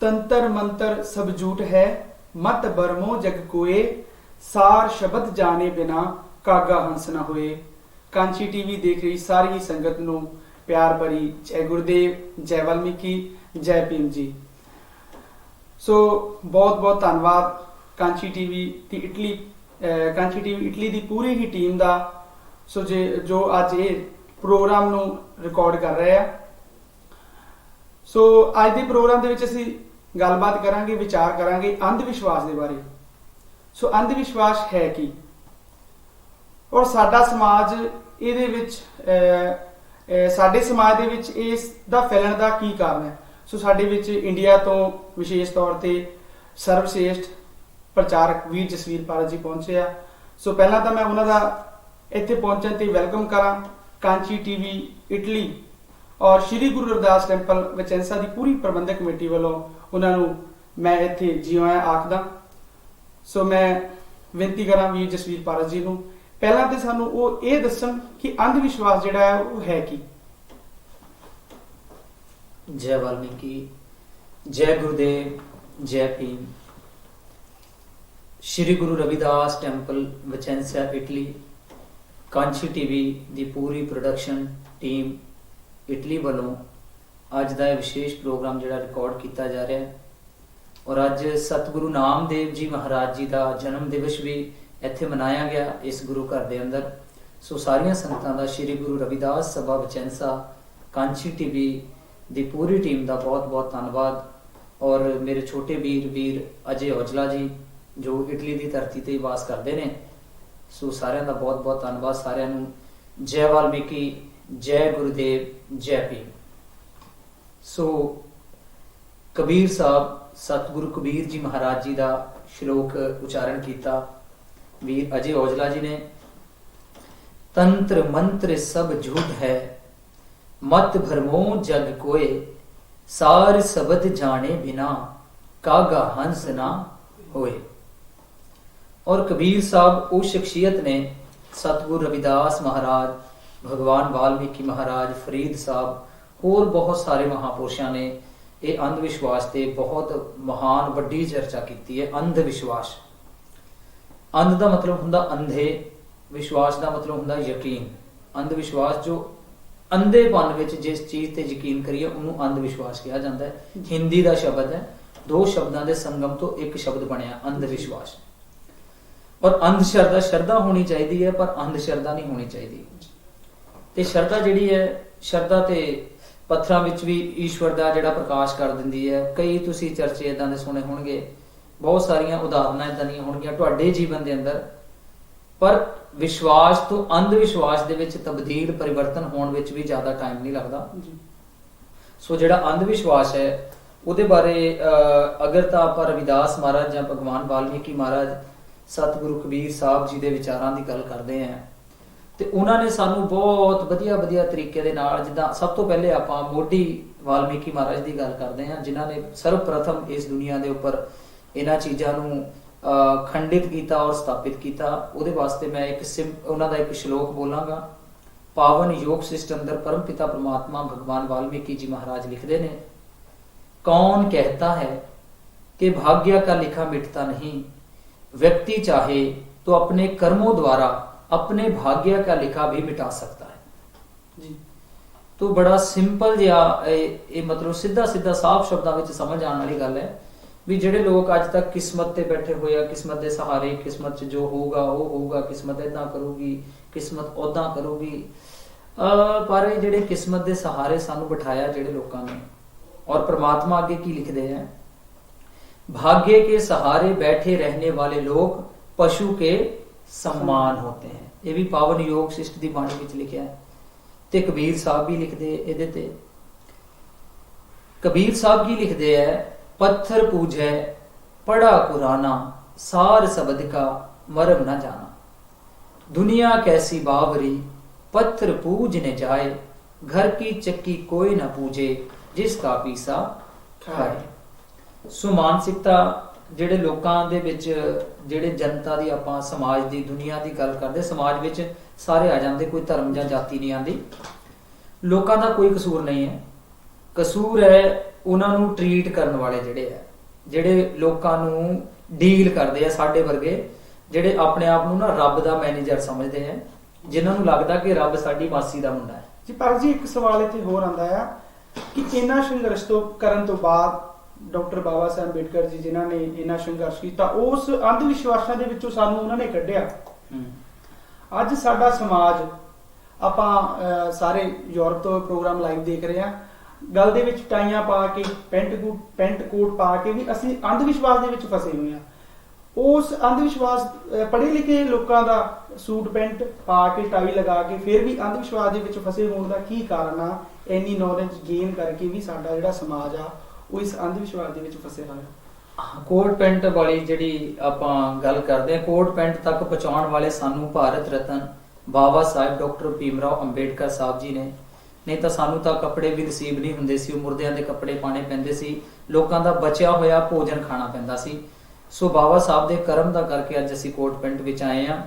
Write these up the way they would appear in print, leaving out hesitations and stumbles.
तंत्र मंत्र सब झूठ है, मत बरमो जग कोए, सार शब्द जाने बिना कागा हंस ना होए। कांची टीवी देख रही सारी ही संगत ਨੂੰ ਪਿਆਰ ਭਰੀ ਜੈ ਗੁਰਦੇਵ, ਜੈ ਵਾਲਮੀਕੀ, ਜੈ ਭੀਮ ਜੀ। ਸੋ ਬਹੁਤ ਬਹੁਤ ਧੰਨਵਾਦ ਕਾਂਚੀ ਟੀਵੀ ਦੀ ਇਟਲੀ ਦੀ ਪੂਰੀ ਹੀ ਟੀਮ ਦਾ, ਸੋ ਜੋ ਅੱਜ ਇਹ ਪ੍ਰੋਗਰਾਮ ਨੂੰ ਰਿਕਾਰਡ ਕਰ ਰਹੇ ਆ। ਸੋ ਅੱਜ ਦੇ ਪ੍ਰੋਗਰਾਮ ਦੇ ਵਿੱਚ ਅਸੀਂ ਗੱਲਬਾਤ ਕਰਾਂਗੇ, ਵਿਚਾਰ ਕਰਾਂਗੇ ਅੰਧ ਵਿਸ਼ਵਾਸ ਦੇ ਬਾਰੇ। ਸੋ ਅੰਧ ਵਿਸ਼ਵਾਸ ਹੈ ਕੀ, ਔਰ ਸਾਡਾ ਸਮਾਜ ਇਹਦੇ ਵਿੱਚ ਸਾਡੇ ਸਮਾਜ ਦੇ ਵਿੱਚ ਇਸ ਦਾ ਫੈਲਣ ਦਾ ਕੀ ਕਾਰਨ ਹੈ। ਸੋ ਸਾਡੇ ਵਿੱਚ ਇੰਡੀਆ ਤੋਂ ਵਿਸ਼ੇਸ਼ ਤੌਰ ਤੇ ਸਰਵਸ਼੍ਰੇਸ਼ਠ ਪ੍ਰਚਾਰਕ ਵੀਰ ਜਸਵੀਰ ਪਾਰਸ ਜੀ ਪਹੁੰਚੇ ਆ। ਸੋ ਪਹਿਲਾਂ ਤਾਂ ਮੈਂ ਉਹਨਾਂ ਦਾ ਇੱਥੇ ਪਹੁੰਚਣ ਤੇ ਵੈਲਕਮ ਕਰਾਂ ਕਾਂਚੀ ਟੀਵੀ ਇਟਲੀ ਔਰ ਸ਼੍ਰੀ ਗੁਰੂ ਰਵਿਦਾਸ ਟੈਂਪਲ ਵਿਚੈਂਸਾ ਦੀ ਪੂਰੀ ਪ੍ਰਬੰਧਕ ਕਮੇਟੀ ਵੱਲੋਂ ਉਹਨਾਂ ਨੂੰ ਮੈਂ ਇੱਥੇ ਜੀ ਆਇਆਂ ਆਖਦਾ। ਸੋ ਮੈਂ ਬੇਨਤੀ ਕਰਾਂ ਵੀਰ ਜਸਵੀਰ ਪਾਰਸ ਜੀ ਨੂੰ ਪਹਿਲਾਂ ਤੇ ਸਾਨੂੰ ਉਹ ਇਹ ਦੱਸਣ ਕਿ ਅੰਧ ਵਿਸ਼ਵਾਸ ਜਿਹੜਾ ਹੈ ਉਹ ਹੈ ਕੀ। जय वाल्मीकि, जय गुरुदेव, जय Bhim. Shri Guru Ravidas temple Vicenza Italy, Kanchi TV दी पूरी प्रोडक्शन टीम इटली वालों अज का विशेष प्रोग्राम जिहड़ा रिकॉर्ड किया जा रहा है। और अज सतगुरु नामदेव जी महाराज जी का जन्म दिवस भी इत्थे मनाया गया इस गुरु घर के अंदर। सो सारिया संगतां दा श्री गुरु रविदास सभा विचेंसा कांची टीवी ਦੀ पूरी टीम का बहुत बहुत धन्यवाद। और मेरे छोटे वीर अजय औजला जी जो इटली की धरती ते वास करते हैं। सो सारिਆਂ ਦਾ बहुत बहुत धन्यवाद सारिਆਂ ਨੂੰ। जय वाल्मीकि, जय गुरुदेव, जय भीम। सो कबीर साहब सतगुरु कबीर जी महाराज जी का श्लोक उच्चारण किया वीर अजय औजला जी ने। तंत्र मंत्र सब झूठ है, मत भरमो जग कोए, सार शब्द जाने बिना कागा हंस ना होए। और कबीर साहब उस शख्सियत ने सतगुरु रविदास महाराज, भगवान वाल्मीकि महाराज, फरीद साहब और बहुत सारे महापुरुषों ने ये अंध विश्वास से बहुत महान वड्डी चर्चा की है। अंध विश्वास, अंध का मतलब हुंदा अंधे, विश्वास का मतलब हुंदा यकीन। अंध विश्वास जो अंधेपन विच जिस चीज ते यकीन करिए उन्होंने अंध विश्वास कहा जाता है। हिंदी का शब्द है, दो शब्दों के संगम तो एक शब्द बनया अंध विश्वास। और अंधश्रद्धा श्रद्धा होनी चाहिए है पर अंधश्रद्धा नहीं होनी चाहिए। ते श्रद्धा जिहड़ी है, श्रद्धा ते पत्थरां विच भी ईश्वर का जिहड़ा प्रकाश कर दिंदी है। कई तुसीं चर्चे इदां दे सुने होणगे, बहुत सारियां उदाहरणां इदां दीयां होणगीआं तुहाडे जीवन के अंदर। पर विश्वास तो अंध विश्वास दे विच तब्दील परिवर्तन होने विच भी ज्यादा टाइम नहीं लगता। सो जिहड़ा अंध विश्वास है उहदे बारे अगर तां आपां रविदास महाराज या भगवान वाल्मीकि महाराज सतगुरु कबीर साहब जी दे विचारां दी गल करदे हैं ते उन्हां ने सानू बहुत वधिया तरीके दे नाल, जिद्दां सब तो पहले आपां मोढी वाल्मीकि महाराज दी गल करदे हैं जिन्हां ने सर्वप्रथम इस दुनिया दे उपर इन्हां चीज़ां नू खंडित किया और स्थापित किया। उहदे वास्ते मैं उन्हां दा एक श्लोक बोलांगा। पावन योग शिष्ट अंदर परम पिता परमात्मा भगवान वाल्मीकि जी महाराज लिखते हैं, कौन कहता है कि भाग्य का लिखा मिटता नहीं, व्यक्ति चाहे तो अपने कर्मों द्वारा अपने भाग्य का लिखा भी मिटा सकता है जी। तो बड़ा सिंपल जिहा मतलब सीधा सीधा साफ शब्दों में समझ आने वाली गल है भी ਜਿਹੜੇ लोग अज तक किस्मत ते बैठे हुए आ, किस्मत के सहारे, किस्मत च जो होगा वो होगा, किस्मत इदां करूगी, किस्मत उदां करूगी। पर ਜਿਹੜੇ किस्मत के सहारे सानू बिठाया ਜਿਹੜੇ लोगों ने, और परमात्मा आगे की लिखते हैं, भाग्य के सहारे बैठे रहने वाले लोग पशु के सम्मान होते हैं। ये भी पावन योग शिष्ट की बाणी विच लिखा है। ते कबीर साहब भी लिखते इहदे ते। कबीर साहब की लिखते हैं, पत्थर पूजै पढ़ा कुराना, सार शब्द का मरम न जाना। दुनिया कैसी बावरी, पत्थर पूजने जाए, घर की चक्की कोई न पूजे, जिसका पीसा खाए। सो मानसिकता ਜਿਹੜੇ ਲੋਕਾਂ ਦੇ ਵਿੱਚ ਜਿਹੜੇ ਜਨਤਾ ਦੀ ਆਪਾਂ ਸਮਾਜ ਦੀ ਦੁਨੀਆ ਦੀ ਗੱਲ ਕਰਦੇ, ਸਮਾਜ ਵਿੱਚ ਸਾਰੇ ਆ ਜਾਂਦੇ, ਕੋਈ ਧਰਮ ਜਾਂ ਜਾਤੀ ਨਹੀਂ ਆਂਦੀ। ਲੋਕਾਂ ਦਾ ਕੋਈ ਕਸੂਰ ਨਹੀਂ ਹੈ, ਕਸੂਰ ਹੈ ਉਹਨਾਂ ਨੂੰ ਟਰੀਟ ਕਰਨ ਵਾਲੇ ਜਿਹੜੇ ਲੋਕਾਂ ਨੂੰ ਡੀਲ ਕਰਦੇ ਆ, ਸਾਡੇ ਵਰਗੇ ਜਿਹੜੇ ਆਪਣੇ ਆਪ ਨੂੰ ਨਾ ਰੱਬ ਦਾ ਮੈਨੇਜਰ ਸਮਝਦੇ ਆ, ਜਿਨ੍ਹਾਂ ਨੂੰ ਲੱਗਦਾ ਕਿ ਰੱਬ ਸਾਡੀ ਮਾਸੀ ਦਾ ਮੁੰਡਾ ਹੈ। ਜੀ ਪਰ ਜੀ ਇੱਕ ਸਵਾਲ ਇੱਥੇ ਹੋਰ ਆਉਂਦਾ ਆ ਕਿ ਇਹਨਾਂ ਸੰਘਰਸ਼ ਤੋਂ ਕਰਨ ਤੋਂ ਬਾਅਦ ਡਾਕਟਰ ਬਾਬਾ ਸਾਹਿਬ ਅੰਬੇਡਕਰ ਜੀ ਜਿਨ੍ਹਾਂ ਨੇ ਇਹਨਾਂ ਸੰਘਰਸ਼ ਕੀਤਾ, ਉਸ ਅੰਧ ਵਿਸ਼ਵਾਸਾਂ ਦੇ ਵਿੱਚੋਂ ਸਾਨੂੰ ਉਹਨਾਂ ਨੇ ਕੱਢਿਆ। ਅੱਜ ਸਾਡਾ ਸਮਾਜ, ਆਪਾਂ ਸਾਰੇ ਯੂਰਪ ਤੋਂ ਪ੍ਰੋਗਰਾਮ ਲਾਈਵ ਦੇਖ ਰਹੇ ਆ, ਗੱਲ ਦੇ ਵਿੱਚ ਟਾਈਆਂ ਪਾ ਕੇ ਪੈਂਟ ਕੋਟ ਪਾ ਕੇ ਵੀ ਅਸੀਂ ਅੰਧ ਵਿਸ਼ਵਾਸ ਦੇ ਵਿੱਚ ਫਸੇ ਹੋਏ ਆ। ਉਸ ਅੰਧ ਵਿਸ਼ਵਾਸ ਪੜ੍ਹੇ ਲਿਖੇ ਲੋਕਾਂ ਦਾ ਸੂਟ ਪੈਂਟ ਪਾ ਕੇ ਟਾਈ ਲਗਾ ਕੇ ਫਿਰ ਵੀ ਅੰਧ ਵਿਸ਼ਵਾਸ ਦੇ ਵਿੱਚ ਫਸੇ ਹੋਣ ਦਾ ਕੀ ਕਾਰਨ ਆ? ਇੰਨੀ ਨੌਲੇਜ ਗੇਨ ਕਰਕੇ ਵੀ ਸਾਡਾ ਜਿਹੜਾ ਸਮਾਜ ਆ ਉਹ ਇਸ ਅੰਧ ਵਿਸ਼ਵਾਸ ਦੇ ਵਿੱਚ ਫਸੇ ਹੋਇਆ। ਕੋਟ ਪੈਂਟ ਵਾਲੀ ਜਿਹੜੀ ਆਪਾਂ ਗੱਲ ਕਰਦੇ ਆ, ਕੋਟ ਪੈਂਟ ਤੱਕ ਪਹੁੰਚਾਉਣ ਵਾਲੇ ਸਾਨੂੰ ਭਾਰਤ ਰਤਨ ਬਾਬਾ ਸਾਹਿਬ ਡਾਕਟਰ ਭੀਮਰਾਓ ਅੰਬੇਡਕਰ ਸਾਹਿਬ ਜੀ ਨੇ। ਨਹੀਂ ਤਾਂ ਸਾਨੂੰ ਤਾਂ ਕੱਪੜੇ ਵੀ ਨਸੀਬ ਨਹੀਂ ਹੁੰਦੇ ਸੀ, ਉਹ ਮੁਰਦਿਆਂ ਦੇ ਕੱਪੜੇ ਪਾਣੇ ਪੈਂਦੇ ਸੀ, ਲੋਕਾਂ ਦਾ ਬਚਿਆ ਹੋਇਆ ਭੋਜਨ ਖਾਣਾ ਪੈਂਦਾ ਸੀ। ਸੋ ਬਾਬਾ ਸਾਹਿਬ ਦੇ ਕਰਮ ਦਾ ਕਰਕੇ ਅੱਜ ਅਸੀਂ ਕੋਟ ਪੈਂਟ ਵਿੱਚ ਆਏ ਆ।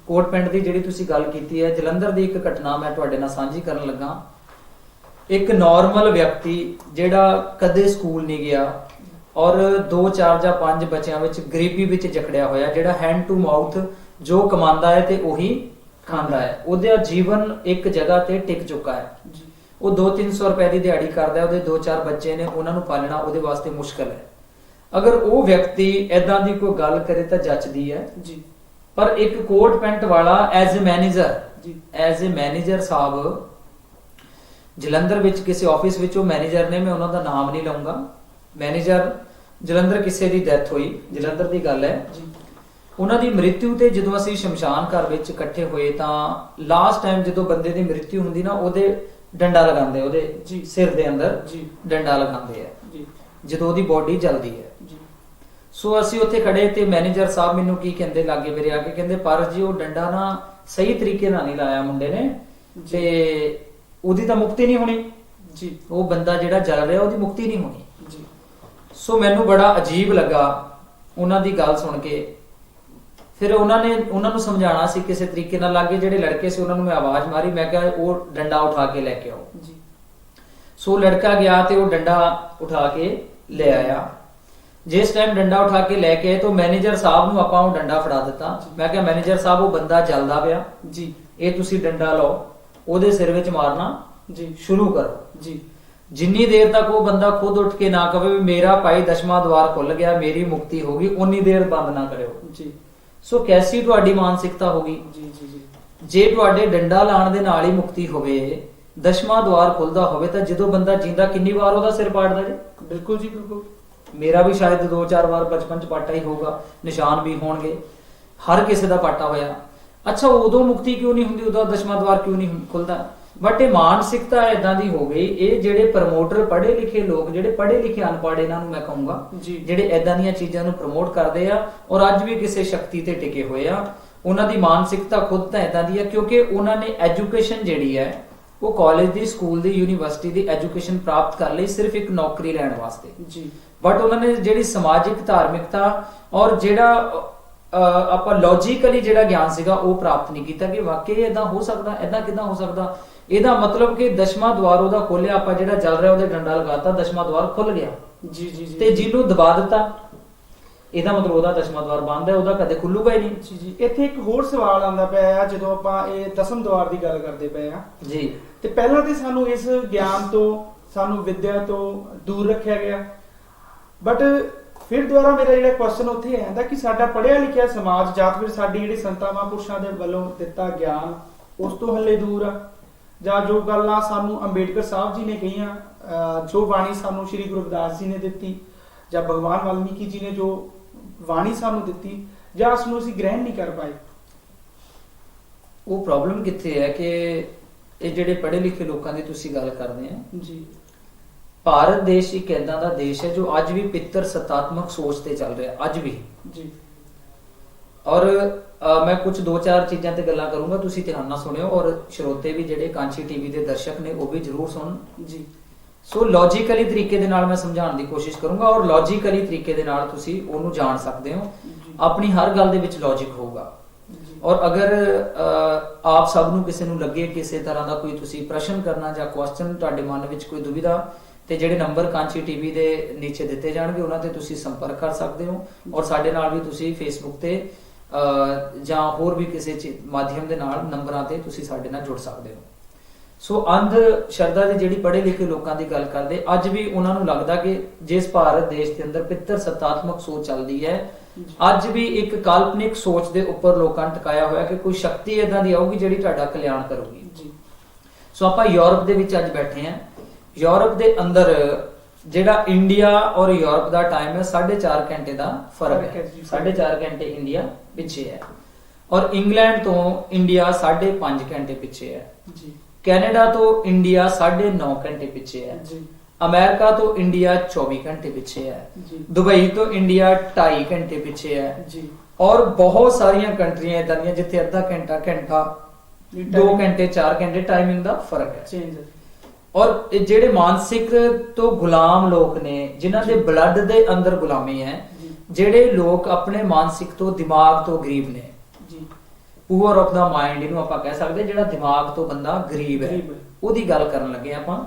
ਕੋਟ ਪੈਂਟ ਦੀ ਜਿਹੜੀ ਤੁਸੀਂ ਗੱਲ ਕੀਤੀ ਹੈ, ਜਲੰਧਰ ਦੀ ਇੱਕ ਘਟਨਾ ਮੈਂ ਤੁਹਾਡੇ ਨਾਲ ਸਾਂਝੀ ਕਰਨ ਲੱਗਾ। ਇੱਕ ਨਾਰਮਲ ਵਿਅਕਤੀ ਜਿਹੜਾ ਕਦੇ ਸਕੂਲ ਨਹੀਂ ਗਿਆ ਔਰ 2 4 ਜਾਂ 5 ਬੱਚਿਆਂ ਵਿੱਚ ਗਰੀਬੀ ਵਿੱਚ ਜਕੜਿਆ ਹੋਇਆ, ਜਿਹੜਾ ਹੈਂਡ ਟੂ ਮਾਊਥ ਜੋ ਕਮਾਉਂਦਾ ਹੈ ਤੇ ਉਹੀ ਖਾਂਦਾ ਹੈ, ਉਹਦਾ ਜੀਵਨ ਇੱਕ ਜਗ੍ਹਾ ਤੇ ਟਿਕ ਚੁੱਕਾ ਹੈ। ਉਹ 200-300 ਰੁਪਏ ਦੀ ਦਿਹਾੜੀ ਕਰਦਾ ਹੈ, ਉਹਦੇ 2-4 ਬੱਚੇ ਨੇ, ਉਹਨਾਂ ਨੂੰ ਪਾਲਣਾ ਉਹਦੇ ਵਾਸਤੇ ਮੁਸ਼ਕਲ ਹੈ। ਅਗਰ ਉਹ ਵਿਅਕਤੀ ਏਦਾਂ ਦੀ ਕੋਈ ਗੱਲ ਕਰੇ ਤਾਂ ਜੱਚਦੀ ਹੈ ਜੀ। ਪਰ ਇੱਕ ਕੋਟ ਪੈਂਟ ਵਾਲਾ as a manager Sahib Jalandhar ਵਿੱਚ ਕਿਸੇ ਆਫਿਸ ਵਿੱਚ ਉਹ ਮੈਨੇਜਰ ਨੇ, ਮੈਂ ਉਹਨਾਂ ਦਾ ਨਾਮ ਨਹੀਂ ਲਵਾਂਗਾ, ਮੈਨੇਜਰ ਜਲੰਧਰ ਕਿਸੇ ਦੀ ਡੈਥ ਹੋਈ, ਜਲੰਧਰ ਦੀ ਗੱਲ ਹੈ ਜੀ। ਉਹਨਾਂ ਦੀ ਮ੍ਰਿਤਿੂ ਤੇ ਜਦੋਂ ਅਸੀਂ ਸ਼ਮਸ਼ਾਨ ਘਰ ਵਿੱਚ ਇਕੱਠੇ ਹੋਏ ਤਾਂ ਲਾਸਟ ਟਾਈਮ ਜਦੋਂ ਬੰਦੇ ਦੀ ਮ੍ਰਿਤਿੂ ਹੁੰਦੀ ਨਾ, ਉਹਦੇ ਡੰਡਾ ਲਗਾਉਂਦੇ, ਉਹਦੇ ਸਿਰ ਦੇ ਅੰਦਰ ਡੰਡਾ ਲਗਾਉਂਦੇ ਆ ਜਦੋਂ ਉਹਦੀ ਬੋਡੀ ਜਲਦੀ ਹੈ। ਸੋ ਅਸੀਂ ਉੱਥੇ ਖੜੇ ਤੇ ਮੈਨੇਜਰ ਸਾਹਿਬ ਮੈਨੂੰ ਕੀ ਕਹਿੰਦੇ ਲਾਗੇ ਮੇਰੇ ਆ ਕੇ, ਕਹਿੰਦੇ ਪਰ ਜੀ ਉਹ ਡੰਡਾ ਨਾ ਸਹੀ ਤਰੀਕੇ ਨਾਲ ਨਹੀਂ ਲਾਇਆ ਮੁੰਡੇ ਨੇ ਤੇ ਉਹਦੀ ਤਾਂ ਮੁਕਤੀ ਨਹੀਂ ਹੋਣੀ ਜੀ, ਉਹ ਬੰਦਾ ਜਿਹੜਾ ਜਲ ਰਿਹਾ ਉਹਦੀ ਮੁਕਤੀ ਨਹੀਂ ਹੋਣੀ ਜੀ। ਸੋ ਮੈਨੂੰ ਬੜਾ ਅਜੀਬ ਲੱਗਾ ਉਹਨਾਂ ਦੀ ਗੱਲ ਸੁਣ ਕੇ। ਫਿਰ ਉਹਨਾਂ ਨੂੰ ਸਮਝਾਉਣਾ ਸੀ ਕਿਸੇ ਤਰੀਕੇ ਨਾਲ, ਲਾਗੇ ਜਿਹੜੇ ਲੜਕੇ ਸੀ ਉਹਨਾਂ ਨੂੰ ਮੈਂ ਆਵਾਜ਼ ਮਾਰੀ, ਮੈਂ ਕਿਹਾ ਉਹ ਡੰਡਾ ਉਠਾ ਕੇ ਲੈ ਕੇ ਆਓ ਜੀ। ਸੋ ਲੜਕਾ ਗਿਆ ਤੇ ਉਹ ਡੰਡਾ ਉਠਾ ਕੇ ਲੈ ਆਇਆ। ਜਿਸ ਟਾਈਮ ਡੰਡਾ ਉਠਾ ਕੇ ਲੈ ਕੇ ਆਏ ਤਾਂ ਮੈਨੇਜਰ ਸਾਹਿਬ ਨੂੰ ਆਪਾਂ ਉਹ ਡੰਡਾ ਫੜਾ ਦਿੱਤਾ। ਮੈਂ ਕਿਹਾ ਮੈਨੇਜਰ ਸਾਹਿਬ ਉਹ ਬੰਦਾ ਜਲਦਾ ਪਿਆ ਜੀ, ਇਹ ਤੁਸੀਂ ਡੰਡਾ ਲਓ, ਉਹਦੇ ਸਿਰ ਵਿੱਚ ਮਾਰਨਾ ਜੀ ਸ਼ੁਰੂ ਕਰੋ ਜੀ। ਜਿੰਨੀ ਦੇਰ ਤੱਕ ਉਹ ਬੰਦਾ ਖੁਦ ਉੱਠ ਕੇ ਨਾ ਕਹੇ ਵੀ ਮੇਰਾ ਭਾਈ 10ਵਾਂ ਦਵਾਰ ਖੁੱਲ ਗਿਆ, ਮੇਰੀ ਮੁਕਤੀ ਹੋ ਗਈ, ਉਨੀ ਦੇਰ ਬੰਦ ਨਾ ਕਰਿਓ ਜੀ। ਸੋ ਕੈਸੀ ਤੁਹਾਡੀ ਮਾਨਸਿਕਤਾ ਹੋਗੀ ਜੀ। ਜੇ ਤੁਹਾਡੇ ਡੰਡਾ ਲਾਣ ਦੇ ਨਾਲ ਹੀ ਮੁਕਤੀ ਹੋਵੇ, 10ਵਾਂ ਦਵਾਰ ਖੁੱਲਦਾ ਹੋਵੇ, ਤਾਂ ਜਦੋਂ ਬੰਦਾ ਜਿੰਦਾ ਕਿੰਨੀ ਵਾਰ ਉਹਦਾ ਸਿਰ ਪਾੜਦਾ ਜੀ? ਬਿਲਕੁਲ ਜੀ ਬਿਲਕੁਲ। ਮੇਰਾ ਵੀ ਸ਼ਾਇਦ 2-4 ਵਾਰ ਬਚਪਨ ਚ ਪਾਟਾ ਹੀ ਹੋਊਗਾ, ਨਿਸ਼ਾਨ ਵੀ ਹੋਣਗੇ, ਹਰ ਕਿਸੇ ਦਾ ਪਾਟਾ ਹੋਇਆ। ਅੱਛਾ, ਉਦੋਂ ਮੁਕਤੀ ਕਿਉਂ ਨਹੀਂ ਹੁੰਦੀ, ਉਦੋਂ 10ਵਾਂ ਦਵਾਰ ਕਿਉਂ ਨਹੀਂ ਖੁੱਲਦਾ? ਬਟ ਇਹ ਮਾਨਸਿਕਤਾ ਏਦਾਂ ਦੀ ਹੋ ਗਈ। ਇਹ ਜਿਹੜੇ ਪ੍ਰਮੋਟਰ ਪੜ੍ਹੇ ਲਿਖੇ ਲੋਕ, ਜਿਹੜੇ ਪੜ੍ਹੇ ਲਿਖੇ ਅਨਪੜ੍ਹ, ਇਹਨਾਂ ਨੂੰ ਮੈਂ ਕਹੂੰਗਾ, ਜਿਹੜੇ ਏਦਾਂ ਦੀਆਂ ਚੀਜ਼ਾਂ ਨੂੰ ਪ੍ਰਮੋਟ ਕਰਦੇ ਆ ਔਰ ਅੱਜ ਵੀ ਕਿਸੇ ਸ਼ਕਤੀ ਤੇ ਟਿਕੇ ਹੋਏ ਆ, ਉਹਨਾਂ ਦੀ ਮਾਨਸਿਕਤਾ ਖੁਦ ਤਾਂ ਏਦਾਂ ਦੀ ਆ ਕਿਉਂਕਿ ਉਹਨਾਂ ਨੇ ਐਜੂਕੇਸ਼ਨ ਜਿਹੜੀ ਹੈ ਉਹ ਕਾਲਜ ਦੀ, ਸਕੂਲ ਦੀ, ਯੂਨੀਵਰਸਿਟੀ ਦੀ ਐਜੂਕੇਸ਼ਨ ਪ੍ਰਾਪਤ ਕਰ ਲਈ ਸਿਰਫ ਇੱਕ ਨੌਕਰੀ ਲੈਣ ਵਾਸਤੇ ਜੀ। ਬਟ ਉਹਨਾਂ ਨੇ ਜਿਹੜੀ ਸਮਾਜਿਕ ਧਾਰਮਿਕਤਾ ਔਰ ਜਿਹੜਾ ਆਪਾਂ ਲੌਜੀਕਲੀ ਜਿਹੜਾ ਗਿਆਨ ਸੀਗਾ ਉਹ ਪ੍ਰਾਪਤ ਨਹੀਂ ਕੀਤਾ ਕਿ ਵਾਕਈ ਏਦਾਂ ਹੋ ਸਕਦਾ, ਏਦਾਂ ਕਿਦਾਂ ਹੋ ਸਕਦਾ। ਇਹਦਾ ਮਤਲਬ ਕਿ 10ਵਾਂ ਦਵਾਰ ਉਹਦਾ ਖੋਲਿਆ, ਆਪਾਂ ਜਿਹੜਾ ਜਲ ਰਿਹਾ ਉਹਦੇ ਡੰਡਾ ਲਗਾਤਾ, 10ਵਾਂ ਦਵਾਰ ਖੁੱਲ ਗਿਆ ਜੀ ਜੀ। ਤੇ ਜਿਹਨੂੰ ਦਬਾ ਦਿੱਤਾ, ਇਹਦਾ ਮਤਲਬ ਉਹਦਾ 10ਵਾਂ ਦਵਾਰ ਬੰਦ ਹੈ, ਉਹਦਾ ਕਦੇ ਖੁੱਲੂਗਾ ਹੀ ਨਹੀਂ ਜੀ। ਇੱਥੇ ਇੱਕ ਹੋਰ ਸਵਾਲ ਆਉਂਦਾ ਪਿਆ ਆ ਜਦੋਂ ਆਪਾਂ ਇਹ 10ਮ ਦਵਾਰ ਦੀ ਗੱਲ ਕਰਦੇ ਪਏ ਆ ਜੀ। ਤੇ ਪਹਿਲਾਂ ਤੇ ਸਾਨੂੰ ਇਸ ਗਿਆਨ ਤੋਂ, ਸਾਨੂੰ ਵਿਦਿਆ ਤੋਂ ਦੂਰ ਰੱਖਿਆ ਗਿਆ, ਬਟ ਫਿਰ ਦੁਬਾਰਾ ਮੇਰਾ ਜਿਹੜਾ ਕੁਐਸਚਨ ਉੱਥੇ ਆਉਂਦਾ ਕਿ ਸਾਡਾ ਪੜ੍ਹਿਆ ਲਿਖਿਆ ਸਮਾਜ ਜਾਂ ਫਿਰ ਸਾਡੀ ਜਿਹੜੀ ਸੰਤਾਂ ਮਹਾਂਪੁਰਸ਼ਾਂ ਦੇ ਵੱਲੋਂ ਦਿੱਤਾ ਗਿਆਨ ਉਸ ਤੋਂ ਹੱਲੇ ਦੂਰ ਆ, ਜਾਂ ਜੋ ਗੱਲਾਂ ਸਾਨੂੰ ਅੰਬੇਡਕਰ ਸਾਹਿਬ ਜੀ ਨੇ ਕਹੀਆਂ, ਜੋ ਬਾਣੀ ਸਾਨੂੰ ਸ਼੍ਰੀ ਗੁਰੂ ਰਵਿਦਾਸ ਜੀ ਨੇ ਦਿੱਤੀ, ਜਾਂ ਭਗਵਾਨ ਵਾਲਮੀਕੀ ਜੀ ਨੇ ਜੋ ਬਾਣੀ ਸਾਨੂੰ ਦਿੱਤੀ, ਜਾਂ ਉਸ ਨੂੰ ਅਸੀਂ ਗ੍ਰਹਿਣ ਨਹੀਂ ਕਰ ਪਾਏ। ਉਹ ਪ੍ਰੋਬਲਮ ਕਿੱਥੇ ਹੈ ਕਿ ਇਹ ਜਿਹੜੇ ਪੜ੍ਹੇ ਲਿਖੇ ਲੋਕਾਂ ਦੀ ਤੁਸੀਂ ਗੱਲ ਕਰਦੇ ਆ ਜੀ, ਭਾਰਤ ਦੇਸ਼ ਇੱਕ ਏਦਾਂ ਦਾ ਦੇਸ਼ ਹੈ ਜੋ ਅੱਜ ਵੀ ਪਿੱਤਰ ਸਤਾਤਮਕ ਸੋਚ ਤੇ ਚੱਲ ਰਿਹਾ, ਅੱਜ ਵੀ ਜੀ। ਔਰ ਮੈਂ ਕੁਝ 2-4 ਚੀਜ਼ਾਂ ਤੇ ਗੱਲਾਂ ਕਰੂੰਗਾ, ਤੁਸੀਂ ਧਿਆਨ ਨਾਲ ਸੁਣਿਓ ਔਰ ਸਰੋਤੇ ਵੀ ਜਿਹੜੇ ਕਾਂਚੀ ਟੀਵੀ ਦੇ ਦਰਸ਼ਕ ਨੇ ਉਹ ਵੀ ਜ਼ਰੂਰ ਸੁਣਨ ਜੀ। ਸੋ ਲੌਜੀਕਲੀ ਤਰੀਕੇ ਦੇ ਨਾਲ ਮੈਂ ਸਮਝਾਉਣ ਦੀ ਕੋਸ਼ਿਸ਼ ਕਰੂੰਗਾ ਔਰ ਲੌਜੀਕਲੀ ਤਰੀਕੇ ਦੇ ਨਾਲ ਤੁਸੀਂ ਉਹਨੂੰ ਜਾਣ ਸਕਦੇ ਹੋ। ਆਪਣੀ ਹਰ ਗੱਲ ਦੇ ਵਿੱਚ ਲੌਜਿਕ ਹੋਊਗਾ। ਔਰ ਅਗਰ ਆਪ ਸਭ ਨੂੰ ਕਿਸੇ ਨੂੰ ਲੱਗੇ ਕਿਸੇ ਤਰ੍ਹਾਂ ਦਾ ਕੋਈ ਤੁਸੀਂ ਪ੍ਰਸ਼ਨ ਕਰਨਾ ਜਾਂ ਕੁਐਸਚਨ ਤੁਹਾਡੇ ਮਨ ਵਿੱਚ ਕੋਈ ਦੁਵਿਧਾ ਤੇ ਜਿਹੜੇ ਨੰਬਰ ਕਾਂਚੀ ਟੀਵੀ ਦੇ ਨੀਚੇ ਦਿੱਤੇ ਜਾਣਗੇ ਉਹਨਾਂ ਤੇ ਤੁਸੀਂ ਸੰਪਰਕ ਕਰ ਸਕਦੇ ਹੋ ਔਰ ਸਾਡੇ ਨਾਲ ਵੀ ਤੁਸੀਂ ਫੇਸਬੁੱਕ ਤੇ ਜਾਂ ਹੋਰ ਵੀ ਕਿਸੇ ਮਾਧਿਅਮ ਦੇ ਨਾਲ ਨੰਬਰਾਂ ਤੇ ਤੁਸੀਂ ਸਾਡੇ ਨਾਲ ਜੁੜ ਸਕਦੇ ਹੋ। ਸੋ ਅੰਧ ਸ਼ਰਧਾ ਦੇ ਜਿਹੜੀ ਪੜ੍ਹੇ ਲਿਖੇ ਲੋਕਾਂ ਦੀ ਗੱਲ ਕਰਦੇ, ਅੱਜ ਵੀ ਉਹਨਾਂ ਨੂੰ ਲੱਗਦਾ ਕਿ ਜਿਸ ਭਾਰਤ ਦੇਸ਼ ਦੇ ਅੰਦਰ ਪਿੱਤਰ ਸੱਤਾਤਮਕ ਸੋਚ ਚੱਲਦੀ ਹੈ, ਅੱਜ ਵੀ ਇੱਕ ਕਾਲਪਨਿਕ ਸੋਚ ਦੇ ਉੱਪਰ ਲੋਕਾਂ ਨੇ ਟਿਕਾਇਆ ਹੋਇਆ ਕਿ ਕੋਈ ਸ਼ਕਤੀ ਇਦਾਂ ਦੀ ਆਊਗੀ ਜਿਹੜੀ ਤੁਹਾਡਾ ਕਲਿਆਣ ਕਰੂਗੀ ਜੀ। ਸੋ ਆਪਾਂ ਯੂਰਪ ਦੇ ਵਿੱਚ ਅੱਜ ਬੈਠੇ ਹਾਂ। ਯੂਰਪ ਦੇ ਅੰਦਰ ਜਿਹੜਾ ਇੰਡੀਆ ਔਰ ਯੂਰਪ ਦਾ ਟਾਈਮ ਹੈ 4.5 ਘੰਟੇ ਦਾ ਫਰਕ ਹੈ। 4.5 ਘੰਟੇ ਇੰਡੀਆ ਪਿੱਛੇ ਹੈ ਔਰ ਇੰਗਲੈਂਡ ਤੋਂ ਇੰਡੀਆ 5.5 ਘੰਟੇ ਪਿੱਛੇ ਹੈ ਜੀ। ਕੈਨੇਡਾ ਤੋਂ ਇੰਡੀਆ 9.5 ਘੰਟੇ ਪਿੱਛੇ ਹੈ ਜੀ। ਅਮਰੀਕਾ ਤੋਂ ਇੰਡੀਆ 24 ਘੰਟੇ ਪਿੱਛੇ ਹੈ ਜੀ। ਦੁਬਈ ਤੋਂ ਇੰਡੀਆ 2.5 ਘੰਟੇ ਪਿੱਛੇ ਹੈ ਜੀ। ਔਰ ਬਹੁਤ ਸਾਰੀਆਂ ਕੰਟਰੀਆਂ ਇਦਾਂ ਦੀਆਂ ਜਿੱਥੇ ਅੱਧਾ ਘੰਟਾ 2 ਘੰਟੇ 4 ਘੰਟੇ ਟਾਈਮਿੰਗ ਦਾ ਫਰਕ ਹੈ ਚੇਂਜ। ਔਰ ਜਿਹੜੇ ਮਾਨਸਿਕ ਤੋਂ ਗੁਲਾਮ ਲੋਕ ਨੇ, ਜਿਨ੍ਹਾਂ ਦੇ ਬਲੱਡ ਦੇ ਅੰਦਰ ਗੁਲਾਮੀ ਹੈ, ਜਿਹੜੇ ਲੋਕ ਆਪਣੇ ਮਾਨਸਿਕ ਤੋਂ ਦਿਮਾਗ ਤੋਂ ਗਰੀਬ ਨੇ ਜੀ, ਪੂਅਰ ਆਫ ਦਾ ਮਾਈਂਡ ਇਹਨੂੰ ਆਪਾਂ ਕਹਿ ਸਕਦੇ, ਜਿਹੜਾ ਦਿਮਾਗ ਤੋਂ ਬੰਦਾ ਗਰੀਬ ਹੈ, ਉਹਦੀ ਗੱਲ ਕਰਨ ਲੱਗੇ ਆਪਾਂ।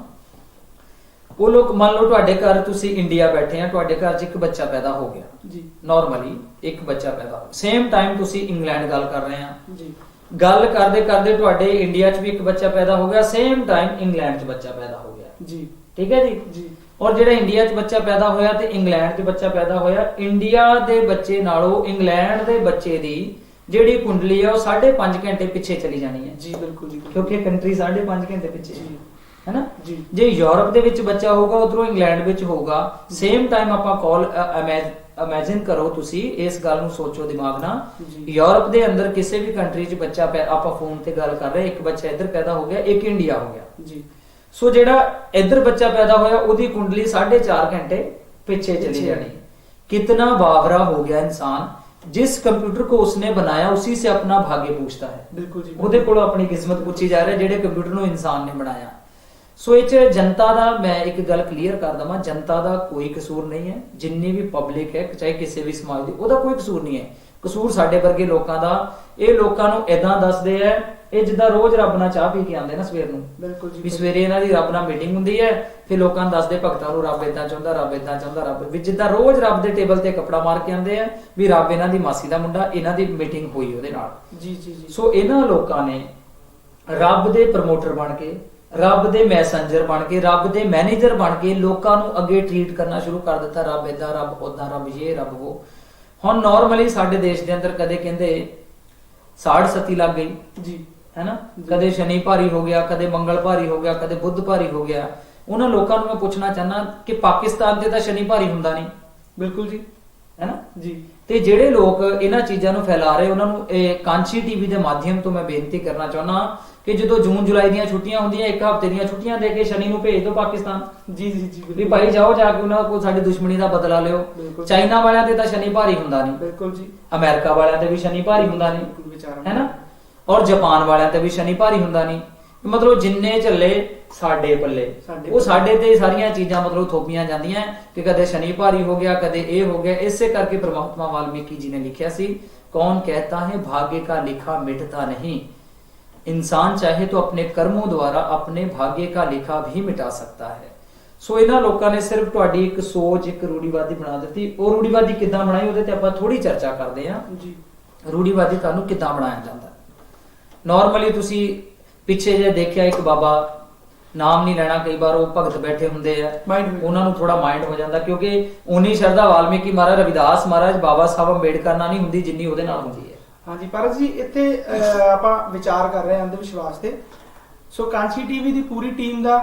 ਉਹ ਲੋਕ, ਮੰਨ ਲਓ ਤੁਹਾਡੇ ਘਰ, ਤੁਸੀਂ ਇੰਡੀਆ ਬੈਠੇ ਆ, ਤੁਹਾਡੇ ਘਰ 'ਚ ਇੱਕ ਬੱਚਾ ਪੈਦਾ ਹੋ ਗਿਆ ਜੀ, ਨਾਰਮਲੀ ਇੱਕ ਬੱਚਾ ਪੈਦਾ ਹੋ, ਸੇਮ ਟਾਈਮ ਤੁਸੀਂ ਇੰਗਲੈਂਡ ਗੱਲ ਕਰ ਰਹੇ ਆ ਜੀ, ਗੱਲ ਕਰਦੇ ਕਰਦੇ ਤੁਹਾਡੇ ਇੰਡੀਆ 'ਚ ਵੀ ਇੱਕ ਬੱਚਾ ਪੈਦਾ ਹੋ ਗਿਆ, ਸੇਮ ਟਾਈਮ ਇੰਗਲੈਂਡ 'ਚ ਬੱਚਾ ਪੈਦਾ ਹੋ ਗਿਆ ਜੀ, ਠੀਕ ਹੈ ਜੀ। ਔਰ ਜਿਹੜਾ ਇੰਡੀਆ 'ਚ ਬੱਚਾ ਪੈਦਾ ਹੋਇਆ ਤੇ ਇੰਗਲੈਂਡ 'ਚ ਬੱਚਾ ਪੈਦਾ ਹੋਇਆ, ਇੰਡੀਆ ਦੇ ਬੱਚੇ ਨਾਲੋਂ ਇੰਗਲੈਂਡ ਦੇ ਬੱਚੇ ਦੀ ਜਿਹੜੀ ਕੁੰਡਲੀ ਹੈ ਉਹ 5.5 ਘੰਟੇ ਪਿੱਛੇ ਚਲੀ ਜਾਣੀ ਹੈ ਜੀ। ਬਿਲਕੁਲ ਜੀ, ਕਿਉਂਕਿ ਕੰਟਰੀ 5.5 ਘੰਟੇ ਪਿੱਛੇ ਹੈ ਨਾ ਜੀ। ਜੇ ਯੂਰਪ ਦੇ ਵਿੱਚ ਬੱਚਾ ਹੋਊਗਾ, ਉਧਰੋਂ ਇੰਗਲੈਂਡ ਵਿੱਚ ਹੋਊਗਾ, ਸੇਮ ਟਾਈਮ ਆਪਾਂ ਕਾਲ ਇਮੇਜਿਨ ਕਰੋ, ਤੁਸੀਂ ਇਸ ਗੱਲ ਨੂੰ ਸੋਚੋ ਦਿਮਾਗ ਨਾਲ। ਯੂਰਪ ਦੇ ਅੰਦਰ ਕਿਸੇ ਵੀ ਕੰਟਰੀ 'ਚ ਬੱਚਾ, ਆਪਾਂ ਫੋਨ ਤੇ ਗੱਲ ਕਰ ਰਹੇ, ਇੱਕ ਬੱਚਾ ਇੱਧਰ ਪੈਦਾ ਹੋ ਗਿਆ, ਇੱਕ ਇੰਡੀਆ ਹੋ ਗਿਆ ਜੀ। ਸੋ ਜਿਹੜਾ ਇੱਧਰ ਬੱਚਾ ਪੈਦਾ ਹੋਇਆ ਉਹਦੀ ਕੁੰਡਲੀ 4.5 ਘੰਟੇ ਪਿੱਛੇ चली जानी। कितना बावरा हो गया इंसान, जिस कंप्यूटर को उसने बनाया उसी से अपना भाग्य पूछता है। बिल्कुल जी, ਉਹਦੇ ਕੋਲੋਂ ਆਪਣੀ ਕਿਸਮਤ ਪੁੱਛੀ ਜਾ ਰਹੀ ਹੈ ਜਿਹੜੇ ਕੰਪਿਊਟਰ ਨੂੰ ਇਨਸਾਨ ਨੇ ਬਣਾਇਆ। ਸੋ ਇਹ 'ਚ ਜਨਤਾ ਦਾ, ਮੈਂ ਇੱਕ ਗੱਲ ਕਲੀਅਰ ਕਰ ਦਵਾਂ, ਜਨਤਾ ਦਾ ਕੋਈ ਕਸੂਰ ਨਹੀਂ ਹੈ। ਜਿੰਨੀ ਵੀ ਪਬਲਿਕ ਹੈ, ਚਾਹੇ ਕਿਸੇ ਵੀ ਸਮਾਜ ਦੀ, ਉਹਦਾ ਕੋਈ ਕਸੂਰ ਨਹੀਂ ਹੈ। ਕਸੂਰ ਸਾਡੇ ਵਰਗੇ ਲੋਕਾਂ ਦਾ। ਇਹ ਲੋਕਾਂ ਨੂੰ ਏਦਾਂ ਦੱਸਦੇ ਆ, ਇਹ ਜਿੱਦਾਂ ਰੋਜ਼ ਰੱਬ ਨਾਲ ਚਾਹ ਪੀ ਕੇ ਆਉਂਦੇ ਨਾ ਸਵੇਰ ਨੂੰ। ਬਿਲਕੁਲ ਜੀ, ਵੀ ਸਵੇਰੇ ਇਹਨਾਂ ਦੀ ਰੱਬ ਨਾਲ ਮੀਟਿੰਗ ਹੁੰਦੀ ਹੈ, ਫਿਰ ਲੋਕਾਂ ਨੂੰ ਦੱਸਦੇ ਭਗਤਾਂ ਨੂੰ ਰੱਬ ਏਦਾਂ ਚਾਹੁੰਦਾ, ਰੱਬ ਏਦਾਂ ਚਾਹੁੰਦਾ, ਰੱਬ ਵੀ ਜਿੱਦਾਂ ਰੋਜ਼ ਰੱਬ ਦੇ ਟੇਬਲ ਤੇ ਕੱਪੜਾ ਮਾਰ ਕੇ ਆਉਂਦੇ ਆ ਵੀ ਰੱਬ ਇਹਨਾਂ ਦੀ ਮਾਸੀ ਦਾ ਮੁੰਡਾ, ਇਹਨਾਂ ਦੀ ਮੀਟਿੰਗ ਹੋਈ ਉਹਦੇ ਨਾਲ ਜੀ ਜੀ ਜੀ। ਸੋ ਇਹਨਾਂ ਲੋਕਾਂ ਨੇ ਰੱਬ ਦੇ ਪ੍ਰਮੋਟਰ ਬਣ ਕੇ, ਰੱਬ ਦੇ ਮੈਸੇਂਜਰ ਬਣ ਕੇ, ਰੱਬ ਦੇ ਮੈਨੇਜਰ ਬਣ ਕੇ ਲੋਕਾਂ ਨੂੰ ਅੱਗੇ ਟ੍ਰੀਟ ਕਰਨਾ ਸ਼ੁਰੂ ਕਰ ਦਿੱਤਾ। ਰੱਬ ਏਦਾਂ, ਰੱਬ ਉਦਾਂ, ਰੱਬ ਇਹ, ਰੱਬ ਉਹ। ਹੁਣ ਨਾਰਮਲੀ ਸਾਡੇ ਦੇਸ਼ ਦੇ ਅੰਦਰ ਕਦੇ ਕਹਿੰਦੇ ਸਾੜ ਸਤੀ ਲੱਗ ਗਈ ਜੀ, है ना, कदे शनि भारी हो गया, कदे मंगल भारी हो गया, कदे बुध भारी हो गया। उन्होंने लोगों को मैं पूछना चाहना कि पाकिस्तान से तो शनि भारी हुंदा नहीं। बिल्कुल जी, है ना जी। ते जेड़े लोग इन्हां चीज़ां नूं फैला रहे, उन्हां नूं कांची टीवी के माध्यम तो मैं बेनती करना चाहना कि जो जून जुलाई दी छुट्टियां होंदियां, एक हफ्ते दी छुट्टियां दे के शनि नूं भेज दो पाकिस्तान जी जी जी, भी भाई जाओ जाके उन्हां कोल साडी दुश्मनी दा बदला लियो। चाइना वालियां ते तां शनि भारी हुंदा नहीं। बिल्कुल जी, अमेरिका वालियां ते भी शनि भारी हुंदा नहीं, है ना, और जापान वालियां ते भी शनि भारी हुंदा नहीं। मतलब जिन्ने झल्ले साडे पल्ले, वो साडे ते सारियां चीजां मतलब थोपियां जांदियां कि कदे शनि भारी हो गया, कदे ए हो गया। इससे करके परमात्मा वाल्मीकि जी ने लिखिया सी, कौन कहता है भाग्य का लिखा मिटता नहीं, इंसान चाहे तो अपने कर्मों द्वारा अपने भाग्य का लिखा भी मिटा सकता है। सो इन्हां लोकां ने सिर्फ तुहाडी एक सोच, एक रूढ़ीवादी बना दित्ती। और रूढ़ीवादी किदां बनाई, ਉਹਦੇ ਤੇ ਆਪਾਂ थोड़ी चर्चा करदे हां जी। रूढ़ीवादी ਤੁਹਾਨੂੰ ਕਿਦਾਂ ਬਣਾਇਆ ਜਾਂਦਾ। नॉर्मली तुसी पिछे जे देखिया, एक बाबा, नाम नहीं लेना, कई बार वो भगत बैठे हुंदे आ, उन्हां नूं थोड़ा माइंड हो जाता, क्योंकि उन्नी शरदा वाल्मीकि महाराज, रविदास महाराज, बाबा साहब अंबेडकर नाल नहीं हुंदी जिन्नी उहदे नाल हुंदी है। हाँ जी पारस जी, इत्थे आपां विचार कर रहे हैं अंध विश्वास ते। सो कांची टीवी दी पूरी टीम दा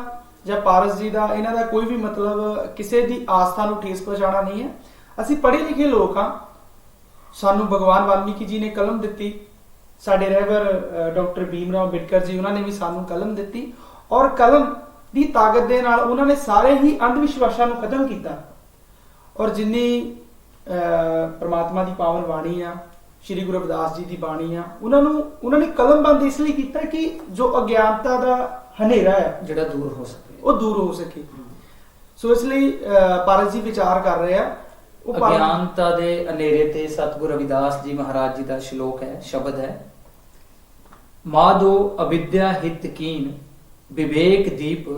ਜਾਂ ਪਾਰਸ ਜੀ ਦਾ, ਇਹਨਾਂ ਦਾ ਕੋਈ ਵੀ ਮਤਲਬ ਕਿਸੇ ਦੀ ਆਸਥਾ ਨੂੰ ਠੇਸ ਪਹੁੰਚਾਉਣਾ ਨਹੀਂ ਹੈ। ਅਸੀਂ ਪੜ੍ਹੇ ਲਿਖੇ ਲੋਕ ਹਾਂ, ਸਾਨੂੰ ਭਗਵਾਨ ਵਾਲਮੀਕੀ ਜੀ ਨੇ ਕਲਮ ਦਿੱਤੀ, ਸਾਡੇ ਰਹਿਬਰ ਡਾਕਟਰ ਭੀਮ ਰਾਓ ਅੰਬੇਡਕਰ ਜੀ, ਉਹਨਾਂ ਨੇ ਵੀ ਸਾਨੂੰ ਕਲਮ ਦਿੱਤੀ, ਔਰ ਕਲਮ ਦੀ ਤਾਕਤ ਦੇ ਨਾਲ ਉਹਨਾਂ ਨੇ ਸਾਰੇ ਹੀ ਅੰਧ ਵਿਸ਼ਵਾਸਾਂ ਨੂੰ ਖਤਮ ਕੀਤਾ। ਔਰ ਜਿੰਨੀ ਪ੍ਰਮਾਤਮਾ ਦੀ ਪਾਵਨ ਬਾਣੀ ਆ, ਸ਼੍ਰੀ ਗੁਰੂ ਰਵਿਦਾਸ ਜੀ ਦੀ ਬਾਣੀ ਆ, ਉਹਨਾਂ ਨੇ ਕਲਮਬੰਦ ਇਸ ਲਈ ਕੀਤਾ ਕਿ ਜੋ ਅਗਿਆਨਤਾ ਦਾ ਹਨੇਰਾ ਹੈ ਜਿਹੜਾ ਦੂਰ ਹੋ ਸਕੇ, ਉਹ ਦੂਰ ਹੋ ਸਕੇ। ਸੋ ਇਸ ਲਈ ਪਾਰਸ ਜੀ ਵਿਚਾਰ ਕਰ ਰਹੇ ਆ। ਅਗਿਆਨਤਾ ਦੇ ਹਨੇਰੇ ਤੇ ਸਤਿਗੁਰੂ ਰਵਿਦਾਸ ਜੀ ਮਹਾਰਾਜ ਜੀ ਦਾ ਸ਼ਲੋਕ ਹੈ, ਸ਼ਬਦ ਹੈ, ਮਾਧੋ ਅਵਿਦਿਆ ਹਿਤ ਕੀਨ ਵਿਵੇਕ ਦੀਪ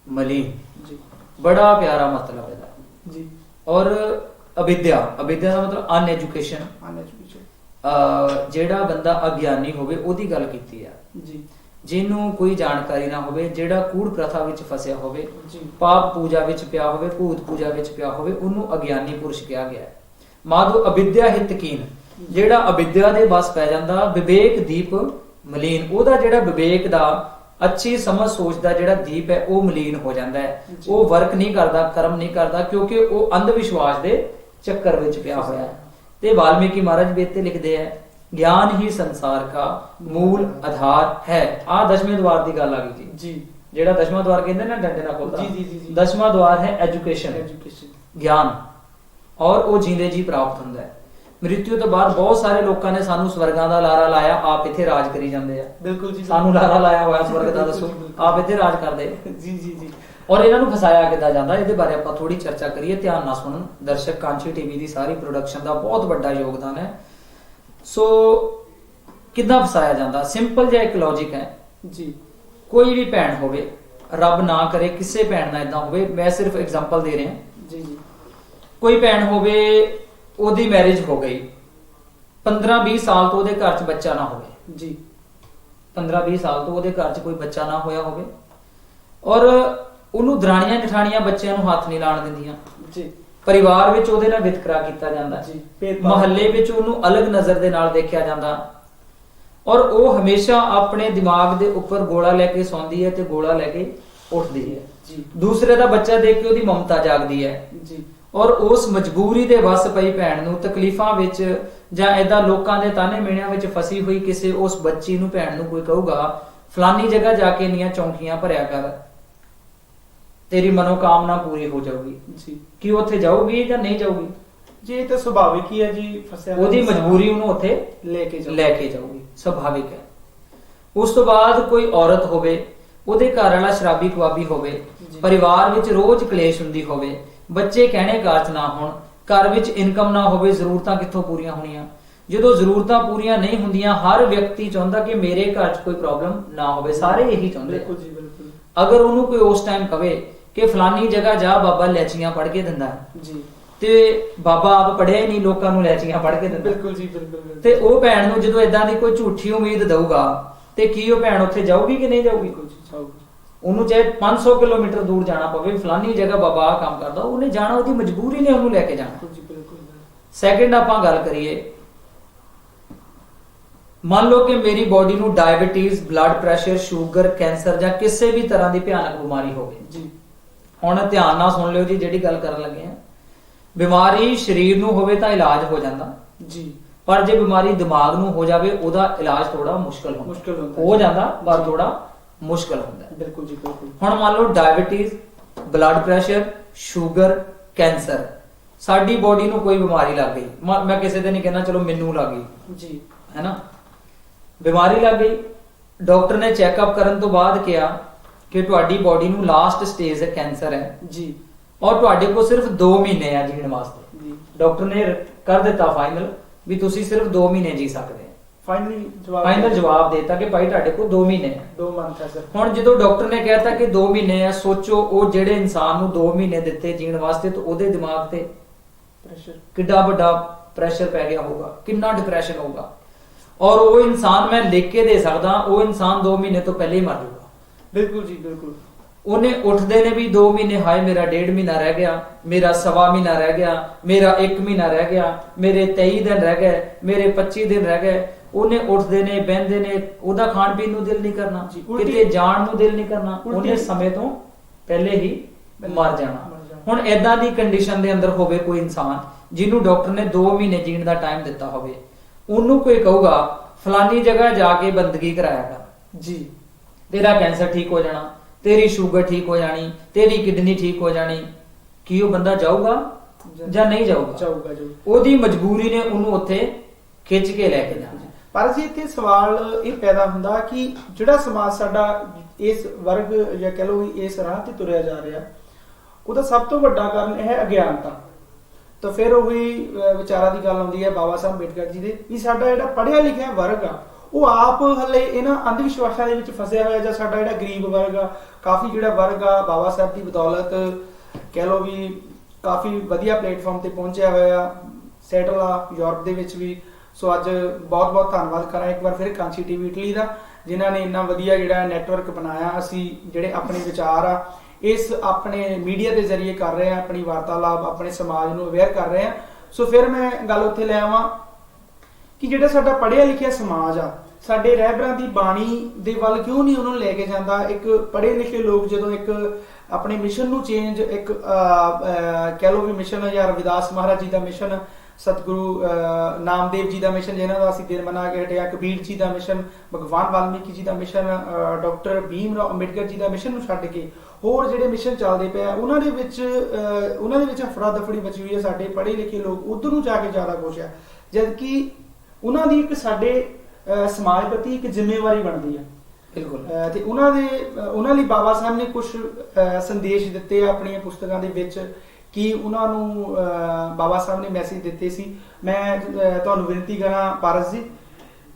ਮਲੀਨ ਜੀ। बड़ा प्यारा मतलब है जी और अविद्या अविद्या ਦਾ ਮਤਲਬ ਅਨਐਜੂਕੇਸ਼ਨ अनएजुकेटेड ਜਿਹੜਾ ਬੰਦਾ ਅਗਿਆਨੀ ਹੋਵੇ ਉਹਦੀ ਗੱਲ ਕੀਤੀ ਆ जी ਜਿਹਨੂੰ ਕੋਈ ਜਾਣਕਾਰੀ ਨਾ ਹੋਵੇ ਜਿਹੜਾ ਕੂੜ ਪ੍ਰਥਾ ਵਿੱਚ ਫਸਿਆ ਹੋਵੇ जी ਪਾਪ ਪੂਜਾ ਵਿੱਚ ਪਿਆ ਹੋਵੇ ਭੂਤ ਪੂਜਾ ਵਿੱਚ ਪਿਆ ਹੋਵੇ ਉਹਨੂੰ ਅਗਿਆਨੀ ਪੁਰਸ਼ ਕਿਹਾ ਗਿਆ ਹੈ ਮਾਧੋ ਅਵਿਦਿਆ ਹਿਤਕੀਨ ਜਿਹੜਾ ਅਵਿਦਿਆ ਦੇ ਬਸ ਪੈ ਜਾਂਦਾ ਵਿਵੇਕ ਦੀਪ ਮਲੀਨ ਉਹਦਾ ਜਿਹੜਾ ਵਿਵੇਕ ਦਾ ਅੱਛੀ ਸਮਝ ਸੋਚ ਦਾ ਜਿਹੜਾ ਦੀਪ ਹੈ ਉਹ ਮਲੀਨ ਹੋ ਜਾਂਦਾ ਹੈ ਜੀ। ਉਹ ਵਰਕ ਨਹੀਂ ਕਰਦਾ ਕਰਮ ਨਹੀਂ ਕਰਦਾ ਕਿਉਂਕਿ ਉਹ ਅੰਧ ਵਿਸ਼ਵਾਸ ਦੇ ਚੱਕਰ ਵਿੱਚ ਪਿਆ ਹੋਇਆ ਹੈ ਤੇ ਵਾਲਮੀਕੀ ਮਹਾਰਾਜ ਵੇਦ ਤੇ ਲਿਖਦੇ ਹੈ ਗਿਆਨ ਹੀ ਸੰਸਾਰ ਦਾ ਮੂਲ ਆਧਾਰ ਹੈ ਆ ਦਸ਼ਵੇਂ ਦਵਾਰ ਦੀ ਗੱਲ ਆ ਗਈ ਜੀ जी ਜਿਹੜਾ ਦਸ਼ਵਾਂ ਦਵਾਰ ਕਹਿੰਦੇ ਨਾ ਡੰਡੇ ਨਾਲ ਖੋਲਦਾ ਜੀ। ਦਸ਼ਵਾਂ ਦਵਾਰ ਹੈ ਐਜੂਕੇਸ਼ਨ एजुकेशन ਗਿਆਨ ਔਰ ਉਹ ਜਿੰਦੇ ਜੀ ਪ੍ਰਾਪਤ ਹੁੰਦਾ ਹੈ ਮ੍ਰਿਤਿੂ ਤੋਂ ਬਾਅਦ ਬਹੁਤ ਸਾਰੇ ਲੋਕਾਂ ਨੇ ਸਾਨੂੰ ਸਵਰਗਾਂ ਦਾ ਲਾਰਾ ਲਾਇਆ ਆਪ ਇੱਥੇ ਰਾਜ ਕਰੀ ਜਾਂਦੇ ਆ बिल्कुल जी ਸਾਨੂੰ ਲਾਰਾ ਲਾਇਆ ਹੋਇਆ ਸਵਰਗ ਦਾ ਦੱਸੋ ਆਪ ਇੱਥੇ ਰਾਜ ਕਰਦੇ जी जी जी ਔਰ ਇਹਨਾਂ ਨੂੰ ਫਸਾਇਆ ਕਿੱਦਾਂ ਜਾਂਦਾ ਇਹਦੇ ਬਾਰੇ ਆਪਾਂ ਥੋੜੀ ਚਰਚਾ ਕਰੀਏ ਧਿਆਨ ਨਾਲ ਸੁਣਨ ਦਰਸ਼ਕ ਕਾਂਚੀ ਟੀਵੀ ਦੀ ਸਾਰੀ ਪ੍ਰੋਡਕਸ਼ਨ ਦਾ ਬਹੁਤ ਵੱਡਾ ਯੋਗਦਾਨ ਹੈ ਸੋ ਕਿੱਦਾਂ ਫਸਾਇਆ ਜਾਂਦਾ ਸਿੰਪਲ ਜਿਹਾ ਇੱਕ ਲੌਜੀਕ ਹੈ जी ਕੋਈ ਵੀ ਭੈਣ ਹੋਵੇ ਰੱਬ ਨਾ ਕਰੇ ਕਿਸੇ ਭੈਣ ਨਾਲ ਇਦਾਂ ਹੋਵੇ ਮੈਂ ਸਿਰਫ ਐਗਜ਼ਾਮਪਲ ਦੇ ਰਿਹਾ जी जी ਕੋਈ ਭੈਣ ਹੋਵੇ ਉਹਦੀ ਮੈਰਿਜ ਹੋ ਗਈ 15-20 ਸਾਲ ਤੋਂ ਉਹਦੇ ਘਰ 'ਚ ਬੱਚਾ ਨਾ ਹੋਵੇ जी 15-20 ਸਾਲ ਤੋਂ ਉਹਦੇ ਘਰ 'ਚ ਕੋਈ ਬੱਚਾ ਨਾ ਹੋਇਆ ਹੋਵੇ ਔਰ ਉਹਨੂੰ ਦਰਾਣੀਆਂ ਜਠਾਣੀਆਂ ਬੱਚਿਆਂ ਨੂੰ ਹੱਥ ਨਹੀਂ ਲਾਣ ਦਿੰਦੀਆਂ जी ਪਰਿਵਾਰ ਵਿੱਚ ਉਹਦੇ ਨਾਲ ਵਿਤਕਰਾ ਕੀਤਾ ਜਾਂਦਾ ਜੀ ਭੇਦਭਾਵ ਮੁਹੱਲੇ ਵਿੱਚ ਉਹਨੂੰ ਅਲੱਗ ਨਜ਼ਰ ਦੇ ਨਾਲ ਦੇਖਿਆ ਜਾਂਦਾ ਔਰ ਉਹ ਹਮੇਸ਼ਾ ਆਪਣੇ ਦਿਮਾਗ ਦੇ ਉੱਪਰ ਗੋਲਾ ਲੈ ਕੇ ਸੌਂਦੀ ਹੈ ਤੇ ਗੋਲਾ ਲੈ ਕੇ ਉੱਠਦੀ ਹੈ जी ਦੂਸਰੇ ਦਾ ਬੱਚਾ ਦੇਖ ਕੇ ਉਹਦੀ ਮਮਤਾ ਜਾਗਦੀ ਹੈ जी ਔਰ ਉਸ ਮਜਬੂਰੀ ਦੇ ਵਸ ਪਈ ਭੈਣ ਨੂੰ ਤਕਲੀਫਾਂ ਵਿੱਚ ਜਾਂ ਏਦਾਂ ਲੋਕਾਂ ਦੇ ਤਾਨੇ ਮਿਹਣਿਆਂ ਵਿੱਚ ਫਸੀ ਹੋਈ ਕਿਸੇ ਉਸ ਬੱਚੀ ਨੂੰ ਭੈਣ ਨੂੰ ਕੋਈ ਕਹੂਗਾ ਫਲਾਨੀ ਜਗ੍ਹਾ ਜਾ ਕੇ ਇੰਨੀਆਂ ਚੌਂਕੀਆਂ ਭਰਿਆ ਕਰ ਤੇਰੀ ਮਨੋਕਾਮਨਾ ਪੂਰੀ ਹੋ ਜਾਊਗੀ जी ਕਿ ਉਹ ਉੱਥੇ ਜਾਊਗੀ ਜਾਂ ਨਹੀਂ ਜਾਊਗੀ जी ये तो स्वाभाविक ही है जी फंसा हुआ ਉਹਦੀ इंसान ਮਜਬੂਰੀ ਉਹਨੂੰ ਉੱਥੇ लेके जाओ ਲੈ ਕੇ ਜਾਊਗੀ ਸੁਭਾਵਿਕ ਹੈ ਉਸ ਤੋਂ ਬਾਅਦ ਕੋਈ ਔਰਤ ਹੋਵੇ ਉਹਦੇ ਘਰ ਵਾਲਾ ਸ਼ਰਾਬੀ ਕਬਾਬੀ ਹੋਵੇ ਜੀ। ਪਰਿਵਾਰ ਵਿੱਚ ਰੋਜ਼ ਕਲੇਸ਼ ਹੁੰਦੀ ਹੋਵੇ ਬੱਚੇ ਕਹਿਣੇ ਕਾਰਜ ਨਾ ਹੋਣ ਘਰ ਵਿੱਚ ਇਨਕਮ ਨਾ ਹੋਵੇ ਜ਼ਰੂਰਤਾਂ ਕਿੱਥੋਂ ਪੂਰੀਆਂ ਹੋਣੀਆਂ ਜਦੋਂ ਜ਼ਰੂਰਤਾਂ ਪੂਰੀਆਂ ਨਹੀਂ ਹੁੰਦੀਆਂ ਹਰ ਵਿਅਕਤੀ ਚਾਹੁੰਦਾ ਕਿ ਮੇਰੇ ਘਰ 'ਚ ਕੋਈ ਪ੍ਰੋਬਲਮ ਨਾ ਹੋਵੇ ਸਾਰੇ ਇਹੀ ਚਾਹੁੰਦੇ ਆ। बिल्कुल जी बिल्कुल ਅਗਰ ਉਹਨੂੰ ਕੋਈ ਉਸ ਟਾਈਮ ਕਵੇ ਕਿ ਫਲਾਨੀ ਜਗ੍ਹਾ ਜਾ ਬਾਬਾ ਲੈਚੀਆਂ ਪੜ੍ਹ ਕੇ ਦਿੰਦਾ ਹੈ, जी ਤੇ ਬਾਬਾ ਆਪ ਪੜ੍ਹਿਆ ਹੀ ਨਹੀਂ ਲੋਕਾਂ ਨੂੰ ਲੈਚੀਆਂ ਪੜ੍ਹ ਕੇ ਦਿੰਦਾ बिल्कुल जी बिल्कुल ਤੇ ਉਹ ਭੈਣ ਨੂੰ ਜਦੋਂ ਇਦਾਂ ਦੀ ਕੋਈ ਝੂਠੀ ਉਮੀਦ ਦਊਗਾ ਤੇ ਕੀ ਉਹ ਭੈਣ ਉੱਥੇ ਜਾਊਗੀ ਕਿ ਨਹੀਂ ਜਾਊਗੀ बिल्कुल जी जाओगे ਉਹਨੂੰ ਚਾਹੇ 500 ਕਿਲੋਮੀਟਰ ਦੂਰ ਜਾਣਾ ਪਵੇ ਫਲਾਨੀ ਜਗ੍ਹਾ ਬਾਬਾ ਆਹ ਕੰਮ ਕਰਦਾ ਉਹਨੇ ਜਾਣਾ ਉਹਦੀ ਮਜਬੂਰੀ ਨੇ ਉਹਨੂੰ ਲੈ ਕੇ ਜਾਣਾ बिल्कुल जी बिल्कुल ਸੈਕਿੰਡ ਆਪਾਂ ਗੱਲ ਕਰੀਏ ਮੰਨ ਲਓ ਕਿ ਮੇਰੀ ਬਾਡੀ ਨੂੰ diabetes blood pressure sugar cancer ਜਾਂ ਕਿਸੇ ਵੀ ਤਰ੍ਹਾਂ ਦੀ ਭਿਆਨਕ ਬਿਮਾਰੀ ਹੋਵੇ जी ਹੁਣ ਧਿਆਨ ਨਾਲ ਸੁਣ ਲਿਓ ਜੀ ਜਿਹੜੀ ਗੱਲ ਕਰਨ ਲੱਗੇ ਆ ਬਿਮਾਰੀ ਸਰੀਰ ਨੂੰ ਹੋਵੇ ਤਾਂ ਇਲਾਜ ਹੋ ਜਾਂਦਾ जी ਪਰ ਜੇ ਬਿਮਾਰੀ ਦਿਮਾਗ ਨੂੰ ਹੋ ਜਾਵੇ ਉਹਦਾ ਇਲਾਜ ਥੋੜਾ ਮੁਸ਼ਕਲ ਹੁੰਦਾ मुश्किल होता ਹੋ है ਜਾਂਦਾ ਪਰ ਥੋੜਾ ਮੁਸ਼ਕਲ ਹੁੰਦਾ ਹੈ। बिल्कुल जी बिल्कुल ਹੁਣ ਮੰਨ ਲਓ diabetes blood pressure sugar cancer ਸਾਡੀ ਬੋਡੀ ਨੂੰ ਕੋਈ ਬਿਮਾਰੀ ਲੱਗ ਗਈ ਮੈਂ ਕਿਸੇ ਦੇ ਨਹੀਂ ਕਹਿਣਾ ਚਲੋ ਮੈਨੂੰ ਲੱਗ ਗਈ जी ਹੈ ਨਾ ਬਿਮਾਰੀ ਲੱਗ ਗਈ ਡਾਕਟਰ ਨੇ ਚੈੱਕਅਪ ਕਰਨ ਤੋਂ ਬਾਅਦ ਕਿਹਾ ਕਿ ਤੁਹਾਡੀ ਬੋਡੀ ਨੂੰ ਲਾਸਟ ਸਟੇਜ ਹੈ ਕੈਂਸਰ ਹੈ जी ਔਰ ਤੁਹਾਡੇ ਕੋਲ ਸਿਰਫ 2 ਮਹੀਨੇ ਆ ਜੀਣ ਵਾਸਤੇ जी ਡਾਕਟਰ ਨੇ ਕਰ ਦਿੱਤਾ ਫਾਈਨਲ ਵੀ ਤੁਸੀਂ ਸਿਰਫ 2 ਮਹੀਨੇ ਜੀ ਸਕਦੇ ਆ फाइनली ਫਾਈਨਲ ਜਵਾਬ ਦੇਤਾ ਕਿ ਭਾਈ ਤੁਹਾਡੇ ਕੋਲ 2 ਮਹੀਨੇ ਆ 2 मंथ है सर ਹੁਣ ਜਦੋਂ ਡਾਕਟਰ ਨੇ ਕਹਿਤਾ ਕਿ 2 ਮਹੀਨੇ ਆ ਸੋਚੋ ਉਹ ਜਿਹੜੇ ਇਨਸਾਨ ਨੂੰ 2 ਮਹੀਨੇ ਦਿੱਤੇ ਜੀਣ ਵਾਸਤੇ ਤਾਂ ਉਹਦੇ ਦਿਮਾਗ ਤੇ प्रेशर ਕਿੱਡਾ ਵੱਡਾ ਪ੍ਰੈਸ਼ਰ ਪੈ ਗਿਆ ਹੋਊਗਾ ਕਿੰਨਾ ਡਿਪਰੈਸ਼ਨ ਹੋਊਗਾ ਔਰ ਉਹ ਇਨਸਾਨ ਮੈਂ ਲਿਖ ਕੇ ਦੇ ਸਕਦਾ ਉਹ ਇਨਸਾਨ 2 ਮਹੀਨੇ ਤੋਂ ਪਹਿਲੇ ਹੀ ਮਰ ਜਾਊਗਾ बिल्कुल जी बिल्कुल ਉਹਨੇ ਉੱਠਦੇ ਨੇ ਵੀ 2 ਮਹੀਨੇ ਹਾਏ ਮੇਰਾ 1.5 ਮਹੀਨਾ ਰਹਿ ਗਿਆ ਮੇਰਾ ਸਵਾ ਮਹੀਨਾ ਰਹਿ ਗਿਆ ਮੇਰਾ 1 ਮਹੀਨਾ ਰਹਿ ਗਿਆ ਮੇਰੇ 23 ਦਿਨ ਰਹਿ ਗਏ ਮੇਰੇ 25 ਦਿਨ ਰਹਿ ਗਏ ਉਹਨੇ ਉੱਠਦੇ ਨੇ ਬਹਿੰਦੇ ਨੇ ਉਹਦਾ ਖਾਣ ਪੀਣ ਨੂੰ ਦਿਲ ਨਹੀਂ ਕਰਨਾ ਜੀ, ਉਲਟੀ- ਕਿਤੇ ਜਾਣ ਨੂੰ ਦਿਲ ਨਹੀਂ ਕਰਨਾ ਉਲਟੀ- ਉਹਨੇ ਸਮੇਂ ਤੋਂ ਪਹਿਲੇ ਹੀ ਮਰ ਮਰ ਜਾਣਾ ਜਾਣਾ। ਹੁਣ ਐਦਾਂ ਦੀ ਕੰਡੀਸ਼ਨ ਦੇ ਅੰਦਰ ਹੋਵੇ ਕੋਈ ਇਨਸਾਨ ਜਿਹਨੂੰ ਡਾਕਟਰ ਨੇ 2 ਮਹੀਨੇ ਜੀਣ ਦਾ ਟਾਈਮ ਦਿੱਤਾ ਹੋਵੇ ਉਹਨੂੰ ਕੋਈ ਕਹੂਗਾ ਫਲਾਨੀ ਜਗ੍ਹਾ ਜਾ ਕੇ ਬੰਦਗੀ ਕਰਾਇਆ ਕਰ जी ਤੇਰਾ ਕੈਂਸਰ ਠੀਕ ਹੋ ਜਾਣਾ ਤੇਰੀ ਸ਼ੂਗਰ ਠੀਕ ਹੋ ਜਾਣੀ ਤੇਰੀ ਕਿਡਨੀ ਠੀਕ ਹੋ ਜਾਣੀ ਕੀ ਉਹ ਬੰਦਾ ਜਾਊਗਾ ਜਾਂ ਨਹੀਂ ਜਾਊਗਾ जाऊगा जो ਉਹਦੀ ਮਜਬੂਰੀ ਨੇ ਉਹਨੂੰ ਉੱਥੇ ਖਿੱਚ ਕੇ ਲੈ ਕੇ ਜਾਣਾ ਪਰ ਜੀ ਇੱਥੇ ਸਵਾਲ ਇਹ ਪੈਦਾ ਹੁੰਦਾ ਕਿ ਜਿਹੜਾ ਸਮਾਜ ਸਾਡਾ ਇਸ ਵਰਗ ਜਾਂ ਕਹ ਲਓ ਵੀ ਇਸ ਰਾਹ ਤੇ ਤੁਰਿਆ ਜਾ ਰਿਹਾ ਉਹਦਾ ਸਭ ਤੋਂ ਵੱਡਾ ਕਾਰਨ ਇਹ ਹੈ ਅਗਿਆਨਤਾ ਤਾਂ ਫਿਰ ਉਹੀ ਵਿਚਾਰਾਂ ਦੀ ਗੱਲ ਆਉਂਦੀ ਹੈ ਬਾਬਾ ਸਾਹਿਬ ਅੰਬੇਡਕਰ ਜੀ ਦੇ ਵੀ ਸਾਡਾ ਜਿਹੜਾ ਪੜ੍ਹਿਆ ਲਿਖਿਆ ਵਰਗ ਆ ਉਹ ਆਪ ਹਲੇ ਇਹਨਾਂ ਅੰਧ ਵਿਸ਼ਵਾਸਾਂ ਦੇ ਵਿੱਚ ਫਸਿਆ ਹੋਇਆ ਜਾਂ ਸਾਡਾ ਜਿਹੜਾ ਗਰੀਬ ਵਰਗ ਆ ਕਾਫੀ ਜਿਹੜਾ ਵਰਗ ਆ ਬਾਬਾ ਸਾਹਿਬ ਦੀ ਬਦੌਲਤ ਕਹਿ ਲਓ ਵੀ ਕਾਫੀ ਵਧੀਆ ਪਲੇਟਫਾਰਮ ਤੇ ਪਹੁੰਚਿਆ ਹੋਇਆ, ਸੈਟਲ ਆ ਯੂਰਪ ਦੇ ਵਿੱਚ ਵੀ। ਸੋ ਅੱਜ ਬਹੁਤ ਬਹੁਤ ਧੰਨਵਾਦ ਕਰਾਂ ਇੱਕ ਵਾਰ ਫਿਰ ਕਾਂਚੀ ਟੀਵੀ ਇਟਲੀ ਦਾ, ਜਿਨ੍ਹਾਂ ਨੇ ਇੰਨਾ ਵਧੀਆ ਜਿਹੜਾ ਨੈਟਵਰਕ ਬਣਾਇਆ। ਅਸੀਂ ਜਿਹੜੇ ਆਪਣੇ ਵਿਚਾਰ ਆ ਇਸ ਆਪਣੇ ਮੀਡੀਆ ਦੇ ਜ਼ਰੀਏ ਕਰ ਰਹੇ ਆ, ਆਪਣੀ ਵਾਰਤਾਲਾਪ ਆਪਣੇ ਸਮਾਜ ਨੂੰ ਅਵੇਅਰ ਕਰ ਰਹੇ ਆ। ਸੋ ਫਿਰ ਮੈਂ ਗੱਲ ਉੱਥੇ ਲੈ ਆਵਾਂ ਕਿ ਜਿਹੜਾ ਸਾਡਾ ਪੜ੍ਹਿਆ ਲਿਖਿਆ ਸਮਾਜ ਆ, ਸਾਡੇ ਰਹਿਬਰਾਂ ਦੀ ਬਾਣੀ ਦੇ ਵੱਲ ਕਿਉਂ ਨਹੀਂ ਉਹਨੂੰ ਲੈ ਕੇ ਜਾਂਦਾ। ਇੱਕ ਪੜ੍ਹੇ ਲਿਖੇ ਲੋਕ ਜਦੋਂ ਇੱਕ ਆਪਣੇ ਮਿਸ਼ਨ ਨੂੰ ਚੇਂਜ, ਇੱਕ ਕਹਿ ਲਓ ਵੀ ਮਿਸ਼ਨ ਜਾਂ ਰਵਿਦਾਸ ਮਹਾਰਾਜ ਜੀ ਦਾ ਮਿਸ਼ਨ, ਸਤਿਗੁਰੂ ਨਾਮਦੇਵ ਜੀ ਦਾ ਮਿਸ਼ਨ ਜਿਨ੍ਹਾਂ ਦਾ ਅਸੀਂ ਦਿਨ ਮਨਾ ਕੇ ਹਟਿਆ, ਕਬੀਰ ਜੀ ਦਾ ਮਿਸ਼ਨ, ਭਗਵਾਨ ਵਾਲਮੀਕੀ ਜੀ ਦਾ ਮਿਸ਼ਨ, ਡਾਕਟਰ ਭੀਮ ਰਾਓ ਅੰਬੇਡਕਰ ਜੀ ਦਾ ਮਿਸ਼ਨ ਨੂੰ ਛੱਡ ਕੇ ਹੋਰ ਜਿਹੜੇ ਮਿਸ਼ਨ ਚੱਲਦੇ ਪਏ ਆ ਉਹਨਾਂ ਦੇ ਵਿੱਚ ਅਫੜਾ ਦਫੜੀ ਮਚੀ ਹੋਈ ਹੈ। ਸਾਡੇ ਪੜ੍ਹੇ ਲਿਖੇ ਲੋਕ ਉਧਰ ਨੂੰ ਜਾ ਕੇ ਜ਼ਿਆਦਾ ਖੁਸ਼ ਆ, ਜਦਕਿ ਉਹਨਾਂ ਦੀ ਇੱਕ ਸਾਡੇ ਸਮਾਜ ਪ੍ਰਤੀ ਇੱਕ ਜ਼ਿੰਮੇਵਾਰੀ ਬਣਦੀ ਆ। ਬਿਲਕੁਲ। ਤੇ ਉਹਨਾਂ ਲਈ ਬਾਬਾ ਸਾਹਿਬ ਨੇ ਕੁਝ ਸੰਦੇਸ਼ ਦਿੱਤੇ ਆ ਆਪਣੀਆਂ ਪੁਸਤਕਾਂ ਦੇ ਵਿੱਚ ਕਿ ਉਹਨਾਂ ਨੂੰ ਬਾਬਾ ਸਾਹਿਬ ਨੇ ਮੈਸੇਜ ਦਿੱਤੇ ਸੀ। ਮੈਂ ਤੁਹਾਨੂੰ ਬੇਨਤੀ ਕਰਾਂ ਪਾਰਸ ਜੀ,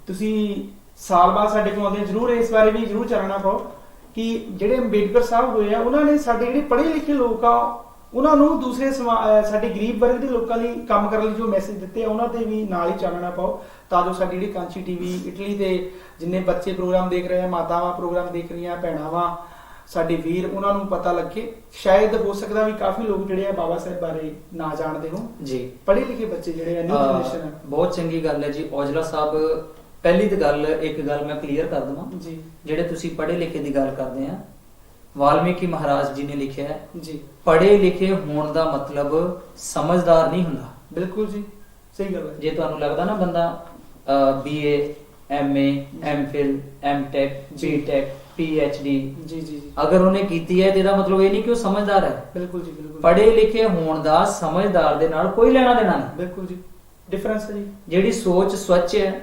ਤੁਸੀਂ ਸਾਲ ਬਾਅਦ ਸਾਡੇ ਕੋਲ ਆਉਂਦੇ ਜ਼ਰੂਰ ਇਸ ਬਾਰੇ ਵੀ ਜ਼ਰੂਰ ਚਾਨਣਾ ਪਾਓ ਕਿ ਜਿਹੜੇ ਅੰਬੇਡਕਰ ਸਾਹਿਬ ਹੋਏ ਆ ਉਹਨਾਂ ਨੇ ਸਾਡੇ ਜਿਹੜੇ ਪੜ੍ਹੇ ਲਿਖੇ ਲੋਕ ਆ ਉਹਨਾਂ ਨੂੰ ਦੂਸਰੇ ਸਾਡੇ ਗਰੀਬ ਵਰਗ ਦੇ ਲੋਕਾਂ ਲਈ ਕੰਮ ਕਰਨ ਲਈ ਜੋ ਮੈਸੇਜ ਦਿੱਤੇ ਆ ਉਹਨਾਂ ਤੇ ਵੀ ਨਾਲ ਹੀ ਚਾਨਣਾ ਪਾਓ, ਤਾਂ ਜੋ ਸਾਡੀ ਜਿਹੜੀ ਕਾਂਚੀ ਟੀਵੀ ਇਟਲੀ ਦੇ ਜਿੰਨੇ ਬੱਚੇ ਪ੍ਰੋਗਰਾਮ ਦੇਖ ਰਹੇ ਆ, ਮਾਤਾਵਾਂ ਪ੍ਰੋਗਰਾਮ ਦੇਖ ਰਹੀਆਂ, ਭੈਣਾਵਾਂ, ਸਾਡੇ ਵੀਰ, ਉਹਨਾਂ ਨੂੰ ਪਤਾ ਲੱਗੇ। ਸ਼ਾਇਦ ਹੋ ਸਕਦਾ ਵੀ ਕਾਫੀ ਲੋਕ ਜਿਹੜੇ ਆ ਬਾਬਾ ਸਾਹਿਬ ਬਾਰੇ ਨਾ ਜਾਣਦੇ ਹੋਣ ਜੀ, ਪੜ੍ਹੇ ਲਿਖੇ ਬੱਚੇ ਜਿਹੜੇ ਆ, ਨਿਊ ਜਨਰੇਸ਼ਨ ਆ। ਬਹੁਤ ਚੰਗੀ ਗੱਲ ਹੈ ਜੀ ਔਜਲਾ ਸਾਹਿਬ। ਪਹਿਲੀ ਤਾਂ ਗੱਲ, ਇੱਕ ਗੱਲ ਮੈਂ ਕਲੀਅਰ ਕਰ ਦਵਾਂ ਜੀ, ਜਿਹੜੇ ਤੁਸੀਂ ਪੜ੍ਹੇ ਲਿਖੇ ਦੀ ਗੱਲ ਕਰਦੇ ਆ, ਵਾਲਮੀਕੀ ਮਹਾਰਾਜ ਜੀ ਨੇ ਲਿਖਿਆ ਹੈ ਜੀ, ਪੜ੍ਹੇ ਲਿਖੇ ਹੋਣ ਦਾ ਮਤਲਬ ਸਮਝਦਾਰ ਨਹੀਂ ਹੁੰਦਾ। ਬਿਲਕੁਲ ਜੀ, ਸਹੀ ਗੱਲ ਹੈ। ਜੇ ਤੁਹਾਨੂੰ ਲੱਗਦਾ ਨਾ ਬੰਦਾ BA, MA, MPhil, MTech, BTech, PhD ਜੀ ਅਗਰ ਉਹਨੇ ਕੀਤੀ ਹੈ ਤੇ ਇਹਦਾ ਮਤਲਬ ਇਹ ਨਹੀਂ ਕਿ ਉਹ ਸਮਝਦਾਰ ਹੈ। ਬਿਲਕੁਲ ਜੀ, ਬਿਲਕੁਲ। ਪੜ੍ਹੇ ਲਿਖੇ ਹੋਣ ਦਾ ਸਮਝਦਾਰ ਦੇ ਨਾਲ ਕੋਈ ਲੈਣਾ ਦੇਣਾ ਨਹੀਂ। ਬਿਲਕੁਲ ਜੀ, ਡਿਫਰੈਂਸ ਹੈ ਜੀ। ਜਿਹੜੀ ਸੋਚ ਸਵੱਛ ਹੈ,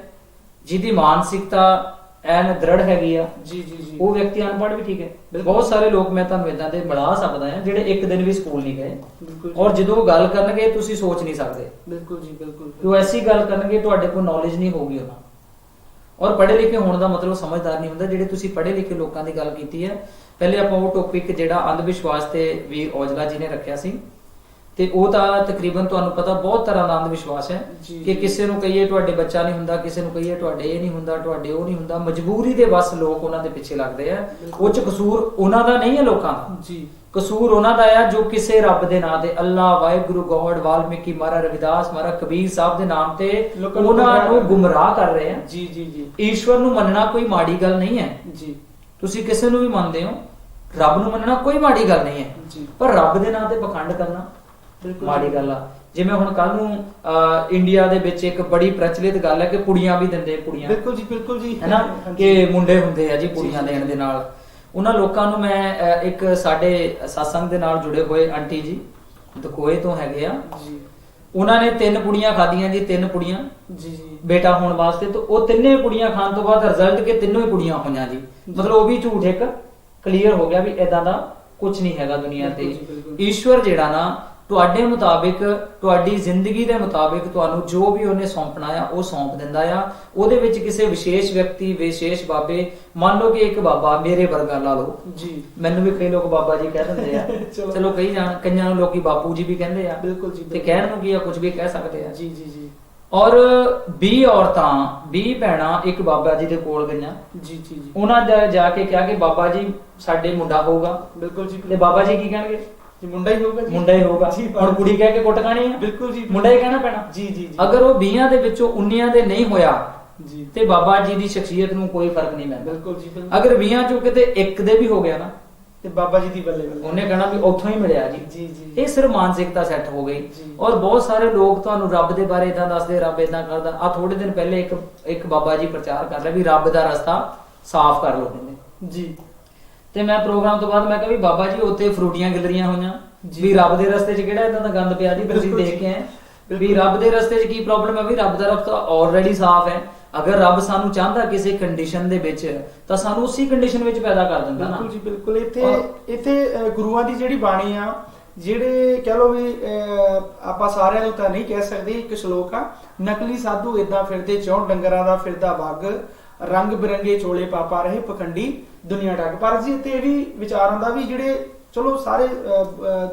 ਜਿਹਦੀ ਮਾਨਸਿਕਤਾ ਐਨ ਦ੍ਰਿੜ ਹੈਗੀ ਆ ਜੀ, ਉਹ ਵਿਅਕਤੀ ਅਨਪੜ੍ਹ ਵੀ ਠੀਕ ਹੈ। ਬਹੁਤ ਸਾਰੇ ਲੋਕ ਮੈਂ ਤੁਹਾਨੂੰ ਇਦਾਂ ਦੇ ਮਿਲਾ ਸਕਦਾ ਹਾਂ ਜਿਹੜੇ ਇੱਕ ਦਿਨ ਵੀ ਸਕੂਲ ਨਹੀਂ ਗਏ, ਔਰ ਜਦੋਂ ਗੱਲ ਕਰਨਗੇ ਤੁਸੀਂ ਸੋਚ ਨਹੀਂ ਸਕਦੇ। ਬਿਲਕੁਲ ਜੀ, ਬਿਲਕੁਲ। ਉਹ ਐਸੀ ਗੱਲ ਕਰਨਗੇ ਤੁਹਾਡੇ ਕੋਲ ਨੌਲੇਜ ਨਹੀਂ ਹੋਊਗੀ ਉਹਨਾਂ। ਔਰ ਪੜ੍ਹੇ ਲਿਖੇ ਹੋਣ ਦਾ ਮਤਲਬ ਸਮਝਦਾਰ ਨਹੀਂ ਹੁੰਦਾ। ਜਿਹੜੇ ਤੁਸੀਂ ਪੜ੍ਹੇ ਲਿਖੇ ਲੋਕਾਂ ਦੀ ਗੱਲ ਕੀਤੀ ਹੈ, ਪਹਿਲੇ ਆਪਾਂ ਉਹ ਟੌਪਿਕ ਜਿਹੜਾ ਅੰਧ ਵਿਸ਼ਵਾਸ ਤੇ ਵੀਰ ਔਜਲਾ ਜੀ ਨੇ ਰੱਖਿਆ ਸੀ, ਤੇ ਉਹ ਤਾਂ ਤਕਰੀਬਨ ਤੁਹਾਨੂੰ ਪਤਾ ਬਹੁਤ ਤਰ੍ਹਾਂ ਦਾ ਅੰਧ ਵਿਸ਼ਵਾਸ ਹੈ ਕਿ ਕਿਸੇ ਨੂੰ ਕਹੀਏ ਤੁਹਾਡੇ ਬੱਚਾ ਨਹੀਂ ਹੁੰਦਾ, ਕਿਸੇ ਨੂੰ ਕਹੀਏ ਤੁਹਾਡੇ ਇਹ ਨਹੀਂ ਹੁੰਦਾ, ਤੁਹਾਡੇ ਉਹ ਨਹੀਂ ਹੁੰਦਾ। ਮਜਬੂਰੀ ਦੇ ਵਸ ਲੋਕ ਉਹਨਾਂ ਦੇ ਪਿੱਛੇ ਲੱਗਦੇ ਆ। ਉਹ ਚ ਕਸੂਰ ਉਹਨਾਂ ਦਾ ਨਹੀਂ ਹੈ ਲੋਕਾਂ ਦਾ ਜੀ, ਕਸੂਰ ਉਹਨਾਂ ਦਾ ਆ ਜੋ ਕਿਸੇ ਰੱਬ ਦੇ ਨਾਂ ਤੇ, ਅੱਲਾ, ਵਾਹਿਗੁਰੂ, ਗੋਡ, ਵਾਲਮੀਕੀ ਮਹਾਰਾਜ, ਰਵਿਦਾਸ ਮਹਾਰਾਜ, ਕਬੀਰ ਸਾਹਿਬ ਦੇ ਨਾਮ ਤੇ ਉਹਨਾਂ ਨੂੰ ਗੁੰਮਰਾਹ ਕਰ ਰਹੇ ਆ। ਜੀ ਜੀ ਜੀ। ਈਸ਼ਵਰ ਨੂੰ ਮੰਨਣਾ ਕੋਈ ਮਾੜੀ ਗੱਲ ਨਹੀਂ ਹੈ ਜੀ, ਤੁਸੀਂ ਕਿਸੇ ਨੂੰ ਵੀ ਮੰਨਦੇ ਹੋ, ਰੱਬ ਨੂੰ ਮੰਨਣਾ ਕੋਈ ਮਾੜੀ ਗੱਲ ਨਹੀਂ ਹੈ, ਪਰ ਰੱਬ ਦੇ ਨਾਂ ਤੇ ਪਖੰਡ ਕਰਨਾ ਮਾੜੀ ਗੱਲ ਆ। ਜਿਵੇਂ ਹੁਣ ਕੱਲ ਨੂੰ ਇੰਡੀਆ ਦੇ ਵਿੱਚ ਇੱਕ ਬੜੀ ਪ੍ਰਚਲਿਤ ਗੱਲ ਹੈ ਕਿ ਕੁੜੀਆਂ ਵੀ ਦਿੰਦੇ, ਕੁੜੀਆਂ, ਬਿਲਕੁਲ ਜੀ, ਬਿਲਕੁਲ ਜੀ, ਹੈਨਾ, ਕਿ ਮੁੰਡੇ ਹੁੰਦੇ ਆ ਜੀ ਕੁੜੀਆਂ ਦੇਣ ਦੇ ਨਾਲ। ਉਹਨਾਂ ਲੋਕਾਂ ਨੂੰ ਮੈਂ ਇੱਕ ਸਾਡੇ ਸਤਸੰਗ ਦੇ ਨਾਲ ਜੁੜੇ ਹੋਏ ਆਂਟੀ ਜੀ ਦਕੋਏ ਤੋਂ ਹੈਗੇ ਆ ਜੀ, ਉਹਨਾਂ ਨੇ 3 ਪੁੜੀਆਂ ਖਾਧੀਆਂ ਜੀ, 3 ਪੁੜੀਆਂ ਜੀ ਬੇਟਾ ਹੋਣ ਵਾਸਤੇ। ਤੇ ਉਹ 3 ਪੁੜੀਆਂ ਖਾਣ ਤੋਂ ਬਾਅਦ ਰਿਜ਼ਲਟ ਕਿ 3 ਹੀ ਪੁੜੀਆਂ ਹੋਈਆਂ ਜੀ। ਮਤਲਬ ਉਹ ਵੀ ਝੂਠ ਇੱਕ ਕਲੀਅਰ ਹੋ ਗਿਆ ਵੀ ਏਦਾਂ ਦਾ ਕੁਝ ਨਹੀਂ ਹੈਗਾ ਦੁਨੀਆ ਤੇ। ਈਸ਼ਵਰ ਜਿਹੜਾ ਨਾ ਤੁਹਾਡੇ ਮੁਤਾਬਿਕ, ਤੁਹਾਡੀ ਜ਼ਿੰਦਗੀ ਦੇ ਮੁਤਾਬਿਕ ਤੁਹਾਨੂੰ ਜੋ ਵੀ ਉਹਨੇ ਸੌਂਪਣਾ ਆ ਉਹ ਸੌਂਪ ਦਿੰਦਾ ਆ। ਉਹਦੇ ਵਿੱਚ ਕਿਸੇ ਵਿਸ਼ੇਸ਼ ਵਿਅਕਤੀ, ਵਿਸ਼ੇਸ਼ ਬਾਬੇ, ਮੰਨ ਲਓ ਕਿ ਇੱਕ ਬਾਬਾ ਮੇਰੇ ਵਰਗਾ ਲਾ ਲਓ ਜੀ, ਮੈਨੂੰ ਵੀ ਕਈ ਲੋਕ ਬਾਬਾ ਜੀ ਕਹਿ ਦਿੰਦੇ ਆ ਚਲੋ ਕਈਆਂ ਨੂੰ ਲੋਕੀ ਬਾਪੂ ਜੀ ਵੀ ਕਹਿੰਦੇ ਆ। ਬਿਲਕੁਲ ਜੀ, ਤੇ ਕਹਿਣ ਨੂੰ ਕੀ ਆ, ਕੁਝ ਵੀ ਕਹਿ ਸਕਦੇ ਆ ਜੀ ਜੀ ਜੀ। ਔਰ 20 ਔਰਤਾਂ, 20 ਭੈਣਾਂ ਇੱਕ ਬਾਬਾ ਜੀ ਦੇ ਕੋਲ ਗਈਆਂ ਜੀ ਜੀ ਜੀ। ਉਹਨਾਂ ਦਾ ਜਾ ਕੇ ਕਿਹਾ ਕਿ ਬਾਬਾ ਜੀ ਸਾਡੇ ਮੁੰਡਾ ਹੋਊਗਾ। ਬਿਲਕੁਲ ਜੀ। ਤੇ ਬਾਬਾ ਜੀ ਕੀ ਕਹਿਣਗੇ ਜੀ, ਮੁੰਡਾ ਹੀ ਹੋਊਗਾ, ਮੁੰਡਾ ਹੀ ਹੋਊਗਾ। ਹੁਣ ਕੁੜੀ ਕਹਿ ਕੇ ਕੁੱਟ ਖਾਣੀ ਹੈ, ਬਿਲਕੁਲ ਜੀ, ਮੁੰਡਾ ਹੀ ਕਹਿਣਾ ਪੈਣਾ ਜੀ ਜੀ। ਅਗਰ ਉਹ 20 ਦੇ ਵਿੱਚੋਂ 19 ਦੇ ਨਹੀਂ ਹੋਇਆ ਜੀ ਤੇ ਬਾਬਾ ਜੀ ਦੀ ਸ਼ਖਸੀਅਤ ਨੂੰ ਕੋਈ ਫਰਕ ਨਹੀਂ ਪੈਂਦਾ। ਬਿਲਕੁਲ ਜੀ। ਅਗਰ 20 ਚੋਂ ਕਿਤੇ ਇੱਕ ਦੇ ਵੀ ਹੋ ਗਿਆ ਨਾ ਤੇ ਬਾਬਾ ਜੀ ਦੀ ਬੱਲੇ ਬੱਲੇ, ਉਹਨੇ ਕਹਿਣਾ ਵੀ ਉੱਥੋਂ ਹੀ ਮਿਲਿਆ ਜੀ ਜੀ ਜੀ। ਇਹ ਸਿਰਫ ਮਾਨਸਿਕਤਾ ਸੈੱਟ ਹੋ ਗਈ। ਔਰ ਬਹੁਤ ਸਾਰੇ ਲੋਕ ਤੁਹਾਨੂੰ ਰੱਬ ਦੇ ਬਾਰੇ ਇਦਾਂ ਦੱਸਦੇ, ਰੱਬ ਇਦਾਂ ਕਰਦਾ। ਆ ਥੋੜੇ ਦਿਨ ਪਹਿਲੇ ਇੱਕ ਬਾਬਾ ਜੀ ਪ੍ਰਚਾਰ ਕਰ ਰਿਹਾ ਵੀ ਰੱਬ ਦਾ ਰਸਤਾ ਸਾਫ਼ ਕਰ ਲਓ ਕਹਿੰਦੇ ਜੀ। ਤੇ ਮੈਂ ਪ੍ਰੋਗਰਾਮ ਤੋਂ ਬਾਅਦ ਮੈਂ ਕਿਹਾ ਵੀ ਬਾਬਾ ਜੀ ਉੱਥੇ ਫਰੂਟੀਆਂ ਗਿਲਰੀਆਂ ਹੋਈਆਂ ਵੀ ਰੱਬ ਦੇ ਰਸਤੇ 'ਚ ਕਿਹੜਾ ਇਦਾਂ ਦਾ ਗੰਦ ਪਿਆ ਜੀ, ਤੁਸੀਂ ਦੇਖ ਕੇ ਆਏ ਵੀ ਰੱਬ ਦੇ ਰਸਤੇ 'ਚ ਕੀ ਪ੍ਰੋਬਲਮ ਹੈ। ਵੀ ਰੱਬ ਦਾ ਰਸਤਾ ਆਲਰੇਡੀ ਸਾਫ਼ ਹੈ। ਅਗਰ ਰੱਬ ਸਾਨੂੰ ਚਾਹੁੰਦਾ ਕਿਸੇ ਕੰਡੀਸ਼ਨ ਦੇ ਵਿੱਚ ਤਾਂ ਸਾਨੂੰ ਉਸੇ ਕੰਡੀਸ਼ਨ ਵਿੱਚ ਪੈਦਾ ਕਰ ਦਿੰਦਾ ਨਾ। ਬਿਲਕੁਲ ਜੀ, ਬਿਲਕੁਲ। ਇੱਥੇ ਗੁਰੂਆਂ ਦੀ ਜਿਹੜੀ ਬਾਣੀ ਆ, ਜਿਹੜੇ ਕਹਿ ਲੋ ਵੀ ਆਪਾਂ ਸਾਰਿਆਂ ਨੂੰ ਤਾਂ ਨਹੀਂ ਕਹਿ ਸਕਦੇ, ਇੱਕ ਸ਼ਲੋਕ ਆ, ਨਕਲੀ ਸਾਧੂ ਏਦਾਂ ਫਿਰਦੇ 4 ਡੰਗਰਾਂ ਦਾ ਫਿਰਦਾ ਵੱਗ, ਰੰਗ ਬਿਰੰਗੇ ਚੋਲੇ ਪਾਪਾ ਰਹੇ ਪਖੰਡੀ ਦੁਨੀਆ ਢੱਕ। ਪਰ ਜੀ ਇੱਥੇ ਇਹ ਵੀ ਵਿਚਾਰ ਆਉਂਦਾ ਵੀ ਜਿਹੜੇ ਚਲੋ ਸਾਰੇ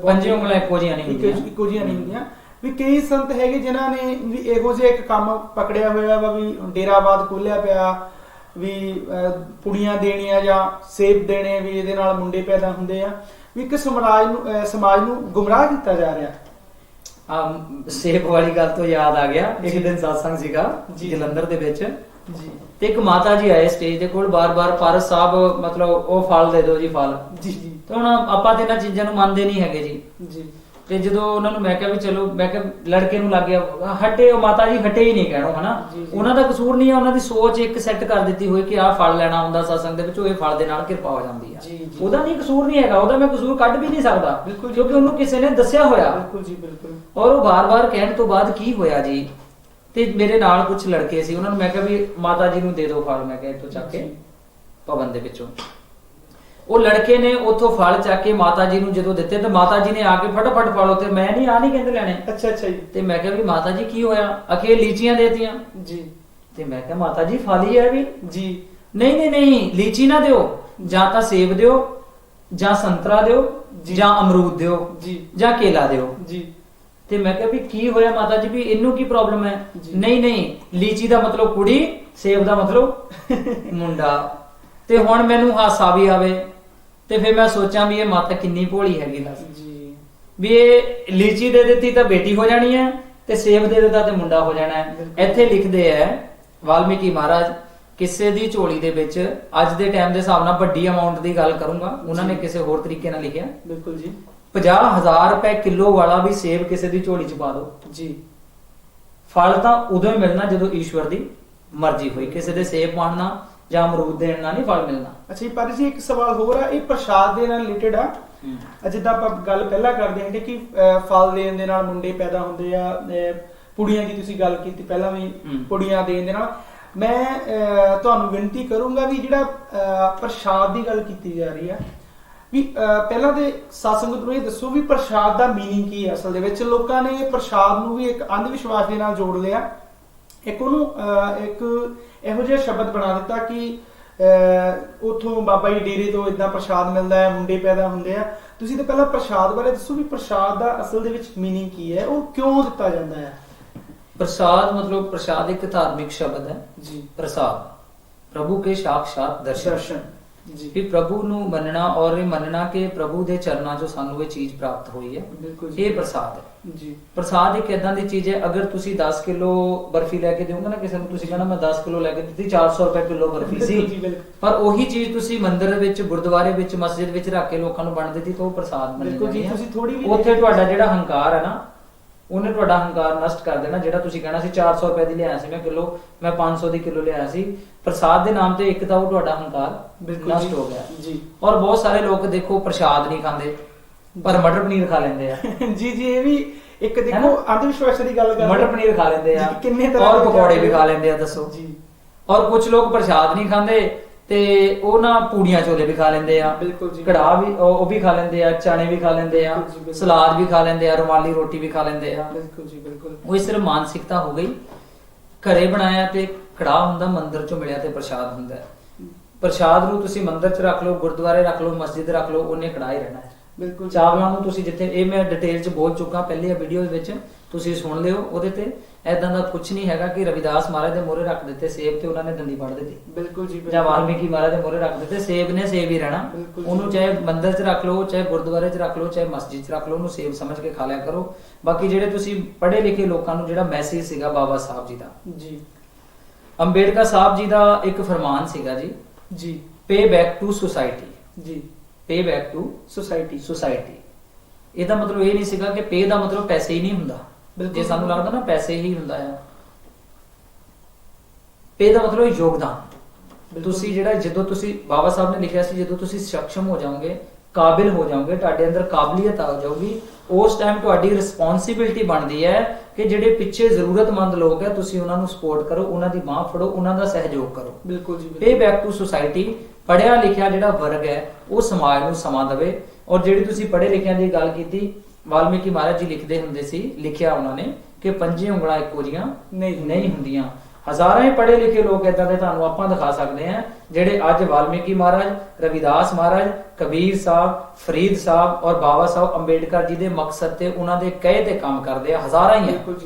ਪੰਜੇ ਉਂਗਲਾਂ ਇੱਕੋ ਜਿਹੀਆਂ ਨਹੀਂ ਹੁੰਦੀਆਂ। ਇੱਕੋ ਜਿਹੀਆਂ ਨਹੀਂ ਹੁੰਦੀਆਂ ਵੀ ਕਈ ਸੰਤ ਹੈਗੇ ਜਿਨ੍ਹਾਂ ਨੇ ਵੀ ਇਹੋ ਜਿਹਾ ਇੱਕ ਕੰਮ ਪਕੜਿਆ ਹੋਇਆ ਵਾ ਵੀ ਡੇਰਾਬਾਦ ਖੋਲਿਆ ਪਿਆ ਵੀ ਪੁੜੀਆਂ ਦੇਣੀਆਂ ਜਾਂ ਸੇਬ ਦੇਣੇ ਵੀ ਇਹਦੇ ਨਾਲ ਮੁੰਡੇ ਪੈਦਾ ਹੁੰਦੇ ਆ, ਵੀ ਇੱਕ ਸਮਾਜ ਨੂੰ ਗੁੰਮਰਾਹ ਕੀਤਾ ਜਾ ਰਿਹਾ। ਸੇਬ ਵਾਲੀ ਗੱਲ ਤੋਂ ਯਾਦ ਆ ਗਿਆ, ਇੱਕ ਦਿਨ satsang ਸੀਗਾ ਜਲੰਧਰ ਦੇ ਵਿੱਚ ਜੀ ਤੇ ਇੱਕ ਮਾਤਾ ਜੀ ਆਏ ਸਟੇਜ ਦੇ ਕੋਲ, ਬਾਰ-ਬਾਰ ਪਾਰਸ ਸਾਹਿਬ ਮਤਲਬ ਉਹ ਫਲ ਦੇ ਦਿਓ ਜੀ ਫਲ ਜੀ ਜੀ ਤੇ ਹੁਣ ਆਪਾਂ ਤੇ ਇਹਨਾਂ ਚੀਜ਼ਾਂ ਨੂੰ ਮੰਨਦੇ ਨਹੀਂ ਹੈਗੇ ਜੀ। ਜੀ ਤੇ ਜਦੋਂ ਉਹਨਾਂ ਨੂੰ ਮੈਂ ਕਿਹਾ ਵੀ ਚਲੋ, ਮੈਂ ਕਿਹਾ ਲੜਕੇ ਨੂੰ ਲੱਗ ਗਿਆ ਹਟੇ, ਉਹ ਮਾਤਾ ਜੀ ਹਟੇ ਹੀ ਨਹੀਂ ਕਹਿਣੋ ਹਨਾ। ਉਹਨਾਂ ਦਾ ਕਸੂਰ ਨਹੀਂ ਹੈ, ਉਹਨਾਂ ਦੀ ਸੋਚ ਇੱਕ ਸੈੱਟ ਕਰ ਦਿੱਤੀ ਹੋਈ ਕਿ ਆਹ ਫਲ ਲੈਣਾ ਹੁੰਦਾ satsang ਦੇ ਵਿੱਚ, ਉਹ ਇਹ ਫਲ ਦੇ ਨਾਲ ਕਿਰਪਾ ਹੋ ਜਾਂਦੀ ਆ। ਉਹਦਾ ਨਹੀਂ ਕਸੂਰ ਨਹੀਂ ਹੈਗਾ, ਉਹਦਾ ਮੈਂ ਕਸੂਰ ਕੱਢ ਵੀ ਨਹੀਂ ਸਕਦਾ ਕਿਉਂਕਿ ਉਹਨੂੰ ਕਿਸੇ ਨੇ ਦੱਸਿਆ ਹੋਇਆ। ਬਿਲਕੁਲ ਜੀ ਬਿਲਕੁਲ। ਔਰ ਉਹ ਬਾਰ-ਬਾਰ ਕਹਿਣ ਤੋਂ ਬਾਅਦ ਕੀ ਹੋਇਆ ਜੀ, ਤੇ ਮੇਰੇ ਨਾਲ ਕੁਝ ਲੜਕੇ ਸੀ, ਉਹਨਾਂ ਨੂੰ ਮੈਂ ਕਿਹਾ ਵੀ ਮਾਤਾ ਜੀ ਨੂੰ ਦੇ ਦਿਓ ਫਲ, ਮੈਂ ਕਿਹਾ ਇੱਥੋਂ ਚੱਕ ਕੇ ਭਵਨ ਦੇ ਵਿੱਚੋਂ। ਉਹ ਲੜਕੇ ਨੇ ਉੱਥੋਂ ਫਲ ਚੱਕ ਕੇ ਮਾਤਾ ਜੀ ਨੂੰ ਜਦੋਂ ਦਿੱਤੇ ਤੇ ਮਾਤਾ ਜੀ ਨੇ ਆ ਕੇ ਫਟਾਫਟ ਫਲ ਉੱਤੇ, ਮੈਂ ਨਹੀਂ ਆ ਨਹੀਂ ਕਹਿੰਦੇ ਲੈਣੇ। ਅੱਛਾ ਅੱਛਾ ਜੀ। ਤੇ ਮੈਂ ਕਿਹਾ ਵੀ ਮਾਤਾ ਜੀ ਕੀ ਹੋਇਆ, ਅਖੇ ਲੀਚੀਆਂ ਦੇਤੀਆਂ ਜੀ। ਤੇ ਮੈਂ ਕਿਹਾ ਮਾਤਾ ਜੀ ਫਲ ਹੀ ਹੈ ਵੀ ਜੀ। ਨਹੀਂ ਨਹੀਂ ਨਹੀਂ, ਲੀਚੀ ਨਾ ਦਿਓ, ਜਾਂ ਤਾਂ ਸੇਬ ਦਿਓ ਜਾਂ ਸੰਤਰਾ ਦਿਓ ਜਾਂ ਅਮਰੂਦ ਦਿਓ ਜਾਂ ਕੇਲਾ ਦਿਓ ਜੀ। ਤੇ ਮੈਂ ਕਿਹਾ ਵੀ ਕੀ ਹੋਇਆ ਮਾਤਾ ਜੀ, ਵੀ ਇਹਨੂੰ ਕੀ ਪ੍ਰੋਬਲਮ ਹੈ? ਨਹੀਂ ਨਹੀਂ, ਲੀਚੀ ਦਾ ਮਤਲਬ ਕੁੜੀ, ਸੇਬ ਦਾ ਮਤਲਬ ਮੁੰਡਾ। ਤੇ ਹੁਣ ਮੈਨੂੰ ਹਾਸਾ ਵੀ ਆਵੇ ਤੇ ਫਿਰ ਮੈਂ ਸੋਚਾਂ ਵੀ ਇਹ ਮਾਤਾ ਕਿੰਨੀ ਭੋਲੀ ਹੈਗੀ ਦੱਸ ਜੀ, ਵੀ ਇਹ ਲੀਚੀ ਦੇ ਦਿੱਤੀ ਤਾਂ ਬੇਟੀ ਹੋ ਜਾਣੀ ਹੈ ਤੇ ਸੇਬ ਦੇ ਦਿੱਤਾ ਤੇ ਮੁੰਡਾ ਹੋ ਜਾਣਾ ਹੈ। ਇੱਥੇ ਲਿਖਦੇ ਹੈ ਵਾਲਮੀਕੀ ਮਹਾਰਾਜ, ਕਿਸੇ ਦੀ ਝੋਲੀ ਦੇ ਵਿੱਚ ਅੱਜ ਦੇ ਟਾਈਮ ਦੇ ਹਿਸਾਬ ਨਾਲ ਵੱਡੀ ਅਮਾਉਂਟ ਦੀ ਗੱਲ ਕਰੂੰਗਾ, ਉਹਨਾਂ ਨੇ ਕਿਸੇ ਹੋਰ ਤਰੀਕੇ ਨਾਲ ਲਿਖਿਆ। ਬਿਲਕੁਲ ਜੀ। 50,000 ਰੁਪਏ ਕਿਲੋ ਵਾਲਾ ਵੀ ਸੇਬ ਕਿਸੇ ਦੀ ਝੋਲੀ ਚ ਪਾ ਦੋ ਜੀ, ਫਲ ਤਾਂ ਉਦੋਂ ਹੀ ਮਿਲਣਾ ਜਦੋਂ ਈਸ਼ਵਰ ਦੀ ਮਰਜ਼ੀ ਹੋਈ। ਕਿਸੇ ਦੇ ਸੇਬ ਪਾਣਨਾ ਜਾਂ ਅਮਰੂਦ ਦੇਣ ਨਾਲ ਨਹੀਂ ਫਲ ਮਿਲਣਾ। ਅੱਛਾ ਜੀ, ਪਰ ਜੀ ਇੱਕ ਸਵਾਲ ਹੋਰ ਆ, ਇਹ ਪ੍ਰਸ਼ਾਦ ਦੇ ਨਾਲ ਰਿਲੇਟਡ ਆ। ਜਿੱਦਾਂ ਆਪਾਂ ਗੱਲ ਪਹਿਲਾਂ ਕਰਦੇ ਹਾਂ ਕਿ ਫਲ ਦੇਣ ਦੇ ਨਾਲ ਮੁੰਡੇ ਪੈਦਾ ਹੁੰਦੇ ਆ, ਪੁੜੀਆਂ ਦੀ ਤੁਸੀਂ ਗੱਲ ਕੀਤੀ ਪਹਿਲਾਂ ਵੀ, ਪੁੜੀਆਂ ਦੇਣ ਦੇ ਨਾਲ ਮੈਂ ਤੁਹਾਨੂੰ ਬੇਨਤੀ ਕਰੂੰਗਾ ਵੀ ਜਿਹੜਾ ਪ੍ਰਸ਼ਾਦ ਦੀ ਗੱਲ ਕੀਤੀ ਜਾ ਰਹੀ ਆ, ਵੀ ਪਹਿਲਾਂ ਤੇ ਸਾਧ ਸੰਗਤ ਨੂੰ ਇਹ ਦੱਸੋ ਵੀ ਪ੍ਰਸ਼ਾਦ ਦਾ ਮੀਨਿੰਗ ਕੀ ਹੈ ਅਸਲ ਦੇ ਵਿੱਚ। ਲੋਕਾਂ ਨੇ ਪ੍ਰਸ਼ਾਦ ਨੂੰ ਵੀ ਇੱਕ ਅੰਧ ਵਿਸ਼ਵਾਸ ਦੇ ਨਾਲ ਜੋੜ ਲਿਆ, ਇੱਕ ਉਹਨੂੰ ਇੱਕ ਇਹੋ ਜਿਹਾ ਸ਼ਬਦ ਬਣਾ ਦਿੱਤਾ ਕਿ ਉਥੋਂ ਬਾਬਾ ਜੀ ਡੇਰੇ ਤੋਂ ਇਦਾਂ ਪ੍ਰਸ਼ਾਦ ਮਿਲਦਾ ਹੈ, ਮੁੰਡੇ ਪੈਦਾ ਹੁੰਦੇ ਆ। ਤੁਸੀਂ ਤਾਂ ਪਹਿਲਾਂ ਪ੍ਰਸ਼ਾਦ ਬਾਰੇ ਦੱਸੋ ਵੀ ਪ੍ਰਸ਼ਾਦ ਦਾ ਅਸਲ ਦੇ ਵਿੱਚ ਮੀਨਿੰਗ ਕੀ ਹੈ, ਉਹ ਕਿਉਂ ਦਿੱਤਾ ਜਾਂਦਾ ਹੈ? ਪ੍ਰਸਾਦ ਮਤਲਬ, ਪ੍ਰਸਾਦ ਇੱਕ ਧਾਰਮਿਕ ਸ਼ਬਦ ਹੈ ਜੀ। ਪ੍ਰਸਾਦ ਪ੍ਰਭੂ ਕੇ ਸਾਖਸ਼ਾਤ ਦਰਸ਼ਨ ਜੀ, ਵੀ ਪ੍ਰਭੂ ਨੂੰ ਮੰਨਣਾ ਔਰ ਇਹ ਮੰਨਣਾ ਕਿ ਪ੍ਰਭੂ ਦੇ ਚਰਨਾਂ 'ਚੋਂ ਸਾਨੂੰ ਇਹ ਚੀਜ਼ ਪ੍ਰਾਪਤ ਹੋਈ ਹੈ, ਇਹ ਪ੍ਰਸਾਦ ਹੈ ਜੀ। ਪ੍ਰਸਾਦ ਇੱਕ ਏਦਾਂ ਦੀ ਚੀਜ਼ ਹੈ, ਅਗਰ ਤੁਸੀਂ 10 ਕਿਲੋ ਬਰਫੀ ਲੈ ਕੇ ਦਿਓਗੇ ਨਾ ਕਿਸੇ ਨੂੰ, ਤੁਸੀਂ ਕਹਿੰਦਾ ਮੈਂ 10 ਕਿਲੋ ਲੈ ਕੇ ਦਿੱਤੀ, 400 ਰੁਪਏ ਕਿਲੋ ਬਰਫੀ ਸੀ, ਪਰ ਉਹੀ ਚੀਜ਼ ਤੁਸੀਂ ਮੰਦਿਰ ਵਿੱਚ, ਗੁਰਦੁਆਰੇ ਵਿੱਚ, ਮਸਜਿਦ ਵਿੱਚ ਰੱਖ ਕੇ ਲੋਕਾਂ ਨੂੰ ਵੰਡ ਦਿੱਤੀ ਤਾਂ ਉਹ ਪ੍ਰਸਾਦ ਬਣ ਜਾਂਦੀ ਹੈ। ਉੱਥੇ ਤੁਹਾਡਾ ਜਿਹੜਾ ਹੰਕਾਰ ਹੈ ਨਾ, ਉਹਨੇ ਤੁਹਾਡਾ ਹੰਕਾਰ ਨਸ਼ਟ ਕਰ ਦੇਣਾ। ਜਿਹੜਾ ਤੁਸੀਂ ਕਹਿਣਾ ਸੀ 400 ਰੁਪਏ ਦੀ ਲਿਆਇਆ ਸੀ ਮੈਂ ਕਿਲੋ, ਮੈਂ 500 ਦੀ ਕਿਲੋ ਲਿਆਇਆ ਸੀ, ਪ੍ਰਸਾਦ ਦੇ ਨਾਮ ਤੇ ਇੱਕ ਤਾਂ ਉਹ ਤੁਹਾਡਾ ਹੰਕਾਰ ਨਸ਼ਟ ਹੋ ਗਿਆ ਜੀ। ਔਰ ਬਹੁਤ ਸਾਰੇ ਲੋਕ ਦੇਖੋ ਪ੍ਰਸਾਦ ਨਹੀਂ ਖਾਂਦੇ ਪਰ ਮਟਰ ਪਨੀਰ ਖਾ ਲੈਂਦੇ ਆ ਜੀ ਜੀ। ਇਹ ਵੀ ਇੱਕ ਦੇਖੋ ਅੰਧ ਵਿਸ਼ਵਾਸ ਦੀ ਗੱਲ ਕਰਦੇ, ਮਟਰ ਪਨੀਰ ਖਾ ਲੈਂਦੇ ਆ, ਕਿੰਨੇ ਤਰ੍ਹਾਂ ਔਰ ਪਕੌੜੇ ਵੀ ਖਾ ਲੈਂਦੇ ਆ ਦੱਸੋ ਜੀ। ਔਰ ਕੁਝ ਲੋਕ ਪ੍ਰਸਾਦ ਨਹੀਂ ਖਾਂਦੇ ਤੇ ਉਹ ਨਾ ਪੂੜੀਆਂ ਛੋਲੇ ਵੀ ਖਾ ਲੈਂਦੇ ਆ, ਕੜਾਹ ਵੀ ਉਹ ਵੀ ਖਾ ਲੈਂਦੇ ਆ, ਚਣੇ ਵੀ ਖਾ ਲੈਂਦੇ ਆ, ਸਲਾਦ ਵੀ ਖਾ ਲੈਂਦੇ ਆ, ਰੁਮਾਲੀ ਰੋਟੀ ਵੀ ਖਾ ਲੈਂਦੇ ਆ। ਬਿਲਕੁਲ ਜੀ ਬਿਲਕੁਲ। ਉਹ ਸਿਰਫ ਮਾਨਸਿਕਤਾ ਹੋ ਗਈ। ਘਰੇ ਬਣਾਇਆ ਤੇ ਕੜਾਹ ਹੁੰਦਾ, ਮੰਦਿਰ ਚੋਂ ਮਿਲਿਆ ਤੇ ਪ੍ਰਸ਼ਾਦ ਹੁੰਦਾ। ਪ੍ਰਸ਼ਾਦ ਨੂੰ ਤੁਸੀਂ ਮੰਦਿਰ 'ਚ ਰੱਖ ਲਓ, ਗੁਰਦੁਆਰੇ ਰੱਖ ਲਓ, ਮਸਜਿਦ ਰੱਖ ਲਓ, ਉਹਨੇ ਕੜਾਹ ਹੀ ਰਹਿਣਾ ਹੈ। ਬਿਲਕੁਲ। ਚਾਵਲਾਂ ਨੂੰ ਤੁਸੀਂ ਜਿੱਥੇ, ਇਹ ਮੈਂ ਡਿਟੇਲ 'ਚ ਬੋਲ ਚੁੱਕਾ ਪਹਿਲੇ ਵੀਡੀਓ ਦੇ ਵਿੱਚ, ਤੁਸੀਂ ਸੁਣ ਲਿਓ। ਉਹਦੇ ਤੇ ਐਦਾਂ ਦਾ ਕੁਝ ਨਹੀਂ ਹੈਗਾ ਕਿ ਰਵਿਦਾਸ ਮਹਾਰਾਜ ਦੇ ਮੋਹਰੇ ਰੱਖ ਦਿੱਤੇ ਸੇਬ ਤੇ ਉਹਨਾਂ ਨੇ ਦੰਦੀ ਵੜ ਦਿੱਤੀ। ਬਿਲਕੁਲ ਜੀ। ਜਾਂ ਵਾਲਮੀਕੀ ਮਹਾਰਾਜ ਦੇ ਮੋਹਰੇ ਰੱਖ ਦਿੱਤੇ ਸੇਬ ਨੇ ਸੇਬ ਹੀ ਰਹਿਣਾ। ਉਹਨੂੰ ਚਾਹੇ ਮੰਦਿਰ 'ਚ ਰੱਖ ਲਓ, ਚਾਹੇ ਗੁਰਦੁਆਰੇ 'ਚ ਰੱਖ ਲਓ, ਚਾਹੇ ਮਸਜਿਦ 'ਚ ਰੱਖ ਲਓ, ਉਹਨੂੰ ਸੇਬ ਸਮਝ ਕੇ ਖਾ ਲਿਆ ਕਰੋ। ਬਾਕੀ ਜਿਹੜੇ ਤੁਸੀਂ ਪੜ੍ਹੇ ਲਿਖੇ ਲੋਕਾਂ ਨੂੰ ਜਿਹੜਾ ਮੈਸੇਜ ਸੀਗਾ ਬਾਬਾ ਸਾਹਿਬ ਜੀ ਦਾ ਜੀ, ਅੰਬੇਡਕਰ ਸਾਹਿਬ ਜੀ ਦਾ ਇੱਕ ਫਰਮਾਨ ਸੀਗਾ ਜੀ, ਪੇ ਬੈਕ ਟੂ ਸੋਸਾਇਟੀ ਜੀ, ਪੇ ਬੈਕ ਟੂ ਸੋਸਾਇਟੀ। ਇਹਦਾ ਮਤਲਬ ਇਹ ਨਹੀਂ ਸੀਗਾ ਕਿ ਪੇ ਦਾ ਮਤਲਬ ਪੈਸੇ ਹੀ ਨਹੀਂ ਹੁੰਦਾ। ਜੇ ਸਾਨੂੰ ਲੱਗਦਾ ਨਾ ਪੈਸੇ ਹੀ ਹੁੰਦਾ ਆ, ਪੇ ਦਾ ਮਤਲਬ ਯੋਗਦਾਨ। ਤੁਸੀਂ ਜਿਹੜਾ, ਜਦੋਂ ਤੁਸੀਂ, ਬਾਬਾ ਸਾਹਿਬ ਨੇ ਲਿਖਿਆ ਸੀ, ਜਦੋਂ ਤੁਸੀਂ ਸક્ષਮ ਹੋ ਜਾਓਗੇ, ਕਾਬਿਲ ਹੋ ਜਾਓਗੇ, ਤੁਹਾਡੇ ਅੰਦਰ ਕਾਬਲੀਅਤ ਆ ਜਾਊਗੀ, ਉਸ ਟਾਈਮ ਤੁਹਾਡੀ ਰਿਸਪੌਂਸਿਬਿਲਟੀ ਬਣਦੀ ਹੈ ਕਿ ਜਿਹੜੇ ਪਿੱਛੇ ਜ਼ਰੂਰਤਮੰਦ ਲੋਕ ਹੈ ਤੁਸੀਂ ਉਹਨਾਂ ਨੂੰ ਸਪੋਰਟ ਕਰੋ, ਉਹਨਾਂ ਦੀ ਬਾਹ ਫੜੋ, ਉਹਨਾਂ ਦਾ ਸਹਿਯੋਗ ਕਰੋ। ਬਿਲਕੁਲ ਜੀ। ਪੇ ਬੈਕ ਟੂ ਸੋਸਾਇਟੀ। ਪੜਿਆ ਲਿਖਿਆ ਜਿਹੜਾ ਵਰਗ ਹੈ ਉਹ ਸਮਾਜ ਨੂੰ ਸਮਾਂ ਦੇਵੇ। ਔਰ ਜਿਹੜੀ ਤੁਸੀਂ ਪੜ੍ਹੇ ਲਿਖਿਆਂ ਦੀ ਗੱਲ ਕੀਤੀ, ਵਾਲਮੀਕੀ ਮਹਾਰਾਜ ਜੀ ਲਿਖਦੇ ਹੁੰਦੇ ਸੀ, ਲਿਖਿਆ ਉਹਨਾਂ ਨੇ ਕਿ ਪੰਜੇ ਉਂਗਲਾਂ ਇੱਕੋ ਜੀਆਂ ਨਹੀਂ ਹੁੰਦੀਆਂ। ਹਜ਼ਾਰਾਂ ਹੀ ਪੜ੍ਹੇ ਲਿਖੇ ਲੋਕ ਇਦਾਂ ਦੇ ਤੁਹਾਨੂੰ ਆਪਾਂ ਦਿਖਾ ਸਕਦੇ ਹਾਂ ਜਿਹੜੇ ਅੱਜ ਵਾਲਮੀਕੀ ਮਹਾਰਾਜ, ਰਵਿਦਾਸ ਮਹਾਰਾਜ, ਕਬੀਰ ਸਾਹਿਬ, ਫਰੀਦ ਸਾਹਿਬ ਔਰ ਬਾਬਾ ਸਾਹਿਬ ਅੰਬੇਡਕਰ ਜੀ ਦੇ ਮਕਸਦ ਤੇ ਉਹਨਾਂ ਦੇ ਕਹੇ ਤੇ ਕੰਮ ਕਰਦੇ ਆ। ਹਜ਼ਾਰਾਂ ਹੀ ਆ,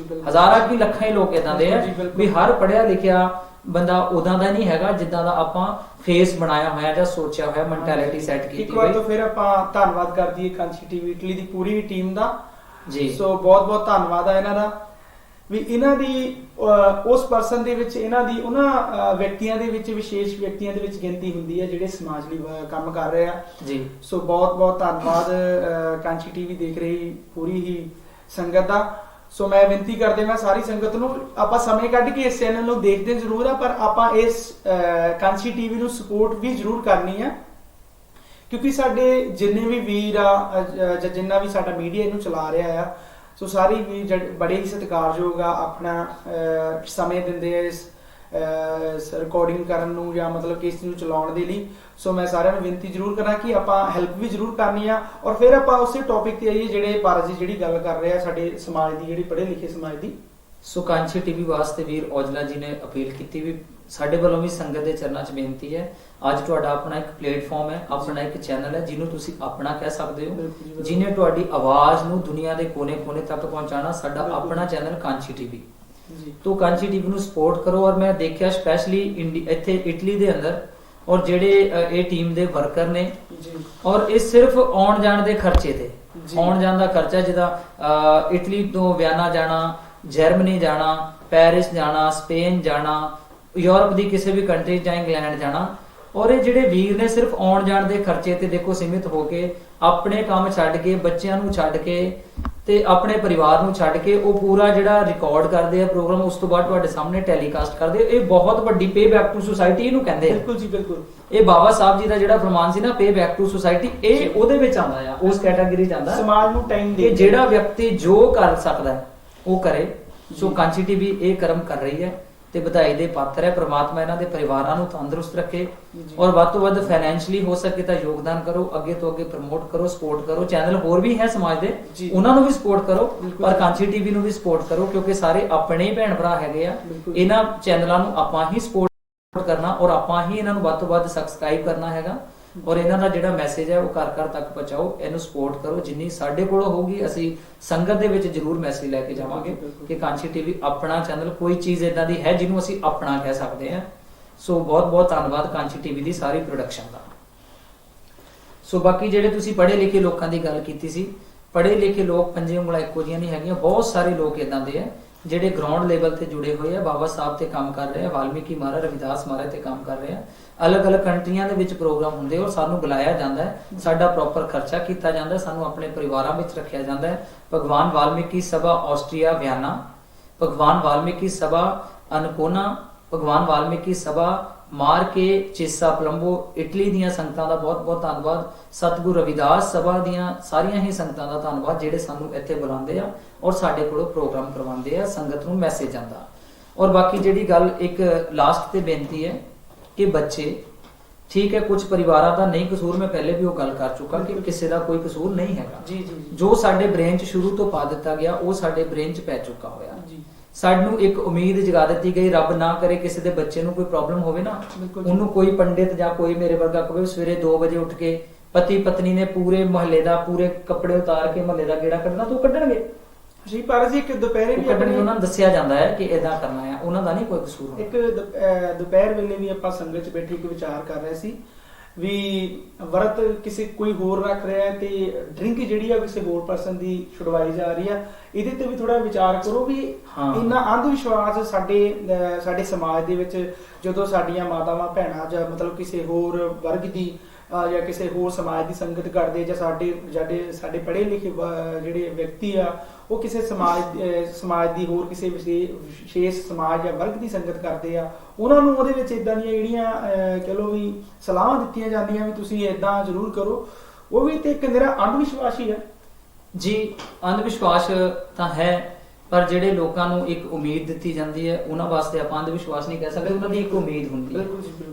ਹਜ਼ਾਰਾਂ ਕੀ ਲੱਖਾਂ ਹੀ ਲੋਕ ਇਦਾਂ ਦੇ ਆ ਵੀ ਹਰ ਪੜ੍ਹਿਆ ਲਿਖਿਆ ਬੰਦਾ ਉਦਾਂ ਦਾ ਨਹੀਂ ਹੈਗਾ ਜਿੱਦਾਂ ਦਾ ਆਪਾਂ ਫੇਸ ਬਣਾਇਆ ਹੋਇਆ ਜਾਂ ਸੋਚਿਆ ਹੋਇਆ, ਮੈਂਟੈਲਿਟੀ ਸੈੱਟ ਕੀਤੀ। ਇੱਕ ਵਾਰ ਤੋਂ ਫਿਰ ਆਪਾਂ ਧੰਨਵਾਦ ਕਰ ਦਈਏ ਕਾਂਚੀ ਟੀਵੀ ਇਟਲੀ ਦੀ ਪੂਰੀ ਟੀਮ ਦਾ ਜੀ। ਸੋ ਬਹੁਤ ਬਹੁਤ ਧੰਨਵਾਦ ਆ ਇਹਨਾਂ ਦਾ ਵੀ ਇਹਨਾਂ ਦੀ ਉਸ ਪਰਸਨ ਦੇ ਵਿੱਚ, ਇਹਨਾਂ ਦੀ ਉਹਨਾਂ ਵਿਅਕਤੀਆਂ ਦੇ ਵਿੱਚ, ਵਿਸ਼ੇਸ਼ ਵਿਅਕਤੀਆਂ ਦੇ ਵਿੱਚ ਗਿਣਤੀ ਹੁੰਦੀ ਹੈ ਜਿਹੜੇ ਸਮਾਜ ਲਈ ਕੰਮ ਕਰ ਰਹੇ ਆ ਜੀ। ਸੋ ਬਹੁਤ ਬਹੁਤ ਧੰਨਵਾਦ ਕਾਂਚੀ ਟੀਵੀ ਦੇਖ ਰਹੀ ਪੂਰੀ ਹੀ ਸੰਗਤ ਦਾ। ਸੋ ਮੈਂ ਬੇਨਤੀ ਕਰਦੇ ਮੈਂ ਸਾਰੀ ਸੰਗਤ ਨੂੰ, ਆਪਾਂ ਸਮੇਂ ਕੱਢ ਕੇ ਇਸ ਚੈਨਲ ਨੂੰ ਦੇਖਦੇ ਜ਼ਰੂਰ ਆ, ਪਰ ਆਪਾਂ ਇਸ ਕਾਂਚੀ ਟੀਵੀ ਨੂੰ ਸਪੋਰਟ ਵੀ ਜ਼ਰੂਰ ਕਰਨੀ ਆ, ਕਿਉਂਕਿ ਸਾਡੇ ਜਿੰਨੇ ਵੀ ਵੀਰ ਆ ਜਾਂ ਜਿੰਨਾ ਵੀ ਸਾਡਾ ਮੀਡੀਆ ਇਹਨੂੰ ਚਲਾ ਰਿਹਾ ਆ, ਸੋ ਸਾਰੇ ਵੀ ਬੜੇ ਹੀ ਸਤਿਕਾਰਯੋਗ ਆ, ਆਪਣਾ ਸਮੇਂ ਦਿੰਦੇ ਆ ਇਸ ਰਿਕਾਰਡਿੰਗ ਕਰਨ ਨੂੰ ਜਾਂ ਮਤਲਬ ਕਿ ਇਸ ਨੂੰ ਚਲਾਉਣ ਦੇ ਲਈ। ਸੋ ਮੈਂ ਸਾਰਿਆਂ ਨੂੰ ਬੇਨਤੀ ਜ਼ਰੂਰ ਕਰਾਂ ਕਿ ਆਪਾਂ ਹੈਲਪ ਵੀ ਜ਼ਰੂਰ ਕਰਨੀ ਆ। ਔਰ ਫਿਰ ਆਪਾਂ ਉਸੇ ਟੌਪਿਕ ਤੇ ਆਈਏ ਜਿਹੜੇ ਭਾਰਤ ਜੀ ਜਿਹੜੀ ਗੱਲ ਕਰ ਰਹੇ ਆ ਸਾਡੇ ਸਮਾਜ ਦੀ, ਜਿਹੜੀ ਪੜ੍ਹੇ ਲਿਖੇ ਸਮਾਜ ਦੀ। ਸੋ ਕਾਂਚੀ ਟੀਵੀ ਵਾਸਤੇ ਵੀਰ ਔਜਲਾ ਜੀ ਨੇ ਅਪੀਲ ਕੀਤੀ ਵੀ ਸਾਡੇ ਵੱਲੋਂ ਵੀ ਸੰਗਤ ਦੇ ਚਰਨਾਂ 'ਚ ਬੇਨਤੀ ਹੈ, ਅੱਜ ਤੁਹਾਡਾ ਆਪਣਾ ਇੱਕ ਪਲੇਟਫਾਰਮ ਹੈ, ਆਪਣਾ ਇੱਕ ਚੈਨਲ ਹੈ ਜਿਹਨੂੰ ਤੁਸੀਂ ਆਪਣਾ ਕਹਿ ਸਕਦੇ ਹੋ, ਜਿਹਨੇ ਤੁਹਾਡੀ ਆਵਾਜ਼ ਨੂੰ ਦੁਨੀਆ ਦੇ ਕੋਨੇ-ਕੋਨੇ ਤੱਕ ਪਹੁੰਚਾਉਣਾ। ਸਾਡਾ ਆਪਣਾ ਚੈਨਲ ਕਾਂਚੀ ਟੀਵੀ ਤੋਂ ਕਾਂਚੀ ਟੀਵੀ ਨੂੰ ਸਪੋਰਟ ਕਰੋ। ਔਰ ਮੈਂ ਦੇਖਿਆ ਸਪੈਸ਼ਲੀ ਇੱਥੇ ਇਟਲੀ ਦੇ ਅੰਦਰ ਔਰ ਜਿਹੜੇ ਇਹ ਟੀਮ ਦੇ ਵਰਕਰ ਨੇ, ਔਰ ਇਹ ਸਿਰਫ ਆਉਣ ਜਾਣ ਦੇ ਖਰਚੇ ਤੇ, ਆਉਣ ਜਾਣ ਦਾ ਖਰਚਾ ਜਿਹਦਾ ਇਟਲੀ ਤੋਂ ਵਿਆਨਾ ਜਾਣਾ, ਜਰਮਨੀ ਜਾਣਾ, ਪੈਰਿਸ ਜਾਣਾ, ਸਪੇਨ ਜਾਣਾ, ਯੂਰਪ ਦੀ ਕਿਸੇ ਵੀ ਕੰਟਰੀ ਜਾਂ ਇੰਗਲੈਂਡ ਜਾਣਾ, ਔਰ ਇਹ ਜਿਹੜੇ ਵੀਰ ਨੇ ਸਿਰਫ ਆਉਣ ਜਾਣ ਦੇ ਖਰਚੇ ਤੇ ਦੇਖੋ ਸੀਮਿਤ ਹੋ ਕੇ, ਆਪਣੇ ਕੰਮ ਛੱਡ ਕੇ, ਬੱਚਿਆਂ ਨੂੰ ਛੱਡ ਕੇ ਤੇ ਆਪਣੇ ਪਰਿਵਾਰ ਨੂੰ ਛੱਡ ਕੇ ਉਹ ਪੂਰਾ ਜਿਹੜਾ ਰਿਕਾਰਡ ਕਰਦੇ ਆ ਪ੍ਰੋਗਰਾਮ, ਉਸ ਤੋਂ ਬਾਅਦ ਤੁਹਾਡੇ ਸਾਹਮਣੇ ਟੈਲੀਕਾਸਟ ਕਰਦੇ। ਇਹ ਬਹੁਤ ਵੱਡੀ ਪੇ ਬੈਕ ਟੂ ਸੁਸਾਇਟੀ ਇਹਨੂੰ ਕਹਿੰਦੇ ਆ। ਬਿਲਕੁਲ ਜੀ, ਬਿਲਕੁਲ। ਇਹ ਬਾਬਾ ਸਾਹਿਬ ਜੀ ਦਾ ਜਿਹੜਾ ਫਰਮਾਨ ਸੀ ਨਾ, ਪੇ ਬੈਕ ਟੂ ਸੁਸਾਇਟੀ, ਇਹ ਉਹਦੇ ਵਿੱਚ ਆਉਂਦਾ ਆ, ਉਸ ਕੈਟਾਗਰੀ ਚ ਆਉਂਦਾ। ਸਮਾਜ ਨੂੰ ਟਾਈਮ ਦੇ, ਜਿਹੜਾ ਵਿਅਕਤੀ ਜੋ ਕਰ ਸਕਦਾ ਉਹ ਕਰੇ। ਸੋ ਕਾਂਚੀ ਟੀਵੀ ਇਹ ਕਰਮ ਕਰ ਰਹੀ ਹੈ ਤੇ ਵਧਾਈ ਦੇ ਪਾਤਰ ਹੈ। ਪ੍ਰਮਾਤਮਾ ਇਹਨਾਂ ਦੇ ਪਰਿਵਾਰਾਂ ਨੂੰ ਤੰਦਰੁਸਤ ਰੱਖੇ ਔਰ ਵੱਧ ਤੋਂ ਵੱਧ ਫਾਈਨੈਂਸ਼ਲੀ ਹੋ ਸਕੇ ਤਾਂ ਯੋਗਦਾਨ ਕਰੋ, ਅੱਗੇ ਤੋਂ ਅੱਗੇ ਪ੍ਰਮੋਟ ਕਰੋ, ਸਪੋਰਟ ਕਰੋ। ਚੈਨਲ ਹੋਰ ਵੀ ਹੈ ਸਮਾਜ ਦੇ, ਉਹਨਾਂ ਨੂੰ ਵੀ ਸਪੋਰਟ ਕਰੋ, ਪਰ ਕਾਂਚੀ ਟੀਵੀ ਨੂੰ ਵੀ ਸਪੋਰਟ ਕਰੋ, ਕਿਉਂਕਿ ਸਾਰੇ ਆਪਣੇ ਹੀ ਭੈਣ ਭਰਾ ਹੈਗੇ ਆ। ਇਹਨਾਂ ਚੈਨਲਾਂ ਨੂੰ ਆਪਾਂ ਹੀ ਸਪੋਰਟ ਕਰਨਾ ਔਰ ਆਪਾਂ ਹੀ ਇਹਨਾਂ ਨੂੰ ਵੱਧ ਤੋਂ ਵੱਧ ਸਬਸਕ੍ਰਾਈਬ ਕਰਨਾ ਹੈਗਾ ਔਰ ਇਹਨਾਂ ਦਾ ਜਿਹੜਾ ਮੈਸੇਜ ਹੈ ਉਹ ਘਰ ਘਰ ਤੱਕ ਪਹੁੰਚਾਓ। ਇਹਨੂੰ ਸਪੋਰਟ ਕਰੋ, ਜਿੰਨੀ ਸਾਡੇ ਕੋਲ ਹੋਊਗੀ ਅਸੀਂ ਸੰਗਤ ਦੇ ਵਿੱਚ ਜ਼ਰੂਰ ਮੈਸੇਜ ਲੈ ਕੇ ਜਾਵਾਂਗੇ ਕਿ ਕਾਂਚੀ ਟੀਵੀ ਆਪਣਾ ਚੈਨਲ, ਕੋਈ ਚੀਜ਼ ਇਦਾਂ ਦੀ ਹੈ ਜਿਹਨੂੰ ਅਸੀਂ ਆਪਣਾ ਕਹਿ ਸਕਦੇ ਹਾਂ। ਸੋ ਬਹੁਤ ਬਹੁਤ ਧੰਨਵਾਦ ਕਾਂਚੀ ਟੀਵੀ ਦੀ ਸਾਰੀ ਪ੍ਰੋਡਕਸ਼ਨ ਦਾ। ਸੋ ਬਾਕੀ ਜਿਹੜੇ ਤੁਸੀਂ ਪੜ੍ਹੇ ਲਿਖੇ ਲੋਕਾਂ ਦੀ ਗੱਲ ਕੀਤੀ ਸੀ, ਪੜ੍ਹੇ ਲਿਖੇ ਲੋਕ ਪੰਜੇ ਉਂਗਲਾਂ ਇੱਕੋ ਜਿਹੀਆਂ ਨਹੀਂ ਹੈਗੀਆਂ। ਬਹੁਤ ਸਾਰੇ ਲੋਕ ਇਦਾਂ ਦੇ ਆ ਜਿਹੜੇ ਗਰਾਊਂਡ ਲੈਵਲ ਤੇ ਜੁੜੇ ਹੋਏ ਆ, ਬਾਬਾ ਸਾਹਿਬ ਤੇ ਕੰਮ ਕਰ ਰਹੇ ਆ, ਵਾਲਮੀਕੀ ਮਹਾਰਾਜ, ਰਵਿਦਾਸ ਮਹਾਰਾਜ ਤੇ ਕੰਮ ਕਰ ਰਹੇ ਆ। ਅਲੱਗ-ਅਲੱਗ ਕੰਟਰੀਆਂ ਦੇ ਵਿੱਚ ਪ੍ਰੋਗਰਾਮ ਹੁੰਦੇ ਔਰ ਸਾਨੂੰ ਬੁਲਾਇਆ ਜਾਂਦਾ ਹੈ, ਸਾਡਾ ਪ੍ਰੋਪਰ ਖਰਚਾ ਕੀਤਾ ਜਾਂਦਾ, ਸਾਨੂੰ ਆਪਣੇ ਪਰਿਵਾਰਾਂ ਵਿੱਚ ਰੱਖਿਆ ਜਾਂਦਾ ਹੈ। ਭਗਵਾਨ ਵਾਲਮੀਕੀ ਸਭਾ ਆਸਟਰੀਆ ਵਿਆਨਾ, ਭਗਵਾਨ ਵਾਲਮੀਕੀ ਸਭਾ ਅਨਕੋਨਾ, ਭਗਵਾਨ ਵਾਲਮੀਕੀ ਸਭਾ ਮਾਰ ਕੇ ਚੇਸਾ ਪਲੰਬੋ, ਇਟਲੀ ਦੀਆਂ ਸੰਗਤਾਂ ਦਾ ਬਹੁਤ ਬਹੁਤ ਧੰਨਵਾਦ। ਸਤਿਗੁਰੂ ਰਵਿਦਾਸ ਸਭਾ ਦੀਆਂ ਸਾਰੀਆਂ ਹੀ ਸੰਗਤਾਂ ਦਾ ਧੰਨਵਾਦ ਜਿਹੜੇ ਸਾਨੂੰ ਇੱਥੇ ਬੁਲਾਉਂਦੇ ਆ ਔਰ ਸਾਡੇ ਕੋਲੋਂ ਪ੍ਰੋਗਰਾਮ ਕਰਵਾਉਂਦੇ ਆ, ਸੰਗਤ ਨੂੰ ਮੈਸੇਜ ਆਉਂਦਾ। ਔਰ ਬਾਕੀ ਜਿਹੜੀ ਗੱਲ ਇੱਕ ਲਾਸਟ ਤੇ ਬੇਨਤੀ ਹੈ ਕਿ ਬੱਚੇ, ਠੀਕ ਹੈ ਕੁਝ ਪਰਿਵਾਰਾਂ ਦਾ ਨਹੀਂ ਕਸੂਰ, ਮੈਂ ਪਹਿਲੇ ਵੀ ਉਹ ਗੱਲ ਕਰ ਚੁੱਕਾ ਕਿ ਕਿਸੇ ਦਾ ਕੋਈ ਕਸੂਰ ਨਹੀਂ ਹੈਗਾ। ਜੋ ਸਾਡੇ ਬ੍ਰੇਨ 'ਚ ਸ਼ੁਰੂ ਤੋਂ ਪਾ ਦਿੱਤਾ ਗਿਆ ਉਹ ਸਾਡੇ ਬ੍ਰੇਨ 'ਚ ਪੈ ਚੁੱਕਾ ਹੋਇਆ। ਸਾਨੂੰ ਇੱਕ ਉਮੀਦ ਜਗਾ ਦਿੱਤੀ ਗਈ, ਰੱਬ ਨਾ ਕਰੇ ਕਿਸੇ ਦੇ ਬੱਚੇ ਨੂੰ ਕੋਈ ਪ੍ਰੋਬਲਮ ਹੋਵੇ ਨਾ, ਉਹਨੂੰ ਕੋਈ ਪੰਡਿਤ ਜਾਂ ਕੋਈ ਮੇਰੇ ਵਰਗਾ ਕਹੇ ਸਵੇਰੇ 2 ਵਜੇ ਉੱਠ ਕੇ ਪਤੀ ਪਤਨੀ ਨੇ ਪੂਰੇ ਮੁਹੱਲੇ ਦਾ ਪੂਰੇ ਕੱਪੜੇ ਉਤਾਰ ਕੇ ਮੁਹੱਲੇ ਦਾ ਗੇੜਾ ਕੱਢਣਾ, ਤਾਂ ਉਹ ਕੱਢਣਗੇ ਜੀ। ਪਰ ਜੀ ਇੱਕ ਦੁਪਹਿਰੇ ਵੀ ਕੱਢਣਗੇ, ਉਹਨਾਂ ਨੂੰ ਦੱਸਿਆ ਜਾਂਦਾ ਹੈ ਕਿ ਇਦਾਂ ਕਰਨਾ ਹੈ, ਉਹਨਾਂ ਦਾ ਨਹੀਂ ਕੋਈ ਕਸੂਰ। ਇੱਕ ਦੁਪਹਿਰ ਵੇਲੇ ਵੀ ਆਪਾਂ ਸੰਗਤ 'ਚ ਬੈਠੇ ਇੱਕ ਵਿਚਾਰ ਕਰ ਰਹੇ ਸੀ ਵੀ ਵਰਤ ਕਿਸੇ ਕੋਈ ਹੋਰ ਰੱਖ ਰਿਹਾ ਹੈ ਤੇ ਡਰਿੰਕ ਜਿਹੜੀ ਆ ਕਿਸੇ ਹੋਰ ਪਰਸਨ ਦੀ ਛੁਡਵਾਈ ਜਾ ਰਹੀ ਆ, ਇਹਦੇ ਤੇ ਵੀ ਥੋੜਾ ਵਿਚਾਰ ਕਰੋ ਵੀ ਇੰਨਾ ਅੰਧ ਵਿਸ਼ਵਾਸ ਸਾਡੇ ਸਮਾਜ ਦੇ ਵਿੱਚ ਜਦੋਂ ਸਾਡੀਆਂ ਮਾਤਾਵਾਂ ਭੈਣਾਂ ਜਾਂ ਮਤਲਬ ਕਿਸੇ ਹੋਰ ਵਰਗ ਦੀ ਜਾਂ ਕਿਸੇ ਹੋਰ ਸਮਾਜ ਦੀ ਸੰਗਤ ਕਰਦੇ ਜਾਂ ਸਾਡੇ ਪੜ੍ਹੇ ਲਿਖੇ ਜਿਹੜੇ ਵਿਅਕਤੀ ਆ ਉਹ ਕਿਸੇ ਸਮਾਜ ਦੀ ਹੋਰ ਕਿਸੇ ਵਿਸ਼ੇਸ਼ ਸਮਾਜ ਜਾਂ ਵਰਗ ਦੀ ਸੰਗਤ ਕਰਦੇ ਆ, ਉਹਨਾਂ ਨੂੰ ਉਹਦੇ ਵਿੱਚ ਇਦਾਂ ਦੀਆਂ ਜਿਹੜੀਆਂ ਕਹਿ ਲਓ ਵੀ ਸਲਾਹਾਂ ਦਿੱਤੀਆਂ ਜਾਂਦੀਆਂ ਵੀ ਤੁਸੀਂ ਇਦਾਂ ਜ਼ਰੂਰ ਕਰੋ, ਉਹ ਵੀ ਤੇ ਇੱਕ ਨਿਰਾ ਅੰਧ ਵਿਸ਼ਵਾਸ ਹੀ ਹੈ ਜੀ। ਅੰਧ ਵਿਸ਼ਵਾਸ ਤਾਂ ਹੈ, ਪਰ ਜਿਹੜੇ ਲੋਕਾਂ ਨੂੰ ਇੱਕ ਉਮੀਦ ਦਿੱਤੀ ਜਾਂਦੀ ਹੈ ਉਹਨਾਂ ਵਾਸਤੇ ਆਪਾਂ ਅੰਧ ਵਿਸ਼ਵਾਸ ਨਹੀਂ ਕਹਿ ਸਕਦੇ, ਉਹਨਾਂ ਦੀ ਇੱਕ ਉਮੀਦ ਹੁੰਦੀ ਹੈ।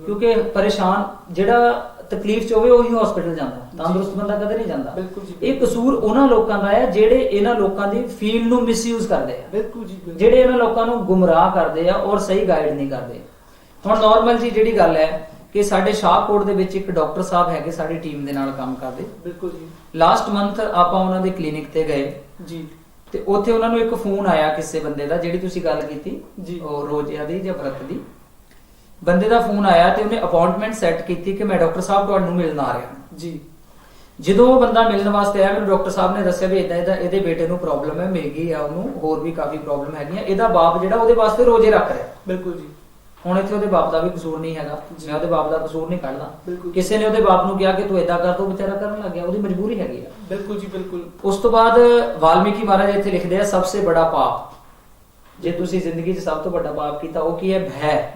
ਕਿਉਂਕਿ ਪਰੇਸ਼ਾਨ ਜਿਹੜਾ ਤਕਲੀਫ ਚ ਹੋਵੇ ਉਹੀ ਹਸਪੀਟਲ ਜਾਂਦਾ, ਤੰਦਰੁਸਤ ਬੰਦਾ ਕਦੇ ਨਹੀਂ ਜਾਂਦਾ। ਬਿਲਕੁਲ ਜੀ, ਇਹ ਕਸੂਰ ਉਹਨਾਂ ਲੋਕਾਂ ਦਾ ਹੈ ਜਿਹੜੇ ਇਹਨਾਂ ਲੋਕਾਂ ਦੀ ਫੀਲਡ ਨੂੰ ਮਿਸਯੂਜ਼ ਕਰਦੇ ਆ, ਬਿਲਕੁਲ ਜੀ, ਬਿਲਕੁਲ। ਜਿਹੜੇ ਇਹਨਾਂ ਲੋਕਾਂ ਨੂੰ ਗੁੰਮਰਾਹ ਕਰਦੇ ਆ ਔਰ ਸਹੀ ਗਾਈਡ ਨਹੀਂ ਕਰਦੇ। ਹੁਣ ਨਾਰਮਲ ਜੀ ਜਿਹੜੀ ਗੱਲ ਹੈ ਕਿ ਸਾਡੇ ਸ਼ਾਹਕੋਟ ਦੇ ਵਿੱਚ ਇੱਕ ਡਾਕਟਰ ਸਾਹਿਬ ਹੈਗੇ ਸਾਡੀ ਟੀਮ ਦੇ ਨਾਲ ਕੰਮ ਕਰਦੇ। ਬਿਲਕੁਲ ਜੀ। ਲਾਸਟ ਮੰਥ ਆਪਾਂ ਉਹਨਾਂ ਦੇ ਕਲੀਨਿਕ ਤੇ ਗਏ ਜੀ, ਤੇ ਉੱਥੇ ਉਹਨਾਂ ਨੂੰ ਇੱਕ ਫੋਨ ਆਇਆ ਕਿਸੇ ਬੰਦੇ ਦਾ, ਜਿਹੜੀ ਤੁਸੀਂ ਗੱਲ ਕੀਤੀ ਜੀ, ਉਹ ਰੋਜ਼ਿਆਂ ਦੀ ਜਾਂ ਵਰਤ ਦੀ, ਬੰਦੇ ਦਾ ਫੋਨ ਆਇਆ ਤੇ ਉਹਨੇ ਅਪਾਇੰਟਮੈਂਟ ਸੈੱਟ ਕੀਤੀ ਕਿ ਮੈਂ ਡਾਕਟਰ ਸਾਹਿਬ ਤੁਹਾਨੂੰ ਮਿਲਣ ਆ ਰਿਹਾ। ਜੀ। ਜਦੋਂ ਉਹ ਬੰਦਾ ਮਿਲਣ ਵਾਸਤੇ ਆਇਆ, ਮੈਨੂੰ ਡਾਕਟਰ ਸਾਹਿਬ ਨੇ ਦੱਸਿਆ ਵੀ ਇਦਾਂ ਇਹਦੇ ਬੇਟੇ ਨੂੰ ਪ੍ਰੋਬਲਮ ਹੈ, ਮਿਰਗੀ ਆ ਉਹਨੂੰ, ਹੋਰ ਵੀ ਕਾਫੀ ਪ੍ਰੋਬਲਮ ਹੈਗੀਆਂ, ਇਹਦਾ ਬਾਪ ਜਿਹੜਾ ਉਹਦੇ ਵਾਸਤੇ ਰੋਜ਼ੇ ਰੱਖ ਰਿਹਾ। ਬਿਲਕੁਲ ਜੀ। ਹੁਣ ਇੱਥੇ ਉਹਦੇ ਬਾਪ ਦਾ ਵੀ ਕਸੂਰ ਨਹੀਂ ਹੈਗਾ, ਮੈਂ ਉਹਦੇ ਬਾਪ ਦਾ ਕਸੂਰ ਨਹੀਂ ਕੱਢਦਾ। ਬਿਲਕੁਲ। ਕਿਸੇ ਨੇ ਉਹਦੇ ਬਾਪ ਨੂੰ ਕਿਹਾ ਕਿ ਤੂੰ ਏਦਾਂ ਕਰ, ਤੂੰ ਵਿਚਾਰਾ ਕਰਨ ਲੱਗ ਗਿਆ, ਉਹਦੀ ਮਜਬੂਰੀ ਹੈਗੀ ਆ। ਬਿਲਕੁਲ ਜੀ, ਬਿਲकुल। ਉਸ ਤੋਂ ਬਾਅਦ ਵਾਲਮੀਕੀ ਮਹਾਰਾਜ ਇੱਥੇ ਲਿਖਦੇ ਆ ਸਭ ਤੋਂ ਵੱਡਾ ਪਾਪ, ਜੇ ਤੁਸੀਂ ਜ਼ਿੰਦਗੀ 'ਚ ਸਭ ਤੋਂ ਵੱਡਾ ਪਾਪ ਕੀਤਾ ਉਹ ਕੀ ਹੈ?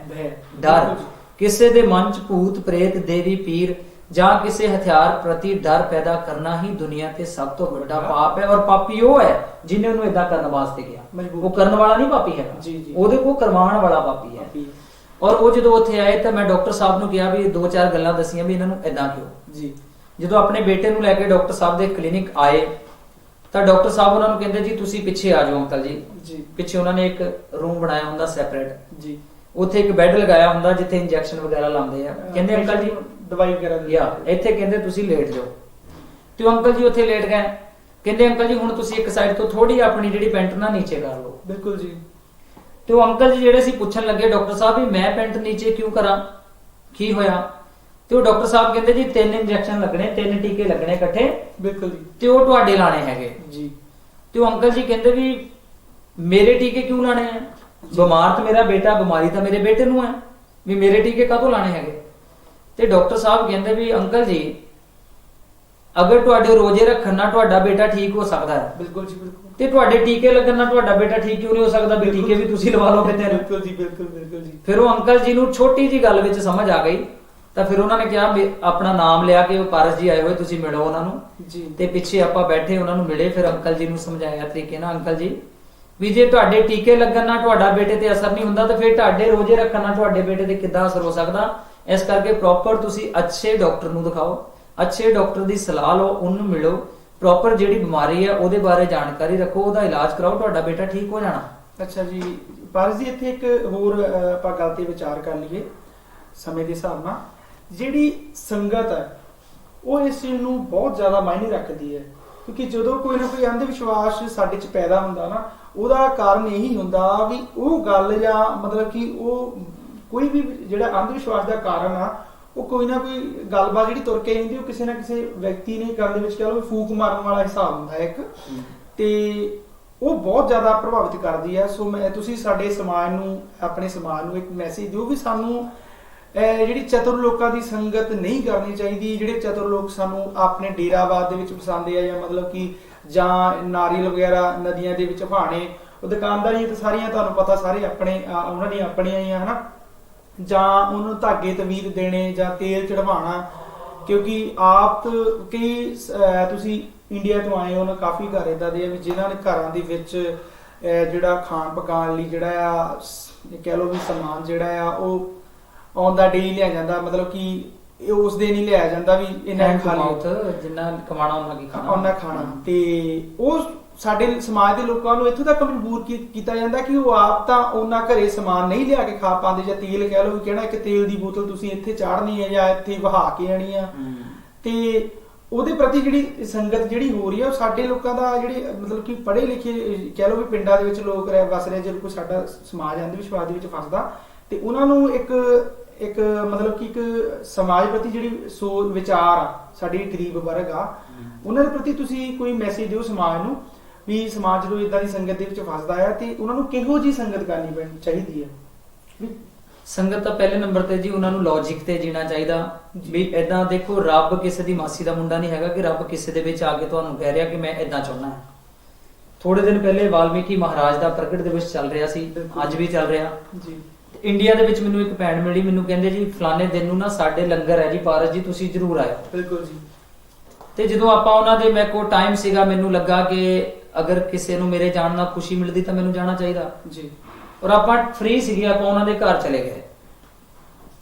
ਭੈ, ਡਰ। ਕਿਸੇ ਦੇ ਮਨ 'ਚ ਭੂਤ ਪ੍ਰੇਤ ਦੇਵੀ ਪੀਰ ਜਾਂ ਕਿਸੇ ਹਥਿਆਰ ਪ੍ਰਤੀ ਡਰ ਪੈਦਾ ਕਰਨਾ ਹੀ ਦੁਨੀਆ ਤੇ ਸਭ ਤੋਂ ਵੱਡਾ ਪਾਪ ਹੈ। ਔਰ ਪਾਪੀ ਉਹ ਹੈ ਜਿਹਨੇ ਉਹਨੂੰ ਏਦਾਂ ਕਰਨ ਵਾਸਤੇ ਕਿਹਾ, ਉਹ ਕਰਨ ਵਾਲਾ ਨਹੀਂ ਪਾਪੀ ਹੈਗਾ, ਉਹਦੇ ਕੋਲ ਕਰਵਾਉਣ ਵਾਲਾ ਪਾਪੀ ਹੈ। ਔਰ ਉਹ ਜਦੋਂ ਉੱਥੇ ਆਏ ਤਾਂ ਮੈਂ ਡਾਕਟਰ ਸਾਹਿਬ ਨੂੰ ਕਿਹਾ ਵੀ 2-4 ਗੱਲਾਂ ਦਸੀਆਂ ਵੀ ਇਹਨਾਂ ਨੂੰ ਏਦਾਂ ਕਿਉਂ ਜੀ। ਜਦੋਂ ਆਪਣੇ ਬੇਟੇ ਨੂੰ ਲੈ ਕੇ ਡਾਕਟਰ ਸਾਹਿਬ ਦੇ ਕਲੀਨਿਕ ਆਏ ਤਾਂ ਡਾਕਟਰ ਸਾਹਿਬ ਉਹਨਾਂ ਨੂੰ ਕਹਿੰਦੇ ਜੀ ਤੁਸੀਂ ਪਿੱਛੇ ਆ ਜਾਓ ਅੰਕਲ ਜੀ। ਪਿੱਛੇ ਉਹਨਾਂ ਨੇ ਇੱਕ ਰੂਮ ਬਣਾਇਆ ਹੁੰਦਾ ਸੈਪਰੇਟ ਜੀ, ਉੱਥੇ ਇੱਕ ਬੈੱਡ ਲਗਾਇਆ ਹੁੰਦਾ ਜਿੱਥੇ ਇੰਜੈਕਸ਼ਨ ਵਗੈਰਾ ਲਾਉਂਦੇ ਆ। ਕਹਿੰਦੇ ਅੰਕਲ ਜੀ ਦਵਾਈ ਵਗੈਰਾ ਲਿਆ, ਇੱਥੇ ਕਹਿੰਦੇ ਤੁਸੀਂ ਲੇਟ ਜਾਓ। ਤੇ ਉਹ ਅੰਕਲ ਜੀ ਉੱਥੇ ਲੇਟ ਗਏ। ਕਹਿੰਦੇ ਅੰਕਲ ਜੀ ਹੁਣ ਤੁਸੀਂ ਇੱਕ ਸਾਈਡ ਤੋਂ ਥੋੜੀ ਆਪਣੀ ਜਿਹੜੀ ਪੈਂਟ ਨਾ ਨੀਚੇ ਕਰ ਲਓ। ਬਿਲਕੁਲ ਜੀ। ਤੇ ਉਹ ਅੰਕਲ ਜੀ ਜਿਹੜੇ ਸੀ ਪੁੱਛਣ ਲੱਗੇ ਡਾਕਟਰ ਸਾਹਿਬ ਵੀ ਮੈਂ ਪੈਂਟ ਨੀਚੇ ਕਿਉਂ ਕਰਾਂ, ਕੀ ਹੋਇਆ? ਤੇ ਉਹ ਡਾਕਟਰ ਸਾਹਿਬ ਕਹਿੰਦੇ ਜੀ 3 ਇੰਜੈਕਸ਼ਨ ਲੱਗਣੇ, 3 ਟੀਕੇ ਲੱਗਣੇ ਇਕੱਠੇ। ਬਿਲਕੁਲ ਜੀ। ਤੇ ਉਹ ਤੁਹਾਡੇ ਲਾਣੇ ਹੈਗੇ ਜੀ। ਤੇ ਉਹ ਅੰਕਲ ਜੀ ਕਹਿੰਦੇ ਵੀ ਮੇਰੇ ਟੀਕੇ ਕਿਉਂ ਲਾਣੇ ਆ? ਬਿਮਾਰ ਤਾਂ ਮੇਰਾ ਬੇਟਾ, ਬਿਮਾਰੀ ਤਾਂ ਮੇਰੇ ਬੇਟੇ ਨੂੰ ਹੈ, ਵੀ ਮੇਰੇ ਟੀਕੇ ਕਾਹਤੋਂ ਲਾਣੇ ਹੈਗੇ? ਤੇ ਡਾਕਟਰ ਸਾਹਿਬ ਕਹਿੰਦੇ ਵੀ ਅੰਕਲ ਜੀ ਅਗਰ ਤੁਹਾਡੇ ਰੋਜ਼ੇ ਰੱਖਣ ਨਾਲ ਤੁਹਾਡਾ ਬੇਟਾ ਠੀਕ ਹੋ ਸਕਦਾ ਹੈ, ਬਿਲਕੁਲ ਜੀ, ਬਿਲਕੁਲ, ਤੇ ਤੁਹਾਡੇ ਟੀਕੇ ਲੱਗਣ ਨਾਲ ਤੁਹਾਡਾ ਬੇਟਾ ਠੀਕ ਕਿਉਂ ਨਹੀਂ ਹੋ ਸਕਦਾ? ਵੀ ਟੀਕੇ ਵੀ ਤੁਸੀਂ ਲਵਾ ਲਓ ਕਿਤੇ। ਬਿਲਕੁਲ ਜੀ, ਬਿਲਕੁਲ, ਬਿਲਕੁਲ ਜੀ। ਫਿਰ ਉਹ ਅੰਕਲ ਜੀ ਨੂੰ ਛੋਟੀ ਜੀ ਗੱਲ ਵਿੱਚ ਸਮਝ ਆ ਗਈ ਤਾਂ ਫਿਰ ਉਹਨਾਂ ਨੇ ਕਿਹਾ ਆਪਣਾ ਨਾਮ ਲਿਆ ਕਿ ਉਹ ਪਾਰਸ ਜੀ ਆਏ ਹੋਏ, ਤੁਸੀਂ ਮਿਲੋ ਉਹਨਾਂ ਨੂੰ ਜੀ। ਤੇ ਪਿੱਛੇ ਆਪਾਂ ਬੈਠੇ ਉਹਨਾਂ ਨੂੰ ਮਿਲੇ, ਫਿਰ ਅੰਕਲ ਜੀ ਨੂੰ ਸਮਝਾਇਆ ਤਰੀਕੇ ਨਾਲ, ਅੰਕਲ ਜੀ ਵੀ ਜੇ ਤੁਹਾਡੇ ਟੀਕੇ ਲੱਗਣ ਨਾਲ ਤੁਹਾਡਾ ਬੇਟੇ ਤੇ ਅਸਰ ਨਹੀਂ ਹੁੰਦਾ ਤਾਂ ਫਿਰ ਤੁਹਾਡੇ ਰੋਜ਼ੇ ਰੱਖਣ ਨਾਲ ਤੁਹਾਡੇ ਬੇਟੇ ਤੇ ਕਿੱਦਾਂ ਅਸਰ ਹੋ ਸਕਦਾ? ਇਸ ਕਰਕੇ ਪ੍ਰੋਪਰ ਤੁਸੀਂ ਅੱਛੇ ਡਾਕਟਰ ਨੂੰ ਦਿਖਾਓ, ਅੱਛੇ ਡਾਕਟਰ ਦੀ ਸਲਾਹ ਲਓ, ਉਹਨੂੰ ਮਿਲੋ, ਪ੍ਰੋਪਰ ਜਿਹੜੀ ਬਿਮਾਰੀ ਹੈ ਉਹਦੇ ਬਾਰੇ ਜਾਣਕਾਰੀ ਰੱਖੋ, ਉਹਦਾ ਇਲਾਜ ਕਰਾਓ, ਤੁਹਾਡਾ ਬੇਟਾ ਠੀਕ ਹੋ ਜਾਣਾ। ਅੱਛਾ ਜੀ ਪਾਰਸ ਜੀ, ਇੱਥੇ ਇੱਕ ਹੋਰ ਆਪਾਂ ਗੱਲ ਤੇ ਵਿਚਾਰ ਕਰ ਲਈਏ ਸਮੇਂ ਦੇ ਹਿਸਾਬ ਨਾਲ। ਜਿਹੜੀ ਸੰਗਤ ਹੈ ਉਹ ਇਸ ਚੀਜ਼ ਨੂੰ ਬਹੁਤ ਜ਼ਿਆਦਾ ਮਾਇਨੇ ਰੱਖਦੀ ਹੈ, ਕਿਉਂਕਿ ਜਦੋਂ ਕੋਈ ਨਾ ਕੋਈ ਅੰਧ ਵਿਸ਼ਵਾਸ ਸਾਡੇ 'ਚ ਪੈਦਾ ਹੁੰਦਾ ਨਾ, ਉਹਦਾ ਕਾਰਨ ਇਹੀ ਹੁੰਦਾ ਵੀ ਉਹ ਗੱਲ ਜਾਂ ਮਤਲਬ ਕਿ ਉਹ ਕੋਈ ਵੀ ਜਿਹੜਾ ਅੰਧ ਵਿਸ਼ਵਾਸ ਦਾ ਕਾਰਨ ਆ ਉਹ ਕੋਈ ਨਾ ਕੋਈ ਗੱਲਬਾਤ ਜਿਹੜੀ ਤੁਰ ਕੇ ਆਉਂਦੀ ਉਹ ਕਿਸੇ ਨਾ ਕਿਸੇ ਵਿਅਕਤੀ ਨੇ ਗੱਲ ਦੇ ਵਿੱਚ ਕਹਿ ਲਓ ਫੂਕ ਮਾਰਨ ਵਾਲਾ ਹਿਸਾਬ ਹੁੰਦਾ ਹੈ ਇੱਕ, ਤੇ ਉਹ ਬਹੁਤ ਜ਼ਿਆਦਾ ਪ੍ਰਭਾਵਿਤ ਕਰਦੀ ਹੈ। ਸੋ ਤੁਸੀਂ ਸਾਡੇ ਸਮਾਜ ਨੂੰ, ਆਪਣੇ ਸਮਾਜ ਨੂੰ ਇੱਕ ਮੈਸੇਜ ਦਿਓ ਵੀ ਸਾਨੂੰ ਜਿਹੜੀ ਚਤੁਰ ਲੋਕਾਂ ਦੀ ਸੰਗਤ ਨਹੀਂ ਕਰਨੀ ਚਾਹੀਦੀ। ਜਿਹੜੇ ਚਤੁਰ ਲੋਕ ਸਾਨੂੰ ਆਪਣੇ ਡੇਰਾਵਾਦ ਦੇ ਵਿੱਚ ਫਸਾਉਂਦੇ ਆ, ਜਾਂ ਮਤਲਬ ਕਿ ਜਾਂ ਨਾਰੀਅਲ ਵਗੈਰਾ ਨਦੀਆਂ ਦੇ ਵਿੱਚ ਵਹਾਣੇ, ਉਹ ਦੁਕਾਨਦਾਰੀਆਂ ਤਾਂ ਸਾਰੀਆਂ ਤੁਹਾਨੂੰ ਪਤਾ ਸਾਰੇ ਆਪਣੇ ਉਹਨਾਂ ਦੀਆਂ ਆਪਣੀਆਂ ਹੀ ਆ ਹਨਾ, ਜਾਂ ਉਹਨੂੰ ਧਾਗੇ ਤਵੀਤ ਦੇਣੇ ਜਾਂ ਤੇਲ ਚੜਵਾਉਣਾ। ਕਿਉਂਕਿ ਆਪ ਕਈ ਤੁਸੀਂ ਇੰਡੀਆ ਤੋਂ ਆਏ ਹੋ ਨਾ, ਕਾਫੀ ਘਰ ਏਦਾਂ ਦੇ ਆ ਵੀ ਜਿਨ੍ਹਾਂ ਨੇ ਘਰਾਂ ਦੇ ਵਿੱਚ ਜਿਹੜਾ ਖਾਣ ਪਕਾਉਣ ਲਈ ਜਿਹੜਾ ਆ ਕਹਿ ਲਓ ਵੀ ਸਮਾਨ ਜਿਹੜਾ ਆ ਉਹ ਔਨ ਦਾ ਡੇ ਲਿਆ ਜਾਂਦਾ, ਮਤਲਬ ਕਿ ਉਸ ਦਿਨ ਹੀ ਲਿਆ ਜਾਂਦਾ ਵੀ ਇਹਨਾਂ ਖਾ ਲਿਓ, ਜਿੰਨਾ ਕਮਾਣਾ ਉਹਨਾਂ ਖਾਣਾ। ਤੇ ਉਹ ਸਾਡੇ ਸਮਾਜ ਦੇ ਲੋਕਾਂ ਨੂੰ ਇੱਥੋਂ ਤੱਕ ਮਜਬੂਰ ਕੀਤਾ ਜਾਂਦਾ ਕਿ ਉਹ ਆਪ ਤਾਂ ਉਹਨਾਂ ਘਰੇ ਸਮਾਨ ਨਹੀਂ ਲਿਆ ਕੇ ਖਾ ਪਾਉਂਦੇ, ਜਾਂ ਤੇਲ ਕਹਿ ਲਓ ਵੀ ਕਹਿਣਾ ਇੱਕ ਤੇਲ ਦੀ ਬੋਤਲ ਤੁਸੀਂ ਇੱਥੇ ਚਾੜਨੀ ਹੈ ਜਾਂ ਇੱਥੇ ਵਹਾ ਕੇ ਆਣੀ ਆ। ਤੇ ਉਹਦੇ ਪ੍ਰਤੀ ਜਿਹੜੀ ਸੰਗਤ ਜਿਹੜੀ ਹੋ ਰਹੀ ਹੈ ਉਹ ਸਾਡੇ ਲੋਕਾਂ ਦਾ ਜਿਹੜੇ ਮਤਲਬ ਕਿ ਪੜ੍ਹੇ ਲਿਖੇ ਕਹਿ ਲਓ ਵੀ ਪਿੰਡਾਂ ਦੇ ਵਿੱਚ ਲੋਕ ਵਸ ਰਹੇ, ਜੇ ਕੋਈ ਸਾਡਾ ਸਮਾਜ ਅੰਧ ਵਿਸ਼ਵਾਸ ਦੇ ਵਿੱਚ ਫਸਦਾ ਤੇ ਉਹਨਾਂ ਨੂੰ ਇੱਕ ਮਤਲਬ ਕਿ ਇੱਕ ਸਮਾਜ ਪ੍ਰਤੀ ਜਿਹੜੀ ਸੋਚ ਵਿਚਾਰ ਆ, ਸਾਡੀ ਗਰੀਬ ਵਰਗ ਆ, ਉਹਨਾਂ ਦੇ ਪ੍ਰਤੀ ਤੁਸੀਂ ਕੋਈ ਮੈਸੇਜ ਦਿਓ ਸਮਾਜ ਨੂੰ ਵੀ ਸਮਾਜ ਜਦੋਂ ਇਦਾਂ ਦੀ ਸੰਗਤ ਦੇ ਵਿੱਚ ਫਸਦਾ ਹੈ ਤੇ ਉਹਨਾਂ ਨੂੰ ਕਿਹੋ ਜਿਹੀ ਸੰਗਤ ਕਰਨੀ ਚਾਹੀਦੀ ਹੈ? ਸੰਗਤ ਤਾਂ ਪਹਿਲੇ ਨੰਬਰ ਤੇ ਜੀ ਉਹਨਾਂ ਨੂੰ ਲੌਜੀਕ ਤੇ ਜੀਣਾ ਚਾਹੀਦਾ ਵੀ ਏਦਾਂ ਦੇਖੋ, ਰੱਬ ਕਿਸੇ ਦੀ ਮਾਸੀ ਦਾ ਮੁੰਡਾ ਨਹੀਂ ਹੈਗਾ ਕਿ ਰੱਬ ਕਿਸੇ ਦੇ ਵਿੱਚ ਆ ਕੇ ਤੁਹਾਨੂੰ ਕਹਿ ਰਿਹਾ ਕਿ ਮੈਂ ਏਦਾਂ ਚਾਹੁੰਦਾ ਹਾਂ। ਥੋੜੇ ਦਿਨ ਪਹਿਲੇ ਵਾਲਮੀਕੀ ਮਹਾਰਾਜ ਦਾ ਪ੍ਰਗਟ ਦਿਵਸ ਚੱਲ ਰਿਹਾ ਸੀ, ਅੱਜ ਵੀ ਚੱਲ ਰਿਹਾ ਜੀ। ਇੰਡੀਆ ਦੇ ਵਿੱਚ ਮੈਨੂੰ ਇੱਕ ਭੈਣ ਮਿਲੀ, ਮੈਨੂੰ ਕਹਿੰਦੇ ਜੀ ਫਲਾਣੇ ਦਿਨ ਨੂੰ ਨਾ ਸਾਡੇ ਲੰਗਰ ਹੈ ਜੀ ਪਾਰਸ ਜੀ, ਤੁਸੀਂ ਜਰੂਰ ਆਇਓ। ਬਿਲਕੁਲ ਜੀ। ਤੇ ਜਦੋਂ ਆਪਾਂ ਉਹਨਾਂ ਦੇ ਮੇਰੇ ਕੋਲ ਟਾਈਮ ਸੀਗਾ, ਮੈਨੂੰ ਲੱਗਾ ਕਿ ਅਗਰ ਕਿਸੇ ਨੂੰ ਮੇਰੇ ਜਾਣ ਨਾਲ ਖੁਸ਼ੀ ਮਿਲਦੀ ਤਾਂ ਮੈਨੂੰ ਜਾਣਾ ਚਾਹੀਦਾ ਜੀ। ਔਰ ਆਪਾਂ ਫ੍ਰੀ ਸੀਗੇ, ਆਪਾਂ ਉਹਨਾਂ ਦੇ ਘਰ ਚਲੇ ਗਏ।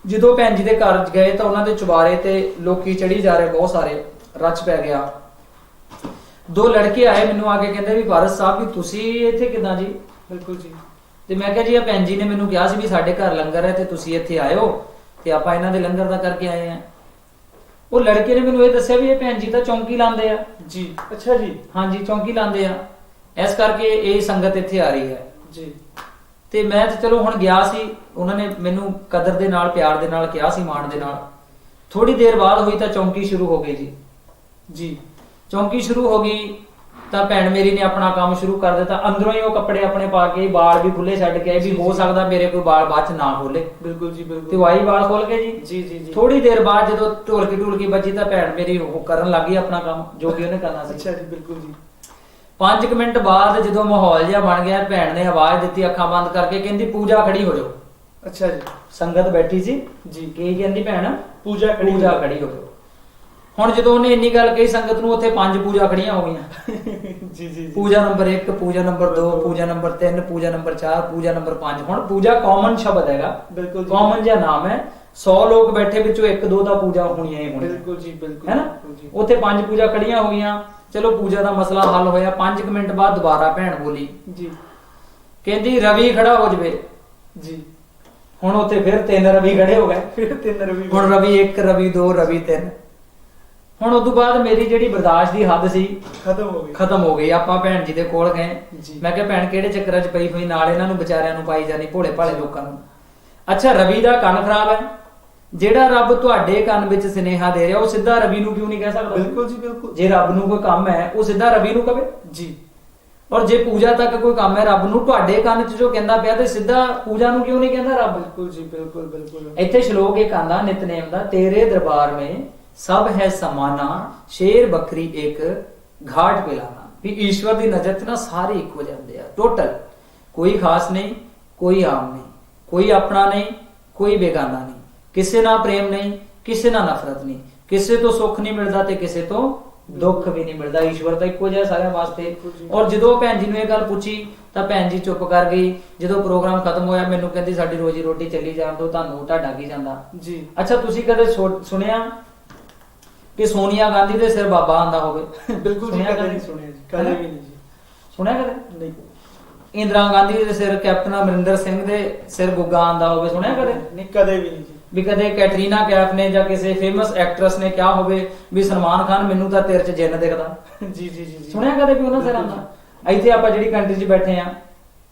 ਜਦੋਂ ਭੈਣ ਜੀ ਦੇ ਘਰ ਗਏ ਤਾਂ ਉਹਨਾਂ ਦੇ ਚੁਬਾਰੇ ਤੇ ਲੋਕੀ ਚੜੀ ਜਾ ਰਹੇ, ਬਹੁਤ ਸਾਰੇ ਰੱਛ ਪੈ ਗਿਆ। 2 ਲੜਕੇ ਆਏ ਮੈਨੂੰ ਆ ਕੇ ਕਹਿੰਦੇ ਵੀ ਭਾਰਤ ਸਾਹਿਬ ਵੀ ਤੁਸੀਂ ਇੱਥੇ ਕਿੱਦਾਂ ਜੀ? ਬਿਲਕੁਲ ਜੀ। ਤੇ ਮੈਂ ਕਿਹਾ ਜੀ ਇਹ ਭੈਣ ਜੀ ਨੇ ਮੈਨੂੰ ਕਿਹਾ ਸੀ ਵੀ ਸਾਡੇ ਘਰ ਲੰਗਰ ਹੈ ਤੇ ਤੁਸੀਂ ਇੱਥੇ ਆਇਓ ਤੇ ਆਪਾਂ ਇਹਨਾਂ ਦੇ ਲੰਗਰ ਦਾ ਕਰਕੇ ਆਏ ਆ। ਉਹ ਲੜਕੇ ਨੇ ਮੈਨੂੰ ਇਹ ਦੱਸਿਆ ਵੀ ਇਹ ਭੈਣ ਜੀ ਤਾਂ ਚੌਂਕੀ ਲਾਉਂਦੇ ਆ ਜੀ। ਅੱਛਾ ਜੀ। ਹਾਂਜੀ, ਚੌਂਕੀ ਲਾਉਂਦੇ ਆ, ਇਸ ਕਰਕੇ ਇਹ ਸੰਗਤ ਇੱਥੇ ਆ ਰਹੀ ਹੈ ਜੀ। ਤੇ ਮੈਂ ਤੇ ਚਲੋ ਹੁਣ ਗਿਆ ਸੀ, ਉਹਨਾਂ ਨੇ ਮੈਨੂੰ ਕਦਰ ਦੇ ਨਾਲ, ਪਿਆਰ ਦੇ ਨਾਲ ਕਿਹਾ ਸੀ, ਮਾਣ ਦੇ ਨਾਲ। ਥੋੜੀ ਦੇਰ ਬਾਅਦ ਹੋਈ ਤਾਂ ਚੌਂਕੀ ਸ਼ੁਰੂ ਹੋ ਗਈ ਜੀ। ਜੀ। ਚੌਂਕੀ ਸ਼ੁਰੂ ਹੋ ਗਈ ਤਾਂ ਭੈਣ ਮੇਰੀ ਨੇ ਆਪਣਾ ਕੰਮ ਸ਼ੁਰੂ ਕਰ ਦਿੱਤਾ। ਅੰਦਰੋਂ ਹੀ ਉਹ ਕੱਪੜੇ ਆਪਣੇ ਪਾ ਕੇ, ਬਾਲ ਵੀ ਖੁੱਲੇ ਛੱਡ ਕੇ ਆਏ ਵੀ ਹੋ ਸਕਦਾ ਮੇਰੇ ਕੋਈ ਬਾਲ ਬਾਅਦ ਚ ਨਾ ਖੋਲੇ। ਬਿਲਕੁਲ ਜੀ, ਬਿਲਕੁਲ। ਤੇ ਵਾਈ ਬਾਲ ਖੋਲ ਕੇ ਜੀ। ਜੀ ਜੀ ਜੀ। ਥੋੜੀ ਦੇਰ ਬਾਅਦ ਜਦੋਂ ਢੋਲਕੀ ਵੱਜੀ ਤਾਂ ਭੈਣ ਮੇਰੀ ਉਹ ਕਰਨ ਲੱਗੀ ਆਪਣਾ ਕੰਮ ਜੋ ਕਿ ਉਹਨੇ ਕਰਨਾ ਸੀ। ਅੱਛਾ ਜੀ, ਬਿਲਕੁਲ ਜੀ। 5 ਮਿੰਟ ਬਾਅਦ ਜਦੋਂ ਮਾਹੌਲ ਜਿਹਾ ਬਣ ਗਿਆ, ਭੈਣ ਨੇ ਆਵਾਜ਼ ਦਿੱਤੀ ਅੱਖਾਂ ਬੰਦ ਕਰਕੇ, ਕਹਿੰਦੀ ਪੂਜਾ ਖੜੀ ਹੋ ਜਾਓ। ਅੱਛਾ ਜੀ। ਸੰਗਤ ਬੈਠੀ ਸੀ ਜੀ। ਕੀ ਕਹਿੰਦੀ ਭੈਣ? ਪੂਜਾ ਖੜੀ ਖੜੀ ਹੋ ਜਾਓ। ਹੁਣ ਜਦੋਂ ਉਹਨੇ ਇੰਨੀ ਗੱਲ ਕਹੀ ਸੰਗਤ ਨੂੰ, ਉੱਥੇ 5 ਪੂਜਾ ਖੜੀਆਂ ਹੋ ਗਈਆਂ। ਜੀ ਜੀ। ਪੂਜਾ ਨੰਬਰ 1, ਪੂਜਾ ਨੰਬਰ 2, ਪੂਜਾ ਨੰਬਰ 3, ਪੂਜਾ ਨੰਬਰ 4, ਪੂਜਾ ਨੰਬਰ 5। ਹੁਣ ਪੂਜਾ ਕਾਮਨ ਸ਼ਬਦ ਹੈਗਾ, ਬਿਲਕੁਲ ਜੀ। ਕਾਮਨ ਜਿਹਾ ਨਾਮ ਹੈ। 100 ਲੋਕ ਬੈਠੇ, ਵਿੱਚੋਂ 1-2 ਦਾ ਪੂਜਾ ਹੋਣੀਆਂ ਹੀ ਹੋਣੀਆਂ। ਬਿਲਕੁਲ ਜੀ, ਬਿਲਕੁਲ। ਹੈ ਨਾ? ਉੱਥੇ 5 ਪੂਜਾ ਖੜੀਆਂ ਹੋ ਗਈਆਂ। ਚਲੋ ਪੂਜਾ ਦਾ ਮਸਲਾ ਹੱਲ ਹੋਇਆ। 5 ਮਿੰਟ ਬਾਅਦ ਦੁਬਾਰਾ ਭੈਣ ਬੋਲੀ ਜੀ। ਕਹਿੰਦੀ ਰਵੀ ਖੜਾ ਹੋ ਜਵੇ ਜੀ। ਹੁਣ ਉੱਥੇ ਫਿਰ 3 ਰਵੀ ਖੜੇ ਹੋ ਗਏ। ਫਿਰ 3 ਰਵੀ। ਹੁਣ ਰਵੀ 1, ਰਵੀ 2, ਰਵੀ 3। ਹੁਣ ਉਦੋਂ ਬਾਅਦ ਮੇਰੀ ਜਿਹੜੀ ਬਰਦਾਸ਼ਤ ਦੀ ਹੱਦ ਸੀ ਖਤਮ ਹੋ ਗਈ। ਆਪਾਂ ਭੈਣ ਜੀ ਦੇ ਕੋਲ ਗਏ। ਮੈਂ ਕਿਹਾ ਭੈਣ ਕਿਹੜੇ ਚੱਕਰਾਂ 'ਚ ਪਈ ਹੋਈ, ਨਾਲ ਇਹਨਾਂ ਨੂੰ ਵਿਚਾਰਿਆਂ ਨੂੰ ਪਾਈ ਜਾਣੀ, ਭੋਲੇ ਭਾਲੇ ਲੋਕਾਂ ਨੂੰ। ਅੱਛਾ, ਰਵੀ ਦਾ ਕੰਨ ਖਰਾਬ ਹੈ, ਜਿਹੜਾ ਰੱਬ ਤੁਹਾਡੇ ਕੰਨ ਵਿੱਚ ਸੁਨੇਹਾ ਦੇ ਰਿਹਾ ਉਹ ਸਿੱਧਾ ਰਵੀ ਨੂੰ ਕਿਉਂ ਨਹੀਂ ਕਹਿ ਸਕਦਾ? ਬਿਲਕੁਲ ਜੀ, ਬਿਲਕੁਲ। ਜੇ ਰੱਬ ਨੂੰ ਕੋਈ ਕੰਮ ਹੈ ਉਹ ਸਿੱਧਾ ਰਵੀ ਨੂੰ ਕਵੇ ਜੀ। ਔਰ ਜੇ ਪੂਜਾ ਤੱਕ ਕੋਈ ਕੰਮ ਹੈ ਰੱਬ ਨੂੰ, ਤੁਹਾਡੇ ਕੰਨ 'ਚ ਜੋ ਕਹਿੰਦਾ ਪਿਆ ਤੇ ਸਿੱਧਾ ਪੂਜਾ ਨੂੰ ਕਿਉਂ ਨਹੀਂ ਕਹਿੰਦਾ ਰੱਬ? ਬਿਲਕੁਲ ਜੀ, ਬਿਲਕੁਲ ਬਿਲਕੁਲ। ਇੱਥੇ ਸ਼ਲੋਕ ਇੱਕ ਆਂਦਾ ਨਿਤਨੇਮ ਦਾ, ਤੇਰੇ ਦਰਬਾਰ ਮੇਂ ਸਭ ਹੈ ਸਮਾਨਾ, ਸ਼ੇਰ ਬੱਕਰੀ ਇੱਕ ਘਾਟ पे लाना। ਵੀ ਈਸ਼ਵਰ ਦੀ ਨਜ਼ਰ 'ਚ ਨਾ ਸਾਰੇ ਇੱਕੋ ਜਾਂਦੇ ਆ, ਟੋਟਲ ਕੋਈ ਖਾਸ ਨਹੀਂ, ਕੋਈ ਆਮ ਨਹੀਂ, ਕੋਈ ਆਪਣਾ ਨਹੀਂ, ਕੋਈ ਬੇਗਾਨਾ ਨਹੀਂ, ਕਿਸੇ ਨਾਲ ਪ੍ਰੇਮ ਨਹੀਂ, ਕਿਸੇ ਨਾਲ ਨਫ਼ਰਤ ਨਹੀਂ, ਕਿਸੇ ਤੋਂ ਸੁੱਖ ਨਹੀਂ ਮਿਲਦਾ ਤੇ ਕਿਸੇ ਤੋਂ ਦੁੱਖ ਵੀ ਨਹੀਂ ਮਿਲਦਾ। ਈਸ਼ਵਰ ਤਾਂ ਇੱਕੋ ਜਿਹਾ ਸਾਰਿਆਂ ਵਾਸਤੇ। ਔਰ ਜਦੋਂ ਭੈਣ ਜੀ ਨੂੰ ਇਹ ਗੱਲ ਪੁੱਛੀ ਤਾਂ ਭੈਣ ਜੀ ਚੁੱਪ ਕਰ ਗਈ। ਜਦੋਂ ਪ੍ਰੋਗਰਾਮ ਖਤਮ ਹੋਇਆ ਮੈਨੂੰ ਕਹਿੰਦੀ ਸਾਡੀ ਰੋਜੀ ਰੋਟੀ ਚੱਲੀ ਜਾਣ ਦਿਓ, ਤੁਹਾਨੂੰ ਤੁਹਾਡਾ ਕੀ ਜਾਂਦਾ ਜੀ। ਅੱਛਾ, ਤੁਸੀਂ ਕਦੇ ਸੁਣਿਆ ਕਿ ਸੋਨੀਆ ਗਾਂਧੀ ਦੇ ਸਿਰ ਬਾਬਾ ਆਂਦਾ ਹੋਵੇ? ਬਿਲਕੁਲ ਜੀ, ਕਦੇ ਨਹੀਂ ਸੁਣਿਆ ਜੀ, ਕਦੇ ਵੀ ਨਹੀਂ ਜੀ ਸੁਣਿਆ। ਕਦੇ ਨਹੀਂ। ਇੰਦਰਾ ਗਾਂਧੀ ਦੇ ਸਿਰ, ਕੈਪਟਨ ਅਮਰਿੰਦਰ ਸਿੰਘ ਦੇ ਸਿਰ ਗੁੱਗਾ ਆਂਦਾ ਹੋਵੇ? ਸੁਣਿਆ ਕਦੇ? ਨਹੀਂ, ਕਦੇ ਵੀ ਨਹੀਂ ਜੀ। ਵੀ ਕਦੇ ਕੈਟਰੀਨਾ ਕੈਫ ਨੇ ਜਾਂ ਕਿਸੇ ਫੇਮਸ ਐਕਟਰੈਸ ਨੇ ਕਿਹਾ ਹੋਵੇ ਵੀ ਸਲਮਾਨ ਖਾਨ ਮੈਨੂੰ ਤਾਂ ਤੇਰੇ 'ਚ ਜਿੰਨ ਦਿਖਦਾ? ਜੀ ਜੀ ਜੀ। ਸੁਣਿਆ ਕਦੇ ਵੀ ਉਹਨਾਂ ਸਿਰ ਆਂਦਾ? ਇੱਥੇ ਆਪਾਂ ਜਿਹੜੀ ਕੰਟਰੀ 'ਚ ਬੈਠੇ ਆ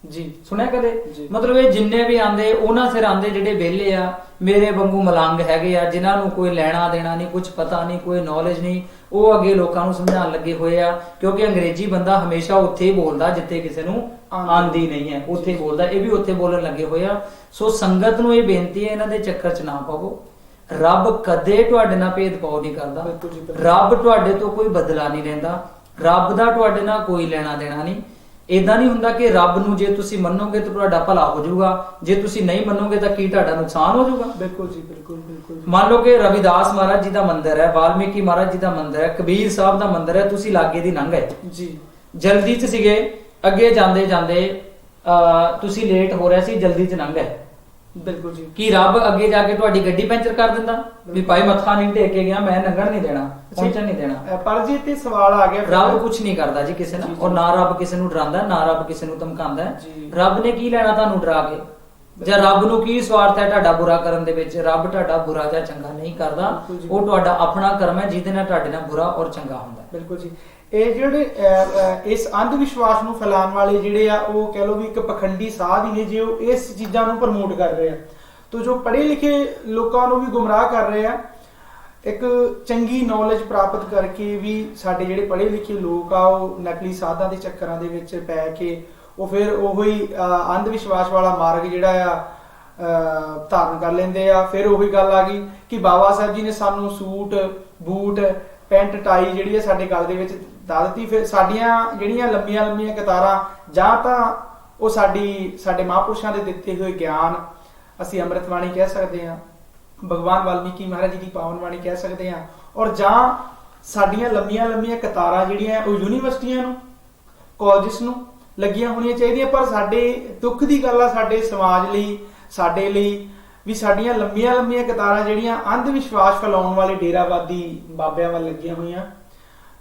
ਜੀ, ਸੁਣਿਆ ਕਦੇ? ਮਤਲਬ ਇਹ ਜਿੰਨੇ ਵੀ ਆਂਦੇ ਉਹਨਾਂ ਸਿਰ ਆਂਦੇ ਜਿਹੜੇ ਵਿਹਲੇ ਆ, ਮੇਰੇ ਵਾਂਗੂ ਮਲੰਗ ਹੈਗੇ ਆ, ਜਿਨ੍ਹਾਂ ਨੂੰ ਕੋਈ ਲੈਣਾ ਦੇਣਾ ਨਹੀਂ, ਕੁਝ ਪਤਾ ਨਹੀਂ, ਕੋਈ ਨੌਲੇਜ ਨਹੀਂ, ਉਹ ਅੱਗੇ ਲੋਕਾਂ ਨੂੰ ਸਮਝਾਉਣ ਲੱਗੇ ਹੋਏ ਆ। ਕਿਉਂਕਿ ਅੰਗਰੇਜ਼ੀ ਬੰਦਾ ਹਮੇਸ਼ਾ ਉੱਥੇ ਹੀ ਬੋਲਦਾ ਜਿੱਥੇ ਕਿਸੇ ਨੂੰ ਆਂਦੀ ਨਹੀਂ ਹੈ, ਉੱਥੇ ਹੀ ਬੋਲਦਾ। ਇਹ ਵੀ ਉੱਥੇ ਬੋਲਣ ਲੱਗੇ ਹੋਏ ਆ। ਸੋ ਸੰਗਤ ਨੂੰ ਇਹ ਬੇਨਤੀ ਹੈ, ਇਹਨਾਂ ਦੇ ਚੱਕਰ 'ਚ ਨਾ ਪਾਵੋ। ਰੱਬ ਕਦੇ ਤੁਹਾਡੇ ਨਾਲ ਭੇਦਭਾਵ ਨਹੀਂ ਕਰਦਾ। ਰੱਬ ਤੁਹਾਡੇ ਤੋਂ ਕੋਈ ਬਦਲਾ ਨਹੀਂ ਲੈਂਦਾ। ਰੱਬ ਦਾ ਤੁਹਾਡੇ ਨਾਲ ਕੋਈ ਲੈਣਾ ਦੇਣਾ ਨਹੀਂ। ਏਦਾਂ ਨਹੀਂ ਹੁੰਦਾ ਕਿ ਰੱਬ ਨੂੰ ਜੇ ਤੁਸੀਂ ਮੰਨੋਗੇ ਤਾਂ ਤੁਹਾਡਾ ਭਲਾ ਹੋ ਜਾਊਗਾ, ਜੇ ਤੁਸੀਂ ਨਹੀਂ ਮੰਨੋਗੇ ਤਾਂ ਕੀ ਤੁਹਾਡਾ ਨੁਕਸਾਨ ਹੋ ਜਾਊਗਾ? ਬਿਲਕੁਲ ਜੀ, ਬਿਲਕੁਲ ਬਿਲਕੁਲ। ਮੰਨ ਲਓ ਕਿ ਰਵਿਦਾਸ ਮਹਾਰਾਜ ਜੀ ਦਾ ਮੰਦਿਰ ਹੈ, ਵਾਲਮੀਕੀ ਮਹਾਰਾਜ ਜੀ ਦਾ ਮੰਦਿਰ ਹੈ, ਕਬੀਰ ਸਾਹਿਬ ਦਾ ਮੰਦਿਰ ਹੈ, ਤੁਸੀਂ ਲਾਗੇ ਦੀ ਲੰਘ ਗਏ ਜੀ, ਜਲਦੀ 'ਚ ਸੀਗੇ, ਅੱਗੇ ਜਾਂਦੇ ਜਾਂਦੇ ਤੁਸੀਂ ਲੇਟ ਹੋ ਰਿਹਾ ਸੀ, ਜਲਦੀ 'ਚ ਲੰਘ ਗਏ। ਬਿਲਕੁਲ ਜੀ। ਕੀ ਰੱਬ ਅੱਗੇ ਜਾ ਕੇ ਤੁਹਾਡੀ ਗੱਡੀ ਪੈਂਚਰ ਕਰ ਦਿੰਦਾ ਵੀ ਭਾਈ ਮੱਥਾ ਨਹੀਂ ਟੇਕ ਕੇ ਗਿਆ, ਮੈਂ ਲੰਘਣ ਨਹੀਂ ਦੇਣਾ, ਪਹੁੰਚਣ ਨਹੀਂ ਦੇਣਾ? ਪਰ ਜੀ ਇੱਥੇ ਸਵਾਲ ਆ ਗਿਆ, ਰੱਬ ਕੁਝ ਨਹੀਂ ਕਰਦਾ ਜੀ ਕਿਸੇ ਨਾਲ, ਔਰ ਨਾ ਰੱਬ ਕਿਸੇ ਨੂੰ ਡਰਾਉਂਦਾ, ਨਾ ਰੱਬ ਕਿਸੇ ਨੂੰ ਧਮਕਾਉਂਦਾ। ਰੱਬ ਨੇ ਕੀ ਲੈਣਾ ਤੁਹਾਨੂੰ ਡਰਾ ਕੇ? ਜਾਂ ਰੱਬ ਨੂੰ ਕੀ ਸਵਾਰਥ ਹੈ ਤੁਹਾਡਾ ਬੁਰਾ ਕਰਨ ਦੇ ਵਿੱਚ? ਰੱਬ ਤੁਹਾਡਾ ਬੁਰਾ ਜਾਂ ਚੰਗਾ ਨਹੀਂ ਕਰਦਾ, ਉਹ ਤੁਹਾਡਾ ਆਪਣਾ ਕਰਮ ਹੈ ਜਿਹਦੇ ਨਾਲ ਤੁਹਾਡੇ ਨਾਲ ਬੁਰਾ ਔਰ ਚੰਗਾ ਹੁੰਦਾ। ਬਿਲਕੁਲ ਜੀ। ਇਹ ਜਿਹੜੇ ਇਸ ਅੰਧ ਵਿਸ਼ਵਾਸ ਨੂੰ ਫੈਲਾਉਣ ਵਾਲੇ ਜਿਹੜੇ ਆ, ਉਹ ਕਹਿ ਲੋ ਵੀ ਇੱਕ ਪਖੰਡੀ ਸਾਧ ਹੀ ਨੇ, ਜੇ ਉਹ ਇਸ ਚੀਜ਼ਾਂ ਨੂੰ ਪ੍ਰਮੋਟ ਕਰ ਰਹੇ ਆ, ਤਾਂ ਜੋ ਪੜ੍ਹੇ ਲਿਖੇ ਲੋਕਾਂ ਨੂੰ ਵੀ ਗੁੰਮਰਾਹ ਕਰ ਰਹੇ ਆ। ਇੱਕ ਚੰਗੀ ਨੌਲੇਜ ਪ੍ਰਾਪਤ ਕਰਕੇ ਵੀ ਸਾਡੇ ਜਿਹੜੇ ਪੜ੍ਹੇ ਲਿਖੇ ਲੋਕ ਆ, ਉਹ ਨਕਲੀ ਸਾਧਾਂ ਦੇ ਚੱਕਰਾਂ ਦੇ ਵਿੱਚ ਪੈ ਕੇ ਉਹ ਫਿਰ ਉਹੀ ਅੰਧ ਵਿਸ਼ਵਾਸ ਵਾਲਾ ਮਾਰਗ ਜਿਹੜਾ ਆ ਧਾਰਨ ਕਰ ਲੈਂਦੇ ਆ। ਫਿਰ ਉਹੀ ਗੱਲ ਆ ਗਈ ਕਿ ਬਾਬਾ ਸਾਹਿਬ ਜੀ ਨੇ ਸਾਨੂੰ ਸੂਟ ਬੂਟ ਪੈਂਟ ਟਾਈ ਜਿਹੜੀ ਹੈ ਸਾਡੇ ਗਲ ਦੇ ਵਿੱਚ ਲਾ ਦਿੱਤੀ। ਫਿਰ ਸਾਡੀਆਂ ਜਿਹੜੀਆਂ ਲੰਮੀਆਂ ਲੰਮੀਆਂ ਕਤਾਰਾਂ, ਜਾਂ ਤਾਂ ਉਹ ਸਾਡੇ ਮਹਾਂਪੁਰਸ਼ਾਂ ਦੇ ਦਿੱਤੇ ਹੋਏ ਗਿਆਨ ਅਸੀਂ ਅੰਮ੍ਰਿਤ ਬਾਣੀ ਕਹਿ ਸਕਦੇ ਹਾਂ, ਭਗਵਾਨ ਵਾਲਮੀਕੀ ਮਹਾਰਾਜ ਜੀ ਦੀ ਪਾਵਨ ਬਾਣੀ ਕਹਿ ਸਕਦੇ ਹਾਂ, ਔਰ ਜਾਂ ਸਾਡੀਆਂ ਲੰਮੀਆਂ ਲੰਮੀਆਂ ਕਤਾਰਾਂ ਜਿਹੜੀਆਂ ਉਹ ਯੂਨੀਵਰਸਿਟੀਆਂ ਨੂੰ, ਕਾਲਜਸ ਨੂੰ ਲੱਗੀਆਂ ਹੋਣੀਆਂ ਚਾਹੀਦੀਆਂ। ਪਰ ਸਾਡੇ ਦੁੱਖ ਦੀ ਗੱਲ ਆ, ਸਾਡੇ ਸਮਾਜ ਲਈ, ਸਾਡੇ ਲਈ ਵੀ ਸਾਡੀਆਂ ਲੰਮੀਆਂ ਲੰਮੀਆਂ ਕਤਾਰਾਂ ਜਿਹੜੀਆਂ ਅੰਧ ਵਿਸ਼ਵਾਸ ਫੈਲਾਉਣ ਵਾਲੇ ਡੇਰਾਵਾਦੀ ਬਾਬਿਆਂ ਵੱਲ ਲੱਗੀਆਂ ਹੋਈਆਂ।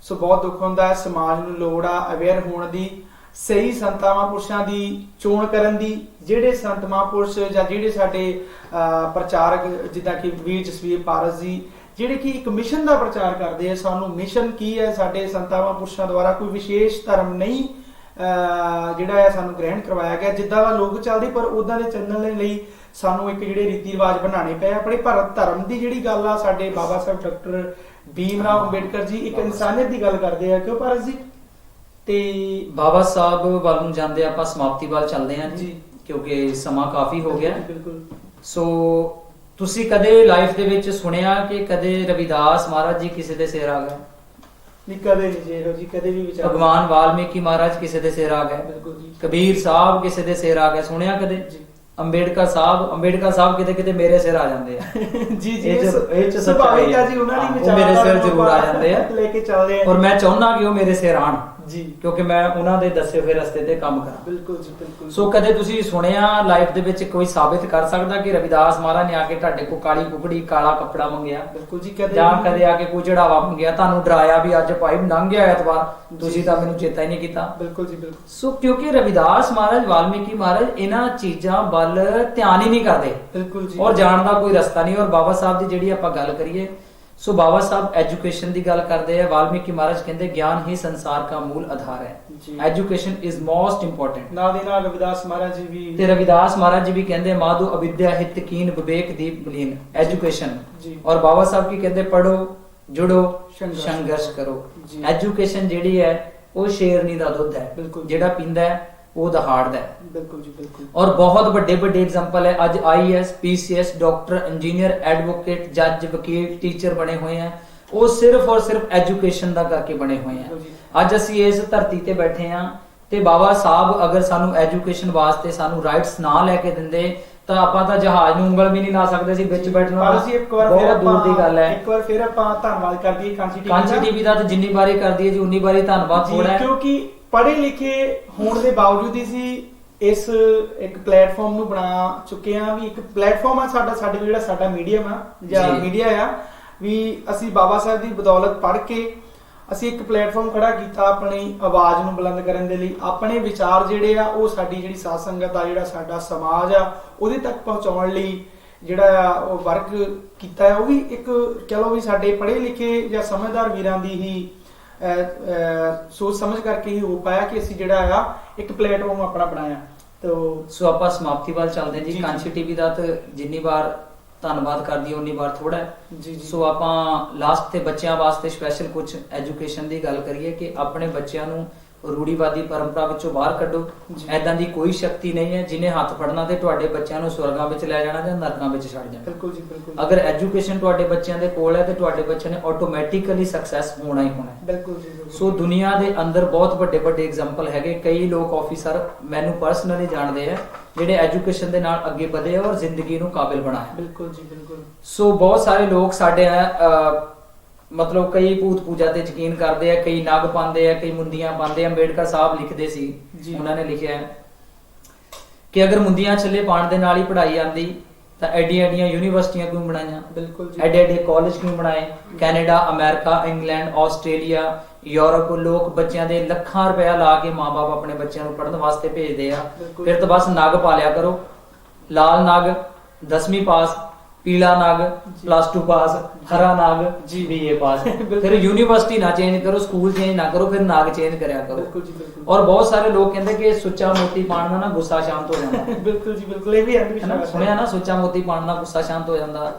ਸੋ ਬਹੁਤ ਦੁੱਖ ਹੁੰਦਾ ਹੈ। ਸਮਾਜ ਨੂੰ ਲੋੜ ਆ ਅਵੇਅਰ ਹੋਣ ਦੀ, ਸਹੀ ਸੰਤਾਂ ਮਹਾਂਪੁਰਸ਼ਾਂ ਦੀ ਚੋਣ ਕਰਨ ਦੀ। ਜਿਹੜੇ ਸੰਤ ਮਹਾਂਪੁਰਸ਼ ਜਾਂ ਜਿਹੜੇ ਸਾਡੇ ਪ੍ਰਚਾਰਕ ਜਿੱਦਾਂ ਕਿ ਵੀਰ ਜਸਵੀਰ ਪਾਰਸ ਜੀ, ਜਿਹੜੇ ਕਿ ਇੱਕ ਮਿਸ਼ਨ ਦਾ ਪ੍ਰਚਾਰ ਕਰਦੇ ਆ। ਸਾਨੂੰ ਮਿਸ਼ਨ ਕੀ ਹੈ? ਸਾਡੇ ਸੰਤਾਂ ਮਹਾਂਪੁਰਸ਼ਾਂ ਦੁਆਰਾ ਕੋਈ ਵਿਸ਼ੇਸ਼ ਧਰਮ ਨਹੀਂ ਜਿਹੜਾ ਹੈ ਸਾਨੂੰ ਗ੍ਰਹਿਣ ਕਰਵਾਇਆ ਗਿਆ। ਜਿੱਦਾਂ ਦਾ ਲੋਕ ਚੱਲਦੇ ਪਰ ਉਦਾਂ ਦੇ ਚੱਲਣ ਦੇ ਲਈ ਸਾਨੂੰ ਇੱਕ ਜਿਹੜੇ ਰੀਤੀ ਰਿਵਾਜ ਬਣਾਉਣੇ ਪਏ। ਆਪਣੇ ਭਾਰਤ ਧਰਮ ਦੀ ਜਿਹੜੀ ਗੱਲ ਆ, ਸਾਡੇ ਬਾਬਾ ਸਾਹਿਬ ਡਾਕਟਰ ਭੀਮ ਰਾਓ ਅੰਬੇਡਕਰ ਜੀ ਇੱਕ ਇਨਸਾਨੀਅਤ ਦੀ ਗੱਲ ਕਰਦੇ ਆ, ਕਿਉਂ ਪਾਰਸ ਜੀ? ਤੇ ਬਾਬਾ ਸਾਹਿਬ ਵੱਲ ਨੂੰ ਜਾਂਦੇ ਆਪਾਂ ਸਮਾਪਤੀ ਵੱਲ ਚੱਲਦੇ ਹਾਂ ਜੀ, ਕਿਉਂਕਿ ਸਮਾਂ ਕਾਫੀ ਹੋ ਗਿਆ। ਬਿਲਕੁਲ। ਸੋ ਤੁਸੀਂ ਕਦੇ ਲਾਈਫ ਦੇ ਵਿੱਚ ਸੁਣਿਆ ਕਿ ਕਦੇ ਰਵਿਦਾਸ ਮਹਾਰਾਜ ਜੀ ਕਿਸੇ ਦੇ ਸਿਰ ਆ ਗਏ? ਨਹੀਂ, ਕਦੇ ਨਹੀਂ ਜੀ, ਇਹੋ ਜੀ ਕਦੇ ਵੀ ਵਿਚਾਰ। ਭਗਵਾਨ ਵਾਲਮੀਕੀ ਮਹਾਰਾਜ ਕਿਸੇ ਦੇ ਸਿਰ ਆ ਗਏ? ਬਿਲਕੁਲ ਜੀ। ਕਬੀਰ ਸਾਹਿਬ ਕਿਸੇ ਦੇ ਸਿਰ ਆ ਗਏ? ਸੁਣਿਆ ਕਦੇ? ਜੀ। ਅੰਬੇਡਕਰ ਸਾਹਿਬ ਕਿਤੇ ਕਿਤੇ ਮੇਰੇ ਸਿਰ ਆ ਜਾਂਦੇ ਆ। ਜੀ ਜੀ, ਇਹ ਚ ਸੁਭਾਵਿਕ ਆ ਜੀ, ਉਹਨਾਂ ਦੀ ਉਹ ਮੇਰੇ ਸਿਰ ਜ਼ਰੂਰ ਆ ਜਾਂਦੇ ਆ, ਲੈ ਕੇ ਚੱਲਦੇ ਆ। ਔਰ ਮੈਂ ਚਾਹੁੰਦਾ ਕਿ ਉਹ ਮੇਰੇ ਸਿਰ ਆਣ ਜੀ, ਕਿਉਂਕਿ ਮੈਂ ਉਹਨਾਂ ਦੇ ਦੱਸੇ ਹੋਏ ਰਸਤੇ ਤੇ ਕੰਮ ਕਰਾਂ। ਬਿਲਕੁਲ ਜੀ, ਬਿਲਕੁਲ। ਸੋ ਕਦੇ ਤੁਸੀਂ ਸੁਣਿਆ ਲਾਈਫ ਦੇ ਵਿੱਚ ਕੋਈ ਸਾਬਿਤ ਕਰ ਸਕਦਾ ਕਿ ਰਵਿਦਾਸ ਮਹਾਰਾਜ ਨੇ ਆ ਕੇ ਤੁਹਾਡੇ ਕੋਲ ਕਾਲੀ ਕੁਕੜੀ ਕਾਲਾ ਕੱਪੜਾ ਮੰਗਿਆ? ਬਿਲਕੁਲ ਜੀ, ਕਦੇ ਜਾਂ ਕਦੇ ਆ ਕੇ ਕੋਈ ਚੜਾਵਾ ਮੰਗਿਆ, ਤੁਹਾਨੂੰ ਡਰਾਇਆ ਵੀ ਅੱਜ ਭਾਈ ਲੰਘ ਗਿਆ ਐਤਵਾਰ, ਤੁਸੀਂ ਤਾਂ ਮੈਨੂੰ ਚੇਤਾ ਹੀ ਨਹੀਂ ਕੀਤਾ? ਬਿਲਕੁਲ ਜੀ, ਬਿਲਕੁਲ। ਸੋ ਕਿਉਂਕਿ ਰਵਿਦਾਸ ਮਹਾਰਾਜ ਵਾਲਮੀਕੀ ਮਹਾਰਾਜ ਇਹਨਾਂ ਚੀਜ਼ਾਂ ਵੱਲ ਧਿਆਨ ਹੀ ਨਹੀਂ ਕਰਦੇ। ਬਿਲਕੁਲ ਜੀ। ਔਰ ਜਾਣ ਦਾ ਕੋਈ ਰਸਤਾ ਨਹੀਂ। ਔਰ ਬਾਬਾ ਸਾਹਿਬ ਦੀ ਜਿਹੜੀ ਆਪਾਂ ਗੱਲ ਕਰੀਏ, ਸੋ ਬਾਬਾ ਸਾਹਿਬ ਐਜੂਕੇਸ਼ਨ ਦੀ ਗੱਲ ਕਰਦੇ ਆ। ਵਾਲਮੀਕੀ ਮਹਾਰਾਜ ਕਹਿੰਦੇ ਗਿਆਨ ਹੀ ਸੰਸਾਰ ਦਾ ਮੂਲ ਆਧਾਰ ਹੈ। Education is most important. ਨਾਲ ਦੇ ਨਾਲ ਰਵਿਦਾਸ ਮਹਾਰਾਜ ਜੀ ਵੀ, ਤੇ ਰਵਿਦਾਸ ਮਹਾਰਾਜ ਜੀ ਵੀ ਕਹਿੰਦੇ ਮਾਧੂ ਅਵਿਦਿਆ ਹਿਤ ਕੀਨ ਵਿਵੇਕ ਦੀਪ ਬਲੀਨ ਐਜੂਕੇਸ਼ਨ। ਔਰ ਬਾਬਾ ਸਾਹਿਬ ਕੀ ਕਹਿੰਦੇ? ਪੜੋ, ਜੁੜੋ, ਸੰਘਰਸ਼ ਕਰੋ। ਐਜੂਕੇਸ਼ਨ ਜਿਹੜੀ ਹੈ ਉਹ ਸ਼ੇਰਨੀ ਦਾ ਦੁੱਧ ਹੈ, ਜਿਹੜਾ ਪੀਂਦਾ ਹੈ ਉਹ ਦਹਾੜਦਾ ਹੈ। ਬਿਲਕੁਲ ਜੀ, ਬਿਲਕੁਲ। ਔਰ ਬਹੁਤ ਵੱਡੇ ਵੱਡੇ ਐਗਜ਼ਾਮਪਲ ਹੈ। ਅੱਜ IAS, PCS, doctor, engineer, advocate, ਜੱਜ, ਵਕੀਲ, ਟੀਚਰ ਬਣੇ ਹੋਏ ਆ। ਉਹ ਸਿਰਫ ਔਰ ਸਿਰਫ ਐਜੂਕੇਸ਼ਨ ਦਾ ਕਰਕੇ ਬਣੇ ਹੋਏ ਆ। ਅੱਜ ਅਸੀਂ ਇਸ ਧਰਤੀ ਤੇ ਬੈਠੇ ਆ ਤੇ ਬਾਬਾ ਸਾਹਿਬ ਅਗਰ ਸਾਨੂੰ ਐਜੂਕੇਸ਼ਨ ਵਾਸਤੇ ਸਾਨੂੰ ਰਾਈਟਸ ਨਾ ਲੈ ਕੇ ਦਿੰਦੇ ਤਾਂ ਆਪਾਂ ਤਾਂ ਜਹਾਜ਼ ਨੂੰ ਉਂਗਲ ਵੀ ਨਹੀਂ ਲਾ ਸਕਦੇ ਸੀ ਵਿੱਚ ਬੈਠਣਾ। ਬਹੁਤ ਦੂਰ ਦੀ ਗੱਲ ਹੈ। ਇੱਕ ਵਾਰ ਫਿਰ ਆਪਾਂ ਧੰਨਵਾਦ ਕਰ ਦਈਏ ਕਾਂਚੀ ਟੀਵੀ ਦਾ। ਤੇ ਜਿੰਨੀ ਵਾਰੀ ਕਰ ਦਈਏ ਜੀ ਉਨੀ ਵਾਰੀ ਧੰਨਵਾਦ ਥੋੜਾ ਹੈ, ਕਿਉਂਕਿ ਪੜ੍ਹੇ ਲਿਖੇ ਹੋਣ ਦੇ ਬਾਵਜੂਦ ਹੀ ਸੀ ਇਸ ਇੱਕ ਪਲੇਟਫਾਰਮ ਨੂੰ ਬਣਾ ਚੁੱਕੇ ਆ। ਵੀ ਇੱਕ ਪਲੇਟਫਾਰਮ ਆ ਸਾਡਾ, ਸਾਡੇ ਜਿਹੜਾ ਸਾਡਾ ਮੀਡੀਅਮ ਆ ਜਾਂ ਮੀਡੀਆ ਆ, ਵੀ ਅਸੀਂ ਬਾਬਾ ਸਾਹਿਬ ਦੀ ਬਦੌਲਤ ਪੜ੍ਹ ਕੇ ਅਸੀਂ ਇੱਕ ਪਲੇਟਫਾਰਮ ਖੜਾ ਕੀਤਾ ਆਪਣੀ ਆਵਾਜ਼ ਨੂੰ ਬੁਲੰਦ ਕਰਨ ਦੇ ਲਈ। ਆਪਣੇ ਵਿਚਾਰ ਜਿਹੜੇ ਆ ਉਹ ਸਾਡੀ ਜਿਹੜੀ ਸਾਧ ਸੰਗਤ ਆ, ਜਿਹੜਾ ਸਾਡਾ ਸਮਾਜ ਆ, ਉਹਦੇ ਤੱਕ ਪਹੁੰਚਾਉਣ ਲਈ ਜਿਹੜਾ ਆ ਉਹ ਵਰਕ ਕੀਤਾ ਹੈ। ਉਹ ਵੀ ਇੱਕ ਕਹਿ ਲਓ ਵੀ ਸਾਡੇ ਪੜ੍ਹੇ ਲਿਖੇ ਜਾਂ ਸਮਝਦਾਰ ਵੀਰਾਂ ਦੀ ਹੀ ਸੋਚ ਸਮਝ ਕਰਕੇ ਹੀ ਹੋ ਪਾਇਆ ਕਿ ਅਸੀਂ ਜਿਹੜਾ ਆ ਇੱਕ ਪਲੇਟਫਾਰਮ ਆਪਣਾ ਬਣਾਇਆ। ਸੋ ਆਪਾਂ ਸਮਾਪਤੀ ਵੱਲ ਚੱਲਦੇ ਜੀ। ਕਾਂਚੀ ਟੀਵੀ ਦਾ ਤੇ ਜਿੰਨੀ ਵਾਰ ਧੰਨਵਾਦ ਕਰਦੀ ਉਨੀ ਵਾਰ ਥੋੜਾ ਹੈ। ਸੋ ਆਪਾਂ ਲਾਸਟ ਤੇ ਬੱਚਿਆਂ ਵਾਸਤੇ ਸਪੈਸ਼ਲ ਕੁਝ ਐਜੂਕੇਸ਼ਨ ਦੀ ਗੱਲ ਕਰੀਏ ਕਿ ਆਪਣੇ ਬੱਚਿਆਂ ਨੂੰ ਰੂੜੀਵਾਦੀ ਪਰੰਪਰਾ ਵਿੱਚੋਂ ਬਾਹਰ ਕੱਢੋ। ਐਦਾਂ ਦੀ ਕੋਈ ਸ਼ਕਤੀ ਨਹੀਂ ਹੈ ਜਿਹਨੇ ਹੱਥ ਫੜਨਾ ਤੇ ਤੁਹਾਡੇ ਬੱਚਿਆਂ ਨੂੰ ਸਵਰਗਾਂ ਵਿੱਚ ਲੈ ਜਾਣਾ ਜਾਂ ਨਰਕਾਂ ਵਿੱਚ ਛੱਡ ਜਾਣਾ। ਬਿਲਕੁਲ ਜੀ, ਬਿਲਕੁਲ। ਅਗਰ ਐਜੂਕੇਸ਼ਨ ਤੁਹਾਡੇ ਬੱਚਿਆਂ ਦੇ ਕੋਲ ਹੈ ਤੇ ਤੁਹਾਡੇ ਬੱਚੇ ਨੇ ਆਟੋਮੈਟਿਕਲੀ ਸਕਸੈਸ ਹੋਣਾ ਹੀ ਹੋਣਾ ਹੈ। ਬਿਲਕੁਲ ਜੀ, ਬਿਲਕੁਲ। ਸੋ ਦੁਨੀਆ ਦੇ ਅੰਦਰ ਬਹੁਤ ਵੱਡੇ ਵੱਡੇ ਐਗਜ਼ਾਮਪਲ ਹੈਗੇ। ਕਈ ਲੋਕ ਆਫੀਸਰ ਮੈਨੂੰ ਪਰਸਨਲੀ ਜਾਣਦੇ ਆ ਜਿਹੜੇ ਐਜੂਕੇਸ਼ਨ ਦੇ ਨਾਲ ਅੱਗੇ ਵਧੇ ਔਰ ਜ਼ਿੰਦਗੀ ਨੂੰ ਕਾਬਿਲ ਬਣਾਇਆ। ਬਿਲਕੁਲ ਜੀ, ਬਿਲਕੁਲ। ਸੋ ਬਹੁਤ ਸਾਰੇ ਲੋਕ ਸਾਡੇ ਮਤਲਬ ਕਈ ਭੂਤ ਪੂਜਾ ਤੇ ਯਕੀਨ ਕਰਦੇ ਆ, ਕਈ ਨਗ ਪਾਉਂਦੇ ਆ, ਕਈ ਮੁੰਦੀਆਂ ਪਾਉਂਦੇ ਆ। ਅੰਬੇਡਕਰ ਸਾਹਿਬ ਲਿਖਦੇ ਸੀ, ਉਹਨਾਂ ਨੇ ਲਿਖਿਆ ਕਿ ਅਗਰ ਮੁੰਦੀਆਂ ਛੱਲੇ ਪਾਉਣ ਦੇ ਨਾਲ ਹੀ ਪੜ੍ਹਾਈ ਆਂਦੀ ਤਾਂ ਐਡੀਆਂ ਐਡੀਆਂ ਯੂਨੀਵਰਸਿਟੀਆਂ ਕਿਉਂ ਬਣਾਈਆਂ? ਬਿਲਕੁਲ ਜੀ। ਐਡੇ ਐਡੇ ਕਾਲਜ ਕਿਉਂ ਬਣਾਏ? Canada, America, England, Australia, Europe ਲੋਕ ਬੱਚਿਆਂ ਦੇ ਲੱਖਾਂ ਰੁਪਇਆ ਲਾ ਕੇ ਮਾਂ-ਬਾਪ ਆਪਣੇ ਬੱਚਿਆਂ ਨੂੰ ਪੜ੍ਹਨ ਵਾਸਤੇ ਭੇਜਦੇ ਆ। ਫਿਰ ਤਾਂ ਬਸ ਨਗ ਪਾ ਲਿਆ ਕਰੋ, ਲਾਲ ਨਗ 10ਵੀਂ ਪਾਸ, ਪੀਲਾ ਨਗ +2 ਪਾਸ, ਹਰਾ ਨਗ BA ਪਾਸ। ਫਿਰ ਯੂਨੀਵਰਸਿਟੀ ਨਾ ਚੇਂਜ ਕਰੋ, ਸਕੂਲ ਚੇਂਜ ਨਾ ਕਰੋ, ਫਿਰ ਨਗ ਚੇਂਜ ਕਰਿਆ ਕਰੋ। ਔਰ ਬਹੁਤ ਸਾਰੇ ਲੋਕ ਕਹਿੰਦੇ ਕਿ ਸੁੱਚਾ ਮੋਤੀ ਪਾਉਣ ਨਾਲ ਨਾ ਗੁੱਸਾ ਸ਼ਾਂਤ ਹੋ ਜਾਂਦਾ। ਬਿਲਕੁਲ ਜੀ, ਬਿਲਕੁਲ। ਇਹ ਵੀ ਸੁਣਿਆ ਨਾ, ਸੁੱਚਾ ਮੋਤੀ ਪਾਉਣ ਨਾਲ ਗੁੱਸਾ ਸ਼ਾਂਤ ਹੋ ਜਾਂਦਾ।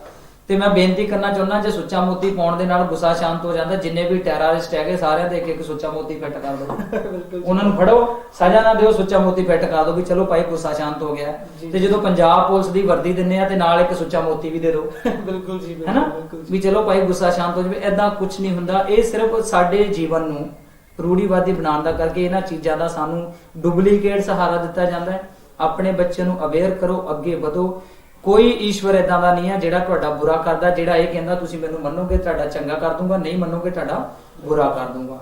ਤੇ ਮੈਂ ਬੇਨਤੀ ਕਰਨਾ ਚਾਹੁੰਦਾ, ਜੇ ਸੁੱਚਾ ਮੋਤੀ ਪਾਉਣ ਦੇ ਨਾਲ ਗੁੱਸਾ ਸ਼ਾਂਤ ਹੋ ਜਾਂਦਾ, ਜਿੰਨੇ ਵੀ ਟੈਰਰਿਸਟ ਹੈਗੇ ਸਾਰਿਆਂ ਦੇ ਇੱਕ ਸੁੱਚਾ ਮੋਤੀ ਫਿੱਟ ਕਰ ਦਿਓ। ਉਹਨਾਂ ਨੂੰ ਫੜੋ, ਸਜ਼ਾ ਨਾ ਦਿਓ, ਸੁੱਚਾ ਮੋਤੀ ਫਿੱਟ ਕਰ ਦਿਓ ਵੀ ਚਲੋ ਭਾਈ ਗੁੱਸਾ ਸ਼ਾਂਤ ਹੋ ਗਿਆ। ਤੇ ਜਦੋਂ ਪੰਜਾਬ ਪੁਲਿਸ ਦੀ ਵਰਦੀ ਦਿੰਨੇ ਆ ਤੇ ਨਾਲ ਇੱਕ ਸੁੱਚਾ ਮੋਤੀ ਵੀ ਦੇ ਦਿਓ। ਬਿਲਕੁਲ ਜੀ, ਹੈਨਾ, ਵੀ ਚਲੋ ਭਾਈ ਗੁੱਸਾ ਸ਼ਾਂਤ ਹੋ ਜਾਵੇ। ਏਦਾਂ ਕੁਝ ਨਹੀਂ ਹੁੰਦਾ। ਇਹ ਸਿਰਫ ਸਾਡੇ ਜੀਵਨ ਨੂੰ ਰੂੜੀਵਾਦੀ ਬਣਾਉਣ ਦਾ ਕਰਕੇ ਇਹਨਾਂ ਚੀਜ਼ਾਂ ਦਾ ਸਾਨੂੰ ਡੁਪਲੀਕੇਟ ਸਹਾਰਾ ਦਿੱਤਾ ਜਾਂਦਾ ਹੈ। ਆਪਣੇ ਬੱਚੇ ਨੂੰ ਅਵੇਅਰ ਕਰੋ, ਅੱਗੇ ਵਧੋ। ਕੋਈ ਈਸ਼ਵਰ ਇਦਾਂ ਦਾ ਨਹੀਂ ਹੈ ਜਿਹੜਾ ਤੁਹਾਡਾ ਬੁਰਾ ਕਰਦਾ, ਜਿਹੜਾ ਇਹ ਕਹਿੰਦਾ ਤੁਸੀਂ ਮੈਨੂੰ ਮੰਨੋਗੇ ਤੁਹਾਡਾ ਚੰਗਾ ਕਰ ਦੂੰਗਾ, ਨਹੀਂ ਮੰਨੋਗੇ ਤੁਹਾਡਾ ਬੁਰਾ ਕਰ ਦੂੰਗਾ।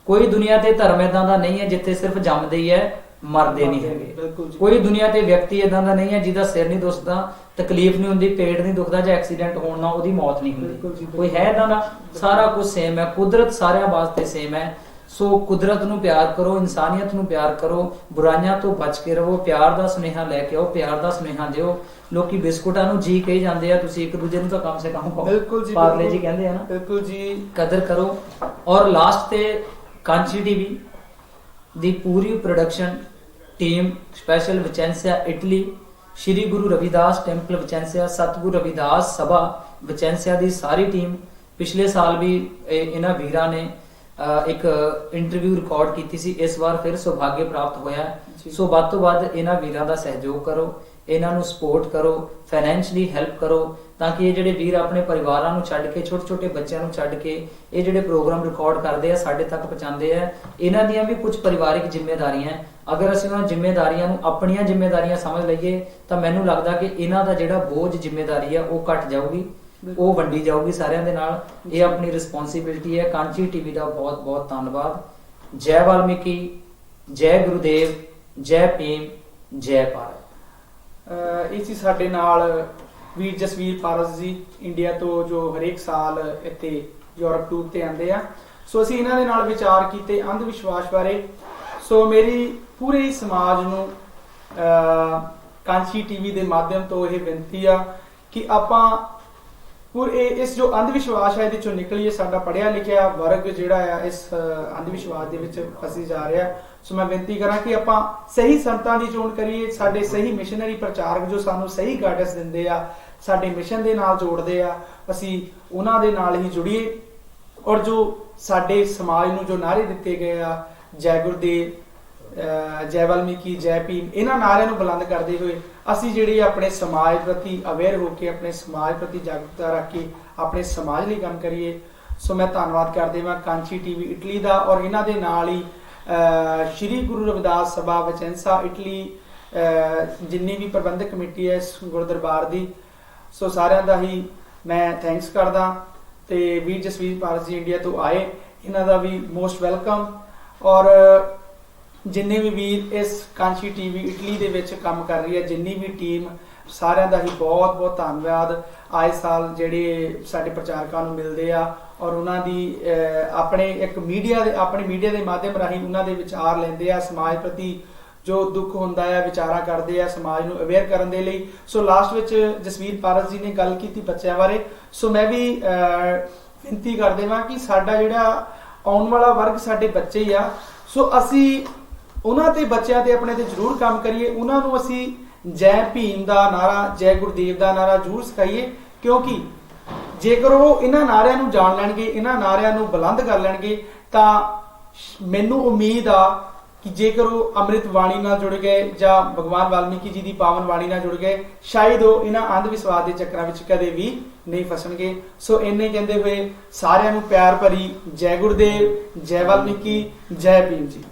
ਕੋਈ ਦੁਨੀਆ ਤੇ ਧਰਮ ਇਦਾਂ ਦਾ ਨਹੀਂ ਹੈ ਜਿੱਥੇ ਸਿਰਫ ਜੰਮਦੇ ਹੀ ਹੈ, ਮਰਦੇ ਨਹੀਂ ਹੈਗੇ। ਕੋਈ ਦੁਨੀਆ ਤੇ ਵਿਅਕਤੀ ਇਦਾਂ ਦਾ ਨਹੀਂ ਹੈ ਜਿਹਦਾ ਸਿਰ ਨਹੀਂ ਦੁਖਦਾ, ਤਕਲੀਫ ਨਹੀਂ ਹੁੰਦੀ, ਪੇਟ ਨਹੀਂ ਦੁਖਦਾ, ਜਾਂ ਐਕਸੀਡੈਂਟ ਹੋਣ ਨਾਲ ਉਹਦੀ ਮੌਤ ਨਹੀਂ ਬਿਲਕੁਲ ਜੀ, ਹੁੰਦੀ। ਕੋਈ ਹੈ ਏਦਾਂ ਦਾ? ਸਾਰਾ ਕੁਝ ਸੇਮ ਹੈ, ਕੁਦਰਤ ਸਾਰਿਆਂ ਵਾਸਤੇ ਸੇਮ ਹੈ। ਸੋ ਕੁਦਰਤ ਨੂੰ ਪਿਆਰ ਕਰੋ, ਇਨਸਾਨੀਅਤ ਨੂੰ ਪਿਆਰ ਕਰੋ, ਬੁਰਾਈਆਂ ਤੋਂ ਬਚ ਕੇ ਰਹੋ, ਪਿਆਰ ਦਾ ਸੁਨੇਹਾ ਲੈ ਕੇ ਆਓ, ਪਿਆਰ ਦਾ ਸੁਨੇਹਾ ਦਿਓ। ਲੋਕੀ ਬਿਸਕੁਟਾਂ ਨੂੰ ਜੀ ਕਹੀ ਜਾਂਦੇ ਆ, ਤੁਸੀਂ ਇੱਕ ਦੂਜੇ ਨੂੰ ਤਾਂ ਕਮ ਸੇ ਕਮ ਕਹੋ। ਬਿਲਕੁਲ ਜੀ, ਪਾਰਲੇ ਜੀ ਕਹਿੰਦੇ ਆ ਨਾ, ਬਿਲਕੁਲ ਜੀ, ਕਦਰ ਕਰੋ। ਔਰ ਲਾਸਟ ਤੇ ਕਾਂਚੀ ਟੀਵੀ ਦੀ ਪੂਰੀ production team, special ਵਿਚੈਂਸਿਆ Italy, Shri Guru Ravidas temple ਵਿਚੈਂਸਿਆ, ਸਤਿਗੁਰੂ ਰਵਿਦਾਸ ਸਭਾ ਵਿਚੈਂਸਿਆ ਦੀ ਸਾਰੀ ਟੀਮ। ਪਿਛਲੇ ਸਾਲ ਵੀ ਇਹਨਾਂ ਵੀਰਾਂ ਨੇ ਇੱਕ ਇੰਟਰਵਿਊ ਰਿਕਾਰਡ ਕੀਤੀ ਸੀ, ਇਸ ਵਾਰ ਫਿਰ ਸੁਭਾਗੇ ਪ੍ਰਾਪਤ ਹੋਇਆ। ਸੋ ਵੱਧ ਤੋਂ ਵੱਧ ਇਹਨਾਂ ਵੀਰਾਂ ਦਾ ਸਹਿਯੋਗ ਕਰੋ, ਇਹਨਾਂ ਨੂੰ ਸਪੋਰਟ ਕਰੋ, ਫਾਈਨੈਂਸ਼ਲੀ ਹੈਲਪ ਕਰੋ, ਤਾਂ ਕਿ ਇਹ ਜਿਹੜੇ ਵੀਰ ਆਪਣੇ ਪਰਿਵਾਰਾਂ ਨੂੰ ਛੱਡ ਕੇ, ਛੋਟੇ ਛੋਟੇ ਬੱਚਿਆਂ ਨੂੰ ਛੱਡ ਕੇ ਇਹ ਜਿਹੜੇ ਪ੍ਰੋਗਰਾਮ ਰਿਕਾਰਡ ਕਰਦੇ ਆ, ਸਾਡੇ ਤੱਕ ਪਹੁੰਚਾਉਂਦੇ ਆ। ਇਹਨਾਂ ਦੀਆਂ ਵੀ ਕੁਝ ਪਰਿਵਾਰਿਕ ਜ਼ਿੰਮੇਵਾਰੀਆਂ, ਅਗਰ ਅਸੀਂ ਉਹਨਾਂ ਜ਼ਿੰਮੇਵਾਰੀਆਂ ਨੂੰ ਆਪਣੀਆਂ ਜ਼ਿੰਮੇਵਾਰੀਆਂ ਸਮਝ ਲਈਏ ਤਾਂ ਮੈਨੂੰ ਲੱਗਦਾ ਕਿ ਇਹਨਾਂ ਦਾ ਜਿਹੜਾ ਬੋਝ ਜ਼ਿੰਮੇਵਾਰੀ ਆ ਉਹ ਘਟ ਜਾਊਗੀ, ਉਹ ਵੰਡੀ ਜਾਊਗੀ ਸਾਰਿਆਂ ਦੇ ਨਾਲ। ਇਹ ਆਪਣੀ ਰਿਸਪੌਂਸਿਬਿਲਟੀ ਹੈ। ਕਾਂਚੀ ਟੀਵੀ ਦਾ ਬਹੁਤ ਬਹੁਤ ਧੰਨਵਾਦ। ਜੈ ਵਾਲਮੀਕੀ, ਜੈ ਗੁਰੂਦੇਵ, ਜੈ ਭੀਮ, ਜੈ ਭਾਰਤ। ਇਹ ਸੀ ਸਾਡੇ ਨਾਲ ਵੀਰ ਜਸਵੀਰ ਪਾਰਸ ਜੀ, ਇੰਡੀਆ ਤੋਂ, ਜੋ ਹਰੇਕ ਸਾਲ ਇੱਥੇ ਯੂਰਪ ਟੂਰ ਤੇ ਆਉਂਦੇ ਆ। ਸੋ ਅਸੀਂ ਇਹਨਾਂ ਦੇ ਨਾਲ ਵਿਚਾਰ ਕੀਤੇ ਅੰਧ ਵਿਸ਼ਵਾਸ ਬਾਰੇ। ਸੋ ਮੇਰੀ ਪੂਰੇ ਸਮਾਜ ਨੂੰ ਕਾਂਚੀ ਟੀਵੀ ਦੇ ਮਾਧਿਅਮ ਤੋਂ ਇਹ ਬੇਨਤੀ ਆ ਕਿ ਆਪਾਂ ਪੂਰੇ ਇਸ ਜੋ ਅੰਧ ਵਿਸ਼ਵਾਸ ਹੈ ਇਹਦੇ ਚੋਂ ਨਿਕਲੀਏ। ਸਾਡਾ ਪੜ੍ਹਿਆ ਲਿਖਿਆ ਵਰਗ ਜਿਹੜਾ ਆ ਇਸ ਅੰਧ ਵਿਸ਼ਵਾਸ ਦੇ ਵਿੱਚ ਫਸੀ ਜਾ ਰਿਹਾ। ਸੋ ਮੈਂ ਬੇਨਤੀ ਕਰਾਂ ਕਿ ਆਪਾਂ ਸਹੀ ਸੰਤਾਂ ਦੀ ਚੋਣ ਕਰੀਏ, ਸਾਡੇ ਸਹੀ ਮਿਸ਼ਨਰੀ ਪ੍ਰਚਾਰਕ ਜੋ ਸਾਨੂੰ ਸਹੀ ਗਾਈਡੈਂਸ ਦਿੰਦੇ ਆ, ਸਾਡੇ ਮਿਸ਼ਨ ਦੇ ਨਾਲ ਜੋੜਦੇ ਆ, ਅਸੀਂ ਉਹਨਾਂ ਦੇ ਨਾਲ ਹੀ ਜੁੜੀਏ। ਔਰ ਜੋ ਸਾਡੇ ਸਮਾਜ ਨੂੰ ਜੋ ਨਾਅਰੇ ਦਿੱਤੇ ਗਏ ਆ, ਜੈ ਗੁਰਦੇਵ, ਜੈ ਵਾਲਮੀਕੀ, ਜੈ ਭੀਮ, ਇਹਨਾਂ ਨਾਅਰਿਆਂ ਨੂੰ ਬੁਲੰਦ ਕਰਦੇ ਹੋਏ ਅਸੀਂ ਜਿਹੜੀ ਆਪਣੇ ਸਮਾਜ ਪ੍ਰਤੀ ਅਵੇਅਰ ਹੋ ਕੇ, ਆਪਣੇ ਸਮਾਜ ਪ੍ਰਤੀ ਜਾਗਰੂਕਤਾ ਰੱਖ ਕੇ ਆਪਣੇ ਸਮਾਜ ਲਈ ਕੰਮ ਕਰੀਏ। ਸੋ ਮੈਂ ਧੰਨਵਾਦ ਕਰਦੇ ਹਾਂ ਕਾਂਚੀ ਟੀਵੀ ਇਟਲੀ ਦਾ, ਔਰ ਇਹਨਾਂ ਦੇ ਨਾਲ ਹੀ ਸ਼੍ਰੀ ਗੁਰੂ ਰਵਿਦਾਸ ਸਭਾ ਵਿਚੈਂਸਾ ਇਟਲੀ, ਜਿੰਨੀ ਵੀ ਪ੍ਰਬੰਧਕ ਕਮੇਟੀ ਹੈ ਇਸ ਗੁਰਦਰਬਾਰ ਦੀ। ਸੋ ਸਾਰਿਆਂ ਦਾ ਹੀ ਮੈਂ ਥੈਂਕਸ ਕਰਦਾ। ਤੇ ਵੀਰ ਜਸਵੀਰ ਪਾਰਸ ਜੀ ਇੰਡੀਆ ਤੋਂ ਆਏ, ਇਹਨਾਂ ਦਾ ਵੀ ਮੋਸਟ ਵੈਲਕਮ। ਔਰ ਜਿੰਨੇ ਵੀ ਵੀਰ ਇਸ ਕਾਂਚੀ ਟੀਵੀ ਇਟਲੀ ਦੇ ਵਿੱਚ ਕੰਮ ਕਰ ਰਹੀ ਹੈ, ਜਿੰਨੀ ਵੀ ਟੀਮ, ਸਾਰਿਆਂ ਦਾ ਹੀ ਬਹੁਤ ਬਹੁਤ ਧੰਨਵਾਦ। ਆਏ ਸਾਲ ਜਿਹੜੇ ਸਾਡੇ ਪ੍ਰਚਾਰਕਾਂ ਨੂੰ ਮਿਲਦੇ ਆ ਔਰ ਉਹਨਾਂ ਦੀ ਆਪਣੇ ਇੱਕ ਆਪਣੇ ਮੀਡੀਆ ਦੇ ਮਾਧਿਅਮ ਰਾਹੀਂ ਉਹਨਾਂ ਦੇ ਵਿਚਾਰ ਲੈਂਦੇ ਆ, ਸਮਾਜ ਪ੍ਰਤੀ ਜੋ ਦੁੱਖ ਹੁੰਦਾ ਹੈ ਵਿਚਾਰਾ ਕਰਦੇ ਆ, ਸਮਾਜ ਨੂੰ ਅਵੇਅਰ ਕਰਨ ਦੇ ਲਈ। ਸੋ ਲਾਸਟ ਵਿੱਚ ਜਸਵੀਰ ਪਾਰਸ ਜੀ ਨੇ ਗੱਲ ਕੀਤੀ ਬੱਚਿਆਂ ਬਾਰੇ। ਸੋ ਮੈਂ ਵੀ ਬੇਨਤੀ ਕਰਦੇ ਹਾਂ ਕਿ ਸਾਡਾ ਜਿਹੜਾ ਆਉਣ ਵਾਲਾ ਵਰਗ ਸਾਡੇ ਬੱਚੇ ਹੀ ਆ। ਸੋ ਅਸੀਂ ਉਹਨਾਂ ਤੇ, ਬੱਚਿਆਂ ਤੇ, ਆਪਣੇ ਤੇ ਜ਼ਰੂਰ ਕੰਮ ਕਰੀਏ। ਉਹਨਾਂ ਨੂੰ ਅਸੀਂ ਜੈ ਭੀਮ ਦਾ ਨਾਰਾ, ਜੈ ਗੁਰਦੇਵ ਦਾ ਨਾਰਾ ਜ਼ਰੂਰ ਸਿਖਾਈਏ, ਕਿਉਂਕਿ ਜੇਕਰ ਉਹ ਇਹਨਾਂ ਨਾਰਿਆਂ ਨੂੰ ਜਾਣ ਲੈਣਗੇ, ਇਹਨਾਂ ਨਾਰਿਆਂ ਨੂੰ ਬੁਲੰਦ ਕਰ ਲੈਣਗੇ, ਤਾਂ ਮੈਨੂੰ ਉਮੀਦ ਆ ਕਿ ਜੇਕਰ ਉਹ ਅੰਮ੍ਰਿਤ ਬਾਣੀ ਨਾਲ ਜੁੜ ਗਏ ਜਾਂ ਭਗਵਾਨ ਵਾਲਮੀਕੀ ਜੀ ਦੀ ਪਾਵਨ ਬਾਣੀ ਨਾਲ ਜੁੜ ਗਏ, ਸ਼ਾਇਦ ਉਹ ਇਹਨਾਂ ਅੰਧ ਵਿਸ਼ਵਾਸ ਦੇ ਚੱਕਰਾਂ ਵਿੱਚ ਕਦੇ ਵੀ ਨਹੀਂ ਫਸਣਗੇ। ਸੋ ਇੰਨੇ ਕਹਿੰਦੇ ਹੋਏ ਸਾਰਿਆਂ ਨੂੰ ਪਿਆਰ ਭਰੀ ਜੈ ਗੁਰਦੇਵ, ਜੈ ਵਾਲਮੀਕੀ, ਜੈ ਭੀਮ ਜੀ।